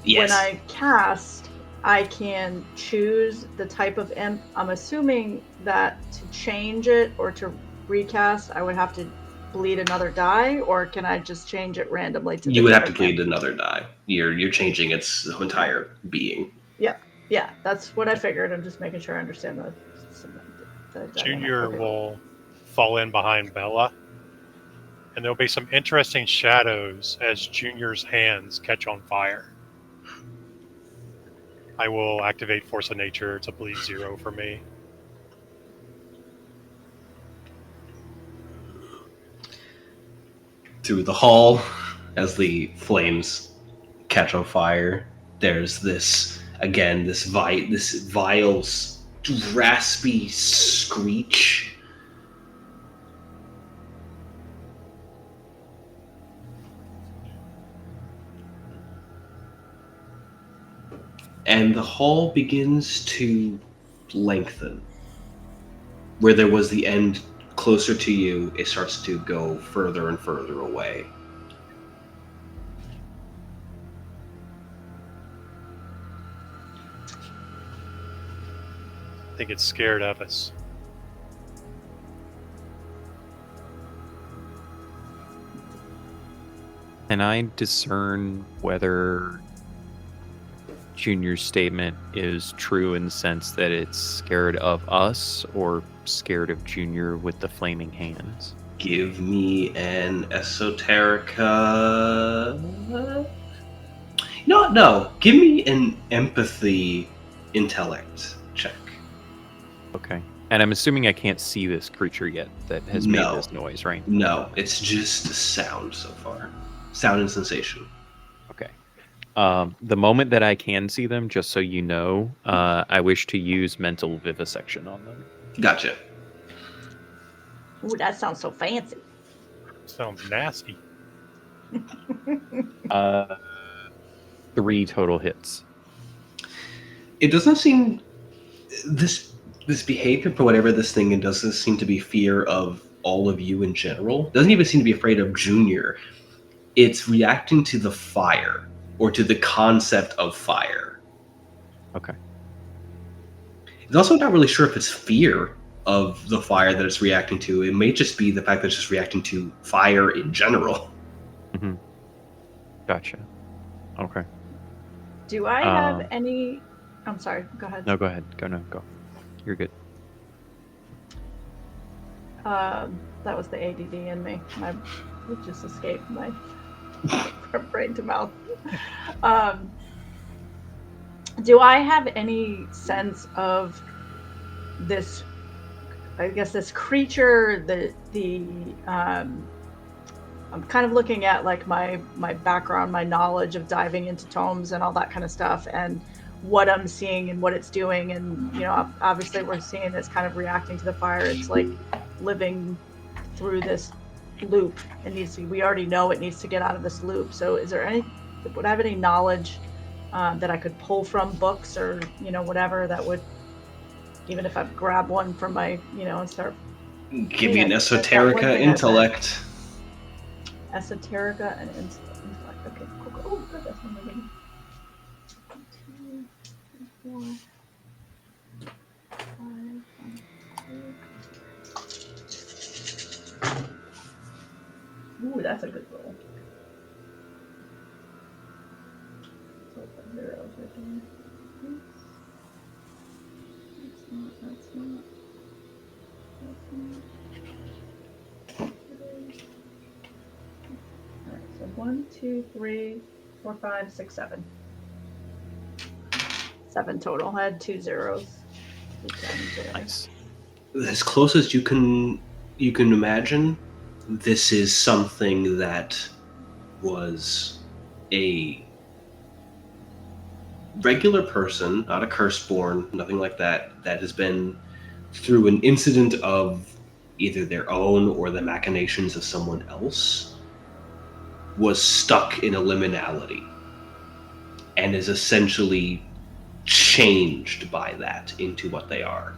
[SPEAKER 1] Yes.
[SPEAKER 4] When I cast, I can choose the type of imp. I'm assuming that to change it or to recast, I would have to bleed another die, or can I just change it randomly to the
[SPEAKER 1] You would have to
[SPEAKER 4] different
[SPEAKER 1] bleed
[SPEAKER 4] imp?
[SPEAKER 1] another die. You're changing its entire being.
[SPEAKER 4] Yeah, that's what I figured. I'm just making sure I understand the
[SPEAKER 5] Junior
[SPEAKER 4] okay.
[SPEAKER 5] will fall in behind Bella. And there'll be some interesting shadows as Junior's hands catch on fire. I will activate Force of Nature. It's a bleed 0 for me.
[SPEAKER 1] Through the hall, as the flames catch on fire, there's this vile, raspy screech and the hall begins to lengthen. Where there was the end closer to you, it starts to go further and further away.
[SPEAKER 5] I think it's scared of us.
[SPEAKER 2] Can I discern whether Junior's statement is true in the sense that it's scared of us or scared of Junior with the flaming hands?
[SPEAKER 1] Give me an esoterica. No. Give me an empathy intellect check.
[SPEAKER 2] Okay. And I'm assuming I can't see this creature yet that has made
[SPEAKER 1] No.
[SPEAKER 2] this noise, right?
[SPEAKER 1] No, it's just a sound so far. Sound and sensation.
[SPEAKER 2] Okay. The moment that I can see them, just so you know, I wish to use mental vivisection on them.
[SPEAKER 1] Gotcha.
[SPEAKER 4] Ooh, that sounds so fancy.
[SPEAKER 5] Sounds nasty.
[SPEAKER 2] 3 total hits.
[SPEAKER 1] It doesn't seem this behavior for whatever this thing doesn't seem to be fear of all of you in general. Doesn't even seem to be afraid of Junior. It's reacting to the fire or to the concept of fire.
[SPEAKER 2] Okay.
[SPEAKER 1] It's also not really sure if it's fear of the fire that it's reacting to. It may just be the fact that it's just reacting to fire in general.
[SPEAKER 2] Mm-hmm. Gotcha. Okay.
[SPEAKER 4] Do I have any... I'm sorry, go ahead.
[SPEAKER 2] No, go ahead. Go. You're good.
[SPEAKER 4] That was the ADD in me. It just escaped my from brain to mouth. Do I have any sense of this? I guess this creature. I'm kind of looking at like my background, my knowledge of diving into tomes and all that kind of stuff, and what I'm seeing and what it's doing. And obviously we're seeing it's kind of reacting to the fire. It's like living through this loop. We already know it needs to get out of this loop. So would I have any knowledge that I could pull from books or whatever that would, even if I grab one from my and start.
[SPEAKER 1] Give me an esoterica intellect.
[SPEAKER 4] Esoterica and intellect. Okay, cool. Oh, good. That's one of them. 1, 2, 3, 4, 5, 6. Ooh, that's a good roll. So some zeros right there. That's not. Alright, so 1, 2, 3, 4, 5, 6, 7. 7 total. I had 2 zeros.
[SPEAKER 2] Nice.
[SPEAKER 1] As close as you can imagine, this is something that was a regular person, not a Curseborne, nothing like that has been through an incident of either their own or the machinations of someone else, was stuck in a liminality and is essentially changed by that into what they are.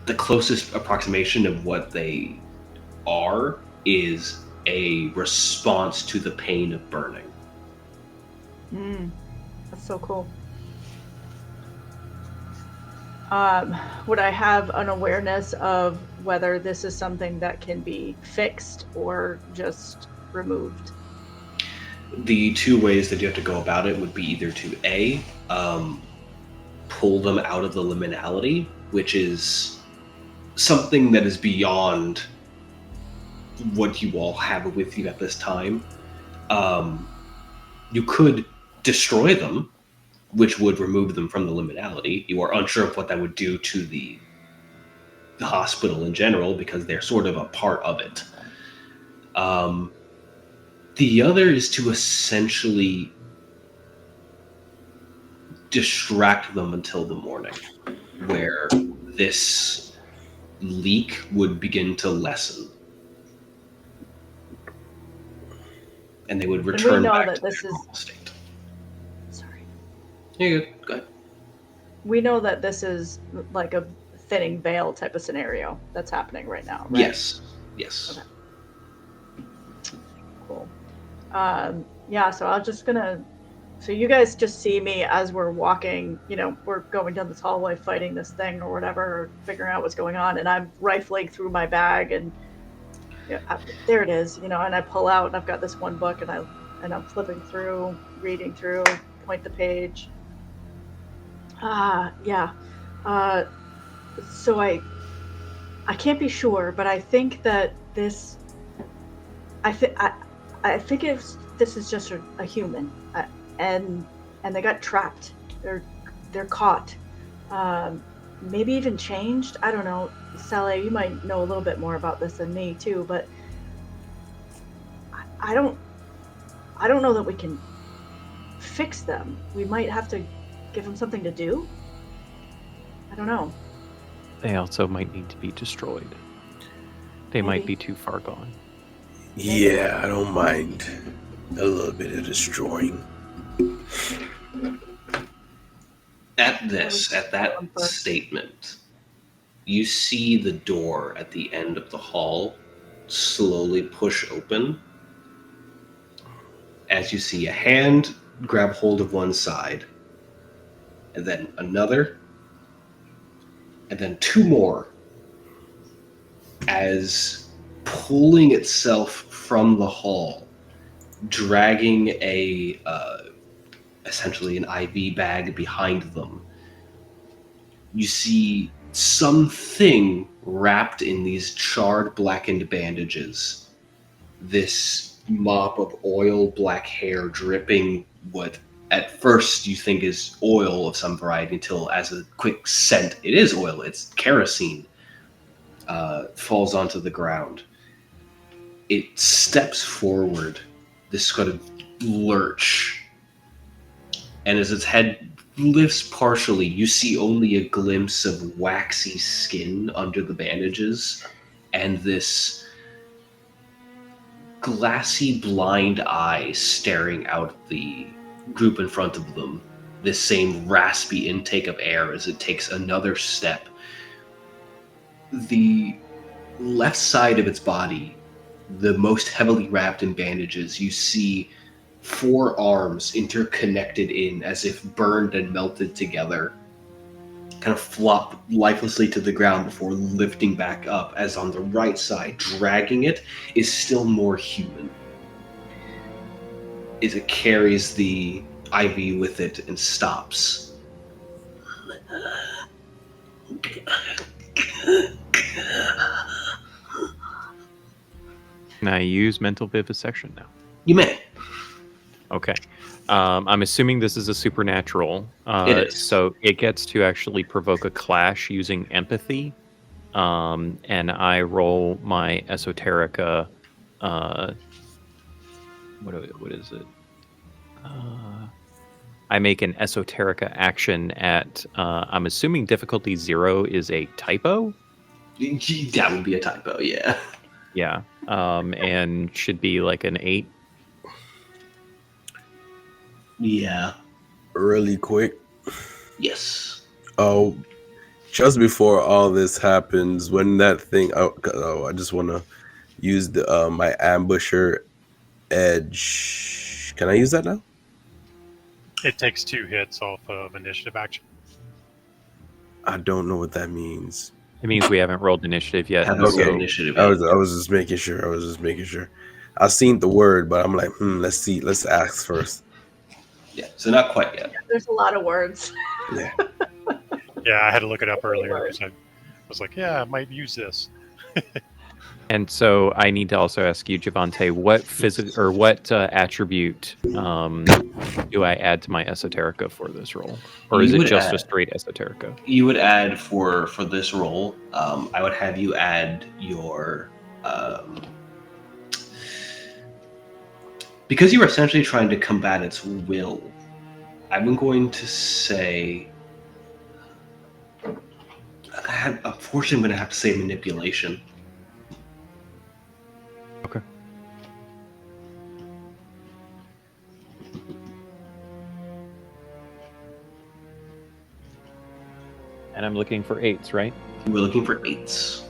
[SPEAKER 1] The closest approximation of what they are is a response to the pain of burning.
[SPEAKER 4] That's so cool. Would I have an awareness of whether this is something that can be fixed or just removed?
[SPEAKER 1] The 2 ways that you have to go about it would be either to A, pull them out of the liminality, which is something that is beyond what you all have with you at this time. You could destroy them, which would remove them from the liminality. You are unsure of what that would do to the hospital in general, because they're sort of a part of it. The other is to essentially distract them until the morning, where this leak would begin to lessen. And they would return back to their normal state.
[SPEAKER 6] You're good. Go ahead.
[SPEAKER 4] We know that this is like a thinning veil type of scenario that's happening right now, right?
[SPEAKER 6] Yes. Yes.
[SPEAKER 4] Okay. Cool. Yeah, so I'm just gonna. So you guys just see me as we're walking. We're going down this hallway, fighting this thing or whatever, or figuring out what's going on, and I'm rifling through my bag, and there it is. And I pull out, and I've got this one book, and I'm flipping through, reading through, point the page. Yeah. Uh, so I can't be sure, but I think that this. I think this is just a human, and they got trapped. They're caught. Um, Maybe even changed. I don't know. Sally, you might know a little bit more about this than me too, but I don't know that we can fix them. We might have to give them something to do. I don't know.
[SPEAKER 2] They also might need to be destroyed. They might be too far gone.
[SPEAKER 3] Yeah, I don't mind a little bit of destroying.
[SPEAKER 6] At that statement, you see the door at the end of the hall slowly push open as you see a hand grab hold of one side, and then another, and then two more, as pulling itself from the hall, dragging essentially an IV bag behind them. You see something wrapped in these charred, blackened bandages. This mop of oil, black hair dripping what at first you think is oil of some variety, until as a quick scent, it is oil, it's kerosene, falls onto the ground. It steps forward, this kind of lurch, and as its head lifts partially, you see only a glimpse of waxy skin under the bandages, and this glassy blind eye staring out at the group in front of them. This same raspy intake of air as it takes another step. The left side of its body, the most heavily wrapped in bandages, you see 4 arms interconnected in as if burned and melted together, kind of flop lifelessly to the ground before lifting back up, as on the right side, dragging it, is still more human. As it carries the IV with it and stops.
[SPEAKER 2] Can I use mental vivisection now?
[SPEAKER 6] You may.
[SPEAKER 2] Okay. I'm assuming this is a supernatural.
[SPEAKER 6] It is.
[SPEAKER 2] So it gets to actually provoke a clash using empathy. And I roll my esoterica. What is it? I make an esoterica action at, I'm assuming difficulty 0 is a typo?
[SPEAKER 6] That would be a typo, yeah.
[SPEAKER 2] Yeah. And should be like an 8.
[SPEAKER 6] Yeah.
[SPEAKER 3] Really quick.
[SPEAKER 6] Yes.
[SPEAKER 3] Oh, just before all this happens, when that thing, I just want to use the my ambusher edge. Can I use that now?
[SPEAKER 5] It takes 2 hits off of initiative action.
[SPEAKER 3] I don't know what that means.
[SPEAKER 2] It means we haven't rolled initiative yet.
[SPEAKER 6] Haven't rolled
[SPEAKER 2] so
[SPEAKER 6] initiative
[SPEAKER 3] I
[SPEAKER 6] yet.
[SPEAKER 3] was just making sure. I've seen the word, but I'm like, let's see. Let's ask first.
[SPEAKER 6] Yeah, so not quite yet.
[SPEAKER 4] There's a lot of words.
[SPEAKER 3] Yeah.
[SPEAKER 5] Yeah, I had to look it up earlier because I was like, yeah, I might use this.
[SPEAKER 2] And so I need to also ask you, Javante, what attribute do I add to my esoterica for this roll, or is it just a straight esoterica?
[SPEAKER 6] You would add for this roll. I would have you add your because you are essentially trying to combat its will. I'm going to say, unfortunately, I'm going to have to say manipulation.
[SPEAKER 2] Okay. And I'm looking for 8s, right?
[SPEAKER 6] We're looking for 8s.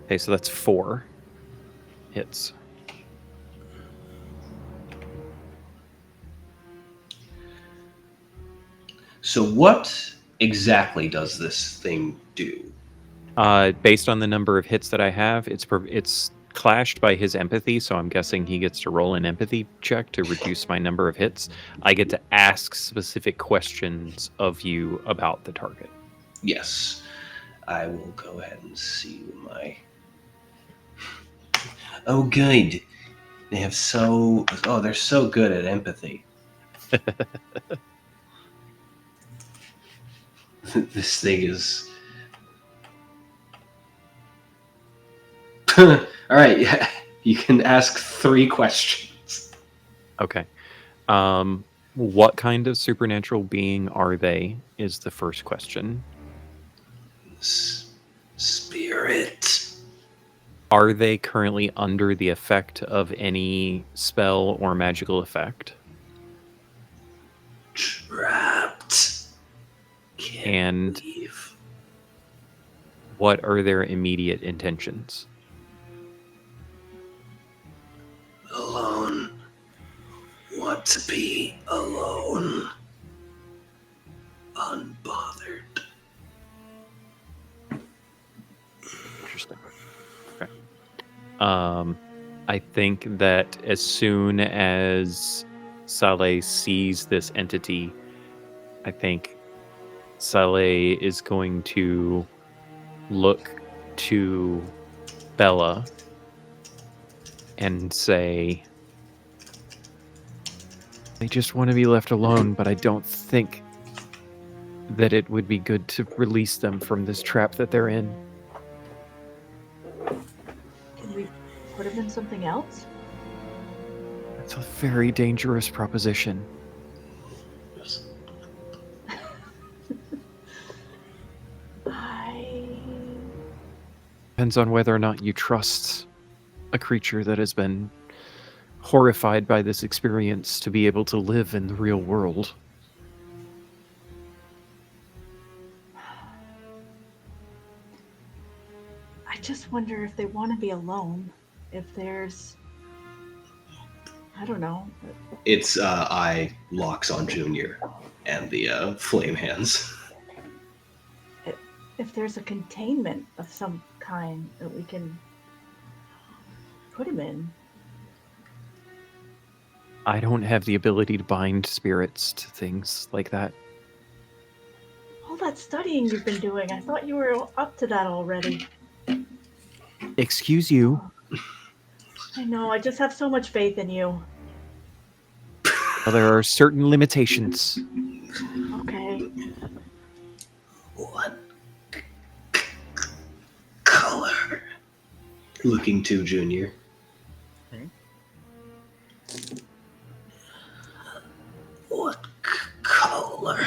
[SPEAKER 2] Okay, so that's 4 hits.
[SPEAKER 6] So what exactly does this thing do?
[SPEAKER 2] Based on the number of hits that I have, it's clashed by his empathy, so I'm guessing he gets to roll an empathy check to reduce my number of hits. I get to ask specific questions of you about the target.
[SPEAKER 6] Yes. I will go ahead and see my... Oh, good. They have so... Oh, they're so good at empathy. This thing is... All right, yeah. You can ask 3 questions.
[SPEAKER 2] Okay. What kind of supernatural being are they? Is the first question.
[SPEAKER 6] Spirit.
[SPEAKER 2] Are they currently under the effect of any spell or magical effect?
[SPEAKER 6] Trapped. Can't
[SPEAKER 2] And
[SPEAKER 6] leave.
[SPEAKER 2] what are their immediate intentions?
[SPEAKER 6] Alone. Want to be alone. Unbothered.
[SPEAKER 2] Interesting. Okay. I think that as soon as Saleh sees this entity, I think Saleh is going to look to Bella and say, I just want to be left alone, but I don't think that it would be good to release them from this trap that they're in.
[SPEAKER 4] Can we put him in something else?
[SPEAKER 2] It's a very dangerous proposition. Depends on whether or not you trust a creature that has been horrified by this experience to be able to live in the real world.
[SPEAKER 4] I just wonder if they want to be alone. If there's, I don't know.
[SPEAKER 6] Its eye locks on Junior and the flame hands.
[SPEAKER 4] If there's a containment of some kind that we can put him in.
[SPEAKER 2] I don't have the ability to bind spirits to things like that.
[SPEAKER 4] All that studying you've been doing, I thought you were up to that already.
[SPEAKER 2] Excuse you.
[SPEAKER 4] I know, I just have so much faith in you.
[SPEAKER 2] Well, there are certain limitations.
[SPEAKER 4] Okay.
[SPEAKER 6] What color? Looking to Junior. What color?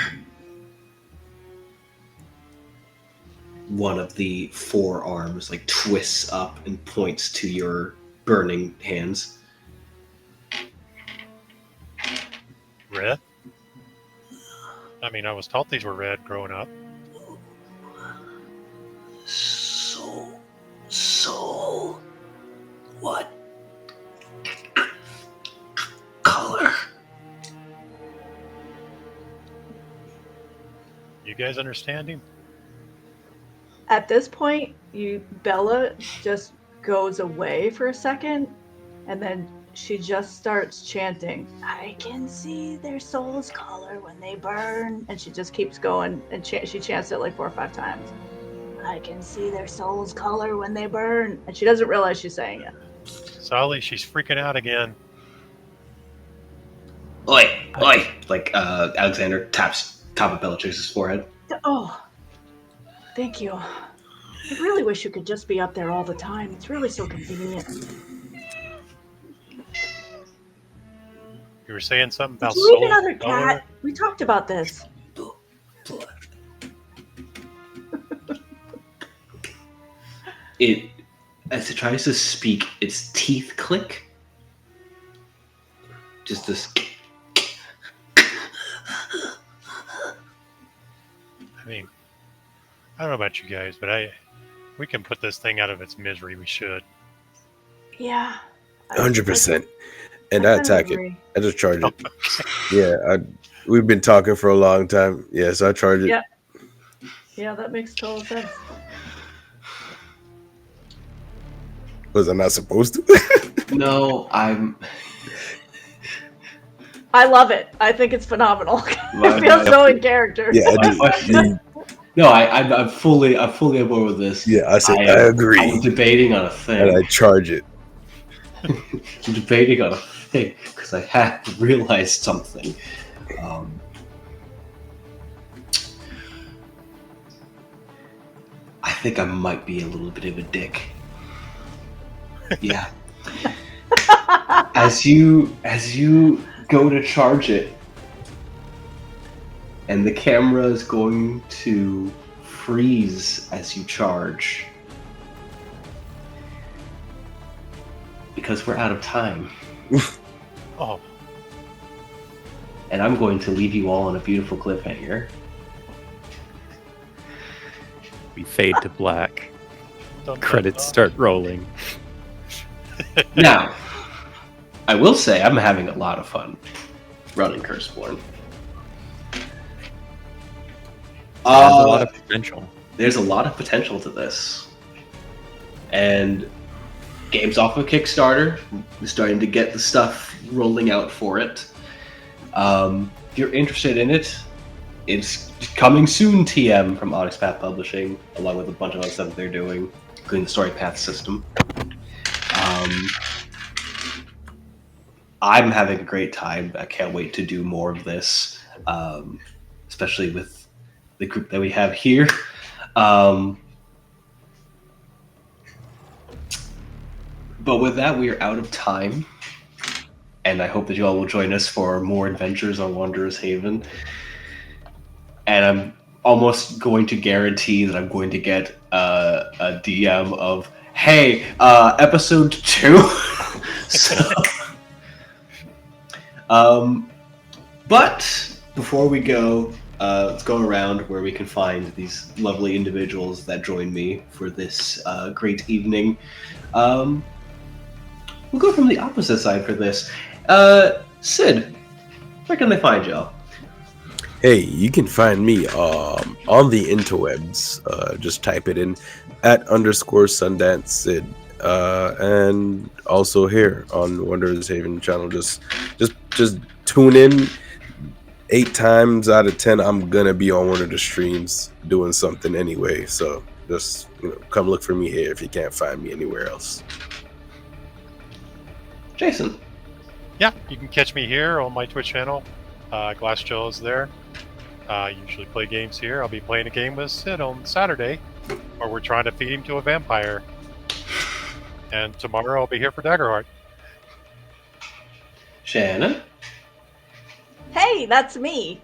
[SPEAKER 6] One of the forearms like twists up and points to your burning hands.
[SPEAKER 5] Red? I mean, I was taught these were red growing up.
[SPEAKER 6] Soul. What color?
[SPEAKER 5] You guys understand him?
[SPEAKER 4] At this point, Bella just goes away for a second, and then she just starts chanting, I can see their soul's color when they burn. And she just keeps going, and she chants it like 4 or 5 times. I can see their soul's color when they burn. And she doesn't realize she's saying it.
[SPEAKER 5] Sally, she's freaking out again.
[SPEAKER 6] Oi! Like Alexander taps top of Bellatrix's forehead.
[SPEAKER 4] Oh, thank you. I really wish you could just be up there all the time. It's really so convenient.
[SPEAKER 5] You were saying something about
[SPEAKER 4] Did you eat
[SPEAKER 5] soul
[SPEAKER 4] another
[SPEAKER 5] color?
[SPEAKER 4] cat? We talked about this.
[SPEAKER 6] Blood. It, as it tries to speak, its teeth click. Just this.
[SPEAKER 5] I don't know about you guys, but we can put this thing out of its misery. We should.
[SPEAKER 4] Yeah.
[SPEAKER 3] 100%. And
[SPEAKER 4] I
[SPEAKER 3] I
[SPEAKER 4] kind of
[SPEAKER 3] attack it.
[SPEAKER 4] agree.
[SPEAKER 3] I just charge it.
[SPEAKER 5] Okay.
[SPEAKER 3] Yeah, we've been talking for a long time. Yeah, so I charge it.
[SPEAKER 4] Yeah. Yeah, that makes total sense.
[SPEAKER 3] Was I not supposed to?
[SPEAKER 1] No,
[SPEAKER 4] I love it. I think it's phenomenal.
[SPEAKER 1] My-
[SPEAKER 4] It feels
[SPEAKER 1] my-
[SPEAKER 4] so in character.
[SPEAKER 3] Yeah,
[SPEAKER 1] I'm fully on board with this.
[SPEAKER 3] yeah. I said I
[SPEAKER 1] I
[SPEAKER 3] agree,
[SPEAKER 1] was debating on a
[SPEAKER 3] and
[SPEAKER 1] thing.
[SPEAKER 3] I charge it.
[SPEAKER 1] I'm debating on a thing because I had realized something. I think I might be a little bit of a dick. Yeah. As you go to charge it, and the camera is going to freeze as you charge. Because we're out of time.
[SPEAKER 5] Oh,
[SPEAKER 1] And I'm going to leave you all on a beautiful cliffhanger.
[SPEAKER 2] We fade to black.
[SPEAKER 5] dun, dun,
[SPEAKER 2] Credits
[SPEAKER 5] dun.
[SPEAKER 2] start rolling.
[SPEAKER 1] Now, I will say I'm having a lot of fun running Curseborne.
[SPEAKER 2] It has a lot of potential.
[SPEAKER 1] There's a lot of potential to this. And game's off of Kickstarter. We're starting to get the stuff rolling out for it. If you're interested in it, it's coming soon, TM, from Onyx Path Publishing, along with a bunch of other stuff that they're doing, including the story path system. I'm having a great time. I can't wait to do more of this, especially with the group that we have here. But with that, we are out of time. And I hope that you all will join us for more adventures on Wanderer's Haven. And I'm almost going to guarantee that I'm going to get a DM of, hey, episode 2. So, but before we go, let's go around where we can find these lovely individuals that join me for this great evening. We'll go from the opposite side for this. Sid, where can they find y'all?
[SPEAKER 3] Hey, you can find me on the interwebs. Just type it in @_Sundance Sid, and also here on Wanderer's Haven channel. Just tune in. 8 times out of 10, I'm gonna be on one of the streams doing something anyway. So just come look for me here if you can't find me anywhere else.
[SPEAKER 1] Jason.
[SPEAKER 5] Yeah, you can catch me here on my Twitch channel. Glassjaw is there. I usually play games here. I'll be playing a game with Sid on Saturday, where we're trying to feed him to a vampire. And tomorrow I'll be here for Daggerheart.
[SPEAKER 1] Shannon.
[SPEAKER 4] Hey, that's me.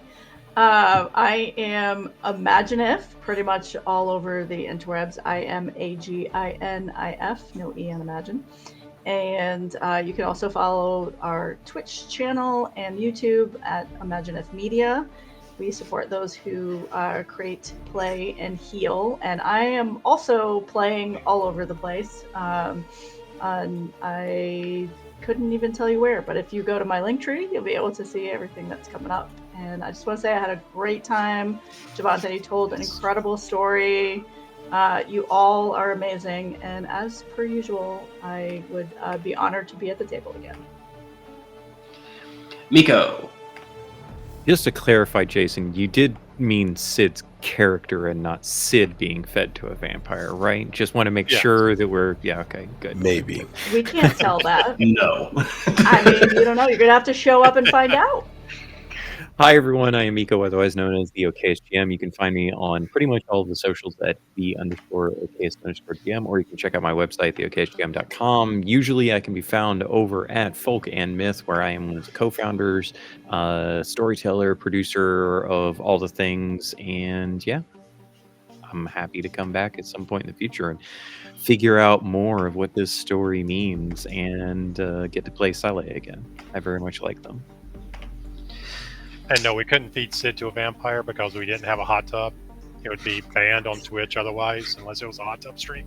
[SPEAKER 4] I am Imaginif, pretty much all over the interwebs. I am AGINIF, no E on Imagine. And you can also follow our Twitch channel and YouTube at Imaginif Media. We support those who create, play, and heal. And I am also playing all over the place. And I couldn't even tell you where, but if you go to my link tree, you'll be able to see everything that's coming up. And I just want to say I had a great time. Javante, you told an incredible story. You all are amazing, and as per usual, I would be honored to be at the table again.
[SPEAKER 1] Miko.
[SPEAKER 2] Just to clarify, Jason, you did mean Sid's character and not Sid being fed to a vampire, right? Just want to make
[SPEAKER 5] Yes.
[SPEAKER 2] sure that we're... Yeah, okay, good.
[SPEAKER 3] Maybe.
[SPEAKER 4] We can't tell that.
[SPEAKER 1] No.
[SPEAKER 4] I mean, you don't know. You're going to have to show up and find out.
[SPEAKER 2] Hi, everyone. I am Miko, otherwise known as the OKSGM. You can find me on pretty much all of the socials at the_OKS_GM, or you can check out my website, theoksgm.com. Usually I can be found over at Folk and Myth, where I am one of the co-founders, storyteller, producer of all the things, and yeah, I'm happy to come back at some point in the future and figure out more of what this story means and get to play Sale again. I very much like them.
[SPEAKER 5] And no, we couldn't feed Sid to a vampire because we didn't have a hot tub. It would be banned on Twitch otherwise, unless it was a hot tub stream.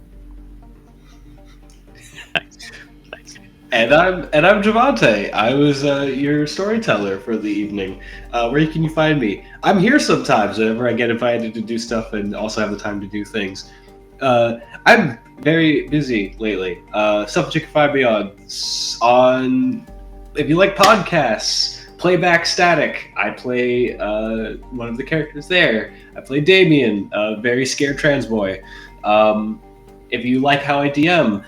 [SPEAKER 1] And I'm Javante. I was your storyteller for the evening. Where can you find me? I'm here sometimes whenever I get invited to do stuff and also have the time to do things. I'm very busy lately. Stuff that you can find me on if you like podcasts, Playback Static. I play one of the characters there. I play Damien, a very scared trans boy. If you like how I DM,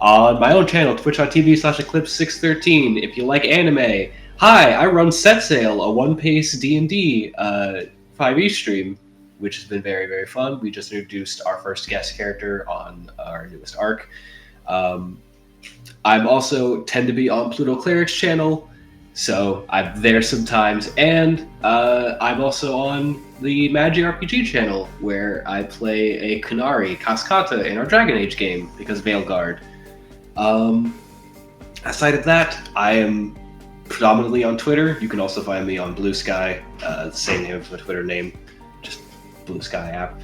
[SPEAKER 1] on my own channel, twitch.tv/eclipse613. If you like anime, hi, I run Set Sail, a one-pace D&D 5e stream, which has been very, very fun. We just introduced our first guest character on our newest arc. I'm also tend to be on Pluto Cleric's channel, so I'm there sometimes. And I'm also on the Magi RPG channel, where I play a Kunari, Cascata, in our Dragon Age game, because Veilguard. Aside of that, I am predominantly on Twitter. You can also find me on Blue Sky, the same name as my Twitter name, just Blue Sky app.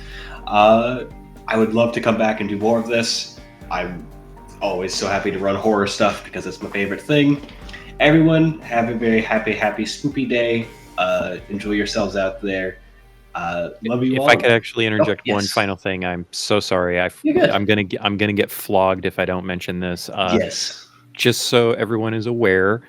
[SPEAKER 1] I would love to come back and do more of this. I'm always so happy to run horror stuff because it's my favorite thing. Everyone, have a very happy spoopy day. Enjoy yourselves out there. Love you all.
[SPEAKER 2] If I could actually interject one
[SPEAKER 1] yes.
[SPEAKER 2] final thing, I'm so sorry. I'm gonna get flogged if I don't mention this.
[SPEAKER 1] Yes.
[SPEAKER 2] Just so everyone is aware,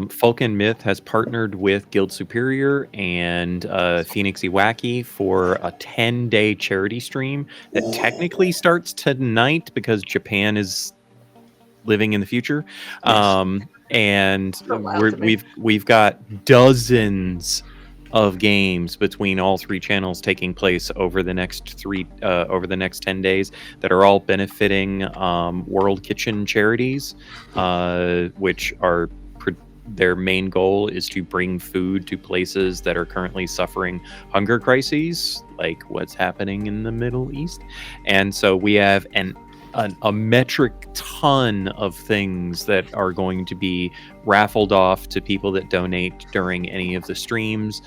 [SPEAKER 2] Folk and Myth has partnered with Guild Superior and Phoenix Iwaki for a 10-day charity stream that technically starts tonight because Japan is living in the future.
[SPEAKER 1] Yes.
[SPEAKER 2] And
[SPEAKER 4] So wild to me.
[SPEAKER 2] we've got dozens of games between all three channels taking place over the next 10 days that are all benefiting World Kitchen charities, which are their main goal is to bring food to places that are currently suffering hunger crises, like what's happening in the Middle East. And so we have a metric ton of things that are going to be raffled off to people that donate during any of the streams.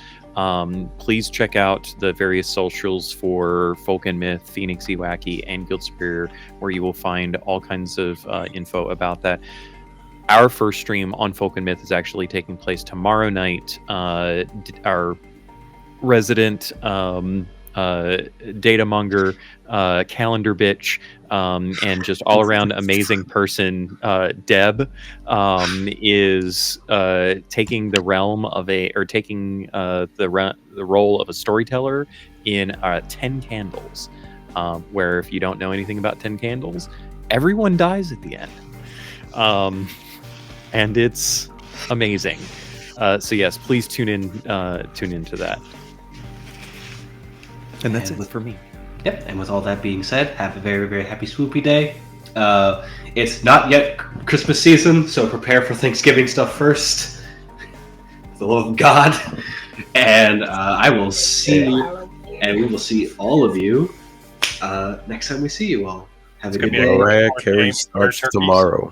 [SPEAKER 2] Please check out the various socials for Folk and Myth, Phoenix Iwaki, and Guild Superior, where you will find all kinds of info about that. Our first stream on Folk and Myth is actually taking place tomorrow night. Our resident data monger, calendar bitch, and just all around amazing person, Deb, is taking the role of a storyteller in 10 Candles, where if you don't know anything about 10 Candles, everyone dies at the end, and it's amazing. So yes, please tune in to that. And that's it for me.
[SPEAKER 1] Yep, and with all that being said, have a very, very happy swoopy day. It's not yet Christmas season, so prepare for Thanksgiving stuff first. For the love of God. And I will see you, and we will see all of you next time we see you all. Have a good day.
[SPEAKER 3] Mariah Carey starts tomorrow.